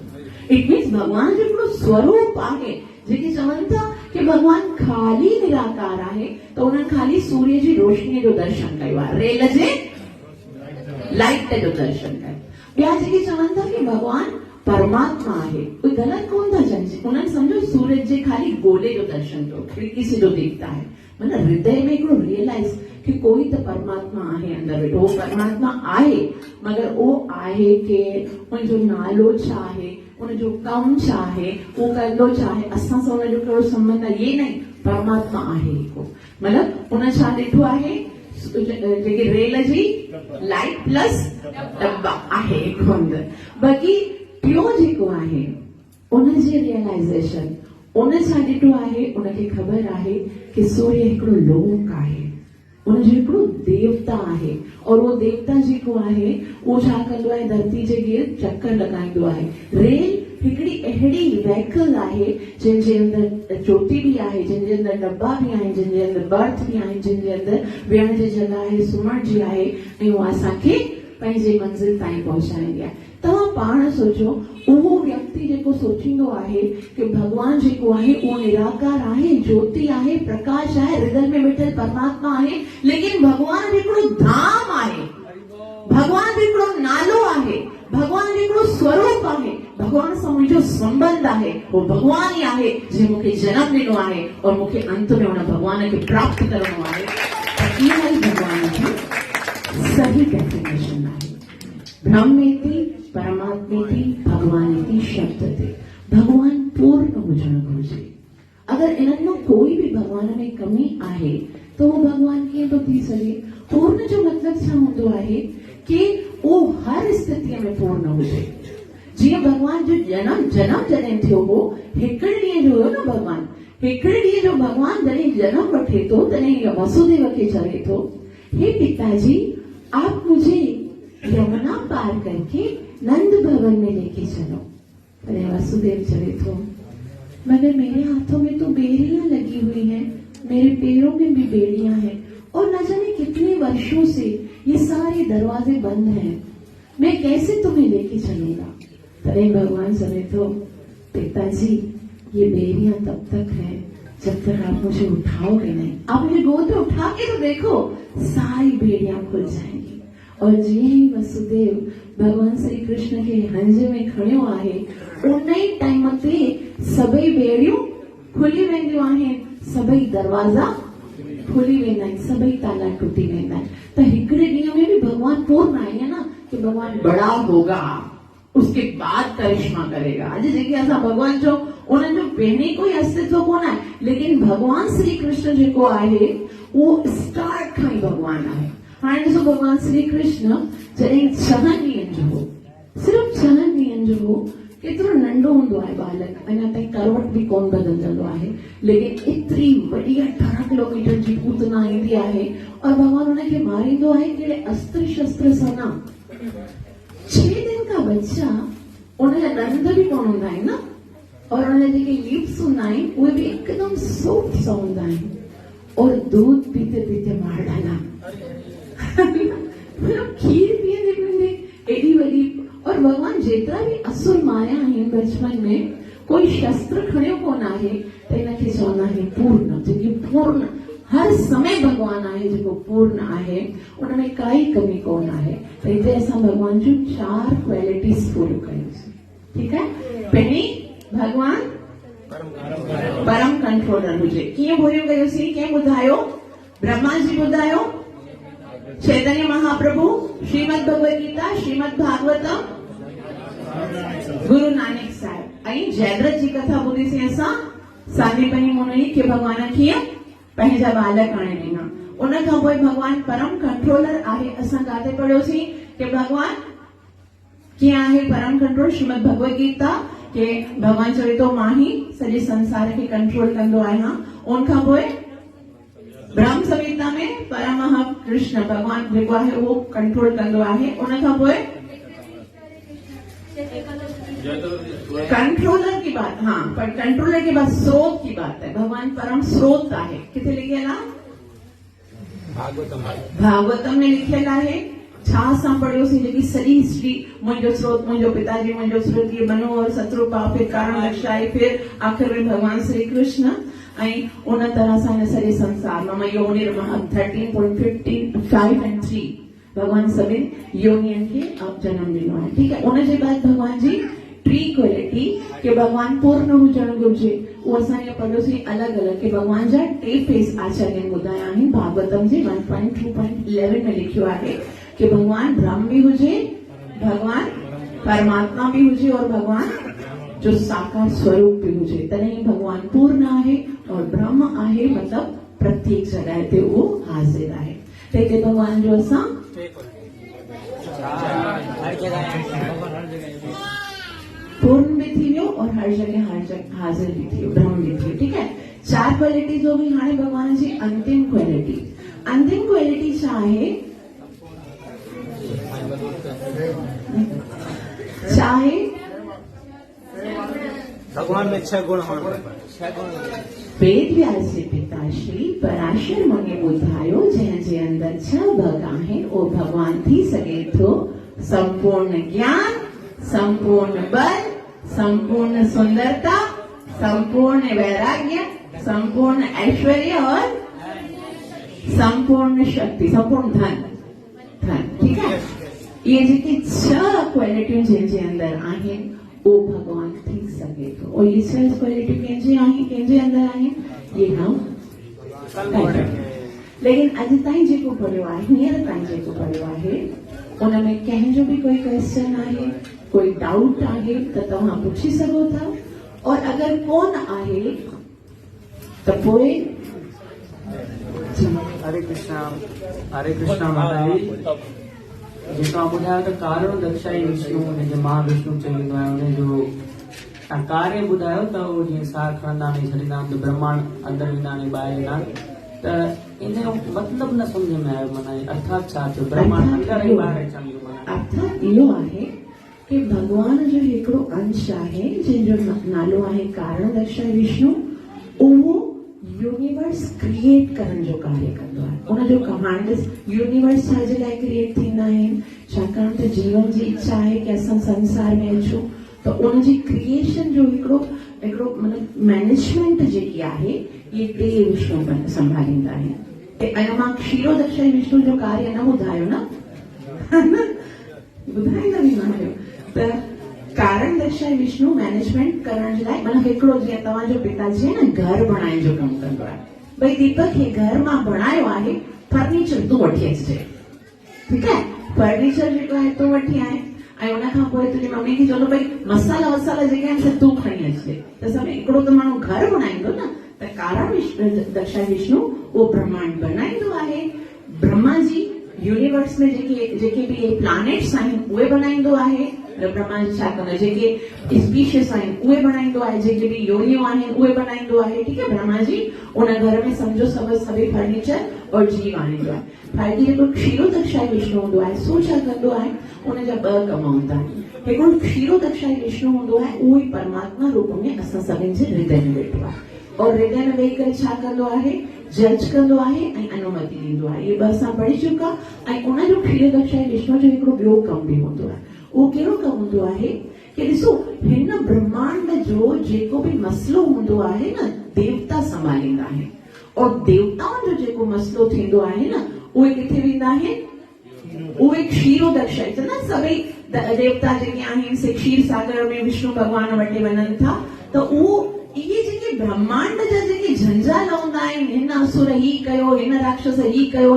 इट मीन्स भगवान जो हिकिड़ो स्वरूप आहे। जेके चवनि था कि भगवान खाली निराकार आहे, त उन्हनि खाली सूर्य जी रोशनीअ जो दर्शन कयो आहे, रेल जे लाइट जो दर्शन कयो। ॿिया जेके चवनि था कि भगवान परमात्मा आहे, कोई ग़लति कोन था चवनि, उन्हनि सम्झो सूरज जे खाली गोले जो दर्शन कयो, खिड़की से जो दिखता है, मतलब हृदय में हिकिड़ो रियलाइज कि कोई त परमात्मा आहे अंदरि वेठो, उहो परमात्मा आहे, मगर उहो आहे के उनजो नालो छा आहे, उनजो कमु छा आहे, उहो कंदो छा आहे, असां सां उनजो कहिड़ो संबंध आहे, ये नहीं, परमात्मा आहे हिकु। मतिलबु उन छा ॾिठो आहे, जेकी रेल जी लाइट प्लस डब्बा आहे हिकु अंदरि। बाक़ी टियों जेको आहे उनजी रियलाइज़ेशन, उन छा ॾिठो आहे, उनखे ख़बर आहे कि सूर्य हिकिड़ो लोक आहे, उनजो हिकिड़ो देवता आहे, और उहो देवता जेको आहे उहो छा कंदो आहे, धरती जे गिर्द चक्कर लॻाईंदो आहे। रेल हिकिड़ी अहिड़ी व्हीकल आहे जंहिंजे अंदरि ज्योति बि आहे, जंहिंजे अंदरि डब्बा बि आहिनि, जंहिंजे अंदरि बर्थ बि आहिनि, जंहिंजे अंदरि वेहण जी जॻह आहे, सुम्हण जी आहे, ऐं उहा असांखे पंहिंजे मंज़िल ताईं पहुचाईंदी आहे। तव्हां पाण सोचो, उहो व्यक्ति जेको सोचींदो आहे कि भगवान जेको आहे उहो निराकार आहे, ज्योति आहे, प्रकाश आहे, हृदय में वेठल परमात्मा आहे, लेकिन भगवान हिकिड़ो धाम आहे, भगवान हिकिड़ो नालो आहे, भगवान जेको स्वरूप आहे, भगवान सां मुंहिंजो संबंध आहे, वो भगवान ई आहे जे मूंखे जनम ॾिनो आहे और मूंखे अंत में उन भगवान खे प्राप्त करणो आहे। त इहा ई भगवान जी सही डेफिनेशन आहे। ब्रह्मेति परमात्मेति भगवानेति शब्द ते भगवान पूर्ण हुजणु घुरिजे। अगर इन्हनि मां कोई भी भगवान में कमी आहे तो वो भगवान कीअं थो थी सघे? पूर्ण जो मतलब छा हूंदो आहे कि वो हर स्थिति में पूर्ण हुजे। जीअं भगवान जो जनम जॾहिं थियो हो, हिकिड़े ॾींहं जो हुयो न भगवान, हिकिड़े ॾींहं जो भगवान जॾहिं जनम वठे थो तॾहिं वसुदेव खे चवे थो, हे पिताजी आप मुझे यमुना पार करके नंद भवन में लेके चलो। अरे वसुदेव चले तो मगर मेरे हाथों में तो बेड़ियां लगी हुई हैं, मेरे पैरों में भी बेड़ियां हैं और न जाने कितने वर्षों से ये सारे दरवाजे बंद हैं, मैं कैसे तुम्हें लेके चलूंगा? अरे भगवान चले तो पिताजी ये बेड़ियां तब तक है जब तक आप मुझे उठाओगे नहीं। आप मुझे गोद में उठा के तो देखो, सारी बेड़ियां खुल जाएंगी। और जीअं ही वसुदेव भगवान श्री कृष्ण के हंज में खड़ियो आहे, उन ई टाइम ते सभई बेड़ियूं खुली वेंदियूं आहिनि, सभई दरवाजा खुली वेंदा आहिनि, सभई ताला टूटी वेंदा आहिनि। त हिकिड़े ॾींहं में भी भगवान पूर्ण आहे न कि भगवान बड़ा होगा, उसके बाद करिश्मा करेगा। अॼु जेके असां भगवान जो उन्हनि जो पहिरीं कोई अस्तित्व कोन आहे, लेकिन भगवान श्री कृष्ण जेको आहे उहो स्टार्ट खां ई भगवान आहे। हाणे ॾिसो भगवान श्री कृष्ण जॾहिं 6 ॾींहंनि जो हो, सिर्फ़ 6 ॾींहंनि जो हो, केतिरो नंढो हूंदो आहे बालक, अञा ताईं करवट भी कोन बदलजंदो आहे, लेकिन एतिरी वॾी 18 किलोमीटर जी पूतना ईंदी आहे और भगवान उनखे मारींदो आहे कहिड़े अस्त्र शस्त्र सां न। 6 दिन का बच्चा, उनजा ॾंद भी कोन हूंदा आहिनि न, और उनजा जेके लिप्स हूंदा आहिनि उहे भी एकदम सॉफ्ट सा हूंदा आहिनि और दूध पीते पीते मार डाला। मतलब खीर पीअंदे पीअंदे एॾी वॾी। और भगवान जेतिरा भी असुर मारिया आहिनि बचपन में, कोई शस्त्र खणियो कोन आहे त इनखे चवंदा आहिनि पूर्ण, जेकी पूर्ण हर समय भगवान आहे जेको पूर्ण आहे, उनमें काई कमी कोन आहे। त हिते असां भगवान जूं 4 क्वालिटीज़ पूरियूं कयूंसीं, ठीकु आहे। पहिरीं भगवान परम कंट्रोलर हुजे। कीअं पूरियूं कयोसीं? कीअं ॿुधायो? ब्रह्मा जी ॿुधायो, चैतन्य महाप्रभु, श्रीमद भगवद गीता, श्रीमद भागवतम, गुरु नानक साहिब ऐं जयद्रथ जी कथा ॿुधीसीं असां। सांदीपनी मुनि खे भगवान कीअं पंहिंजा बालक आणे ॾिना। उन खां पोइ भगवान परम कंट्रोलर आहे। असां काथे पढ़ियोसीं कि भगवान कीअं आहे परम कंट्रोल? श्रीमद भगवद गीता के भगवान चवे थो मां ही सॼे संसार खे कंट्रोल कंदो आहियां। उन खां पोइ ब्रह्म संहिता में परमहंस कृष्ण भगवान जेको आहे उहो कंट्रोल कंदो आहे। उन खां पोइ कंट्रोलर की बात, हाँ, पर कंट्रोलर के बाद स्रोत की बात है। भगवान परम स्रोत आहे। किथे लिखियल आहे? भागवतम में लिखियल आहे। छा असां पढ़ियोसीं? जेकी सॼी हिस्ट्री, मुंहिंजो स्रोत, मुंहिंजो पिताजी, मुंहिंजो स्रोत, ये मनु और शत्रुपा, फिर कारण लक्षाए, फिर आखिर में भगवान श्री कृष्ण। ऐं उन तरह सां हिन सॼे संसार में योनिर्मह 13.55 and 3 भगवान सभिनि योनियनि खे जनम ॾिनो आहे। ठीकु आहे। उनजे बाद भगवान जी टी क्वालिटी कि भगवान पूर्ण हुजणु घुरिजे, उहो असां ईअं पढ़ियोसीं अलॻि अलॻि कि भगवान जा 3 फेस आचार्यनि ॿुधाया आहिनि। भागवतम जे 1.2.11 में लिखियो आहे कि भगवान ब्रह्म भी हुजे, भगवान परमात्मा भी हुजे और भगवान जो साकार स्वरूप भी हुजे, तॾहिं भगवान पूर्ण आहे। और ब्रह्म आहे मतलब प्रत्येक जगह ते वो हाजिर आहे। त हिते भगवान जो असां पूर्ण भी थी वियो और हर जगह हाजिर भी थी वियो, ब्रह्म भी थी वियो। ठीक है। 4 क्वालिटीज हो गई। हाणे भगवान जी अंतिम क्वालिटी, अंतिम क्वालिटी छा आहे? चाहे भगवान में 6 गुण होने। वेद व्यास जे पिताश्री पराशर मुनि ॿुधायो जंहिंजे अंदर 6 भग आहिनि उहो भगवान थी सघे थो संपूर्ण ज्ञान, संपूर्ण बल, संपूर्ण सुंदरता, संपूर्ण वैराग्य, संपूर्ण ऐश्वर्य और संपूर्ण शक्ति, संपूर्ण धन। ठीक है। ये जेके 6 क्वालिटियूं जंहिंजे अंदरि आहिनि उहो भॻवान थी सघे थो। और ये 6 क्वालिटियूं कंहिंजे आहिनि, कंहिंजे अंदरि आहिनि, ये हम लेकिन अॼु ताईं जेको पढ़ियो आहे, हींअर ताईं जेको पढ़ियो आहे, उनमें कंहिंजो बि कोई क्वेश्चन आहे, कोई डाउट आहे त तव्हां पुछी सघो था। और अगरि कोन आहे त पोइ हरे कृष्णा माताजी जेको ॿुधायो त कारण दक्षाई विष्णु हुनखे महाविष्णु चवंदो आहे, हुनजो कार्य ॿुधायो त उहो जीअं साह खणंदा आहिनि, छॾींदा आहिनि त ब्रह्मांड अंदरि वेंदा आहिनि, ॿाहिरि ईंदा आहिनि, त इन जो मतिलबु न सम्झ में आयो। माना अर्थात छा थियो, ब्रह्मांड अंदरि ऐं ॿाहिरि अचनि जो माना अर्थात इहो आहे कि भगवान जो हिकिड़ो अंश आहे जंहिंजो नालो आहे कारण दक्षाई विष्णु। उहो यूनिवर्स क्रिएट करण जो कार्य कंदो आहे। उनजो कमांड यूनिवर्स छाजे लाइ क्रिएट थींदा आहिनि, छाकाणि त जीवन जी इच्छा आहे कि असां संसार में अचूं, त उनजी क्रिएशन जो हिकिड़ो मतिलबु मैनेजमेंट जेकी आहे ये 3 विष्णु संभालींदा आहिनि। अञा मां क्षीरो दक्षाई विष्णु जो कार्य न ॿुधायो न, ॿुधाईंदा बि न आहियो। त कारण दक्षाई विष्णु मैनेजमेंट करण जे लाइ मतिलबु हिकिड़ो जीअं तव्हांजो पिताजी आहे न घर बणाइण जो कमु कंदो आहे, भई दीपक हे घर मां बणायो आहे, फर्नीचर तूं वठी अचिजे, ठीकु आहे, फर्नीचर जेको आहे तूं वठी आए ऐं उनखां पोइ तुंहिंजी मम्मी खे चवंदो भई मसाला वसाला जेके आहिनि से तूं खणी अचिजे। त सभु हिकिड़ो त माण्हू घर बणाईंदो न, त कारण दक्षाई विष्णु उहो ब्रह्मांड बनाईंदो आहे। ब्रह्मा जी यूनिवर्स में जेके बि ये प्लैनेट्स आहिनि उहे बनाईंदो आहे। ब्रह्मा जी छा कंदो, जेके स्पीशीज़ आहिनि उहे बनाईंदो आहे, जेके बि योनियूं आहिनि उहे बनाईंदो आहे, ठीकु आहे। ब्रह्मा जी उन घर में सम्झो सभई फर्नीचर और जीव आणींदो आहे। फ़ाइदे जेको क्षीरो दक्षाई विष्णु हूंदो आहे सो छा कंदो आहे, उनजा 2 कम हूंदा आहिनि। हिकिड़ो क्षीरो दक्षाई विष्णु हूंदो आहे, उहो ई परमात्मा रूप में असां सभिनि जे हृदय में वेठो आहे, और हृदय में वेही करे छा कंदो आहे, जज कंदो आहे ऐं अनुमति ॾींदो आहे। इहे 2 असां पढ़ी चुका। ऐं उनजो क्षीरो दक्षाई विष्णु जो हिकिड़ो ॿियो कम बि हूंदो आहे। उहो कहिड़ो कमु हूंदो आहे कि ॾिसो हिन ब्रह्मांड जो जेको बि मसलो हूंदो आहे न, देवता संभालींदा आहिनि, और देवताउनि जो जेको मसलो थींदो आहे न, उहे किथे वेंदा आहिनि, उहे क्षीरो दक्षाई न सभई देवता जेके आहिनि से क्षीर सागर में विष्णु भॻवान वटि वञनि था। त उहो इहे जेके ब्रह्मांड जा जेके झंझाल हूंदा आहिनि, हिन असुर ही कयो, हिन राक्षस ही कयो,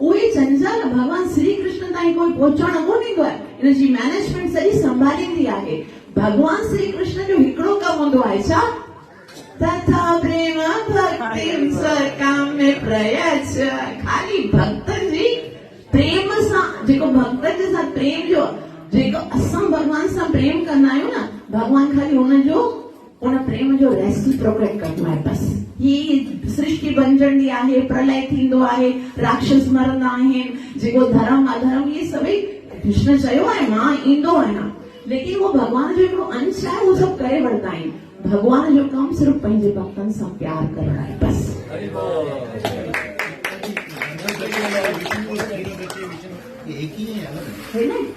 उहे झंझाल भॻवान श्री कृष्ण ताईं कोई पहुचाइण कोन ईंदो आहे, हिनजी मैनेजमेंट सॼी संभालींदी आहे। भॻवान श्री कृष्ण जो हिकिड़ो कमु हूंदो आहे छा, तथा प्रेम भक्तिं सकामे प्रयच्छ, खाली भक्तनि जी प्रेम सां, जेको भक्तनि जे साथ प्रेम जो जेको असां भॻवान सां प्रेम कंदा आहियूं न, भॻवान खाली उन प्रेम जो रेसिप्रोकेट कंदो आहे। बस ही सृष्टि बणजंदी आहे, प्रलय थींदो आहे, राक्षस मरंदा आहिनि, जेको धर्म अधर्म ये सभई कृष्ण चयो आहे मां ईंदो आहियां, लेकिन वो भॻवान जो हिकिड़ो अंश आहे, उहो सभु करे वठंदा आहिनि। भॻवान जो कमु सिर्फ़ु पंहिंजे भक्तनि सां प्यार करणु आहे, बस।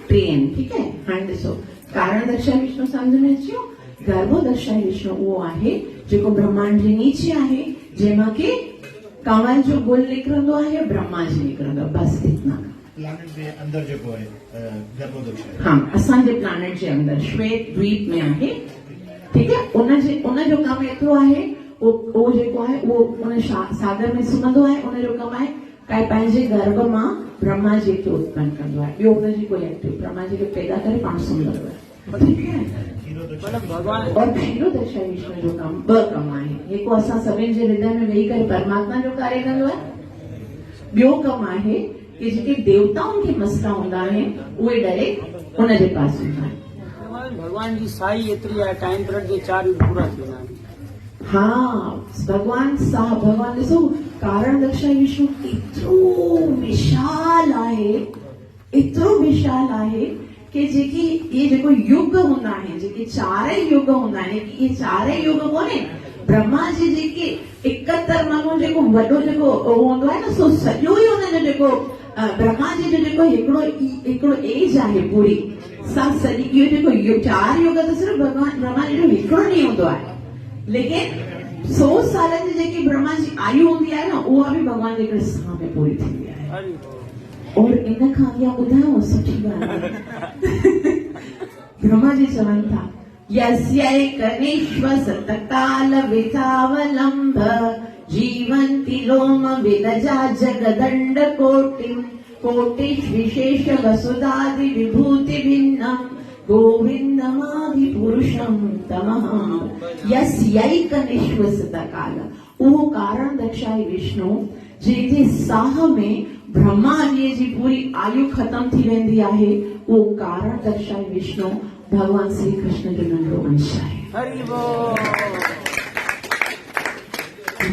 ट्रेन, ठीक है। हाणे ॾिसो कारण दक्षाई विष्णु सम्झ में अचियो। गर्भो दक्षाई विष्णु उहो आहे जेको ब्रह्मांड जे नीचे आहे, जंहिंमां के कंवल जो गुल निकिरंदो आहे, ब्रह्मा जी निकिरंदो आहे, बस इतना। प्लैनेट जे अंदर जेको आहे गर्भो दक्षाई, हाँ, असांजे प्लैनेट जे अंदर श्वेत द्वीप में आहे, ठीक है। उनजो कमु एतिरो आहे, उहो जेको आहे उहो उन सागर में सुम्हंदो आहे, उनजो कमु आहे काई पंहिंजे गर्भ मां ब्रह्मा जी खे उत्पन्न कंदो आहे, ॿियो उनजी कोई एक्टिव, ब्रह्मा जी खे पैदा करे पाण सुम्हंदो आहे, ठीक है। और क्षीरो दक्षाई विष्णु जो कमु 2 कम आहे। हिकु असां सभिनि जे हृदय में वेही करे परमात्मा जो कार्य कंदो आहे। ॿियो कमु आहे कि जेके देवताउनि खे मसला हूंदा आहिनि उहे डायरेक्ट उनजे पास हूंदा आहिनि। भगवान जी साई एतिरी आहे, टाइम पीरियड जे 4 युग पूरा थी वेंदा आहिनि। हाँ, भगवान ॾिसो कारण दक्षाई विष्णु एतिरो विशाल आहे कि ये जेको युग हूंदा आहिनि, जेके 4 युग हूंदा आहिनि, इहे 4 युग कोन्हे, ब्रह्मा जी जेके 71 माण्हू जेको वॾो जेको हूंदो आहे न, सो सॼो ई हुनजो जेको ब्रह्मा जी जो जेको हिकिड़ो एज आहे पूरी सा सॼी, इहो जेको 4 युग त सिर्फ़ु ब्रह्मा जी जो हिकिड़ो ॾींहुं हूंदो आहे, लेकिन 100 सालनि जी जेकी ब्रह्मा जी आयु हूंदी आहे न, उहा बि भॻवान जे हिकिड़े साह में पूरी थींदी आहे। और इन खां अॻियां ॿुधायांव सुठी ॻाल्हि ब्रह्मा जी चवनि था यस्यैकनिश्वसत काल विचावलंब जीवन्ति लोम विलजा जगदण्ड कोटिम् कोटिश् विशेष वसुदादि विभूति भिन्नम् गोविंदमादि पुरुषम तमहम यस्यैक निश्वसत काल उहो कारण दक्षाई विष्णु जंहिंजे साह में ब्रह्मांडीअ जी पूरी आयु खत्म थी वेंदी आहे उहो कारण दक्षाई विष्णु भगवान श्री कृष्ण जो नंढो अंश आहे हरि बोल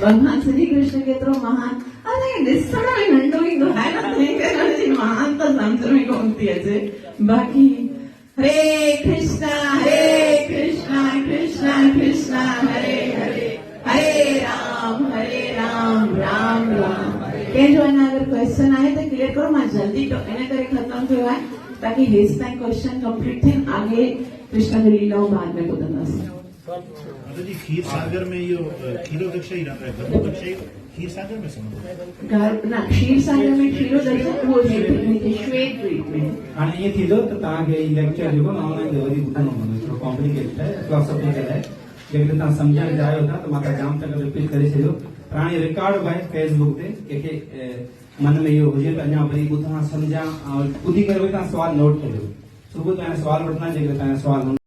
भगवान श्री कृष्ण केतिरो महान अरे ॾिसण में नंढो ईंदो आहे न तंहिं करे महान त सम्झ में कोन थी अचे बाक़ी हरे कृष्णा कृष्णा कृष्णा हरे हरे हरे राम राम राम कंहिंजो अञा अगरि क्वेश्चन आहे त क्लियर करो मां जल्दी इन करे ख़तम थियो आहे ताकि हेसि ताईं क्वेश्चन कंप्लीट थियनि आगे कृष्ण जी लीलाऊं बाद में ॿुधंदासीं माता जी खीर सागर में यो खीरो दक्षा ही रहता है गर्भो दक्षा ही खीर सागर में समुद्र न क्षीर सागर में क्षीरो दर्शन उहो श्वेत द्वीप में हाणे ईअं थींदो त तव्हांखे ई लेक्चर जेको न ऑनलाइन ते वरी ॿुधणो पवंदो थोरो कॉम्प्लिकेटेड आहे फिलोसॉफिकल आहे जेकॾहिं तव्हां सम्झणु चाहियो था त मां तव्हां जाम तक रिपीट करे छॾियो पर हाणे रिकॉर्ड आहे फेसबुक ते कंहिंखे मन में इहो हुजे त अञा वरी ॿुधां सम्झां ऐं ॿुधी करे वरी तव्हां सुवाल नोट कजो सुबुह तव्हांजा सुवाल वठंदा जेकॾहिं तव्हांजा सुवाल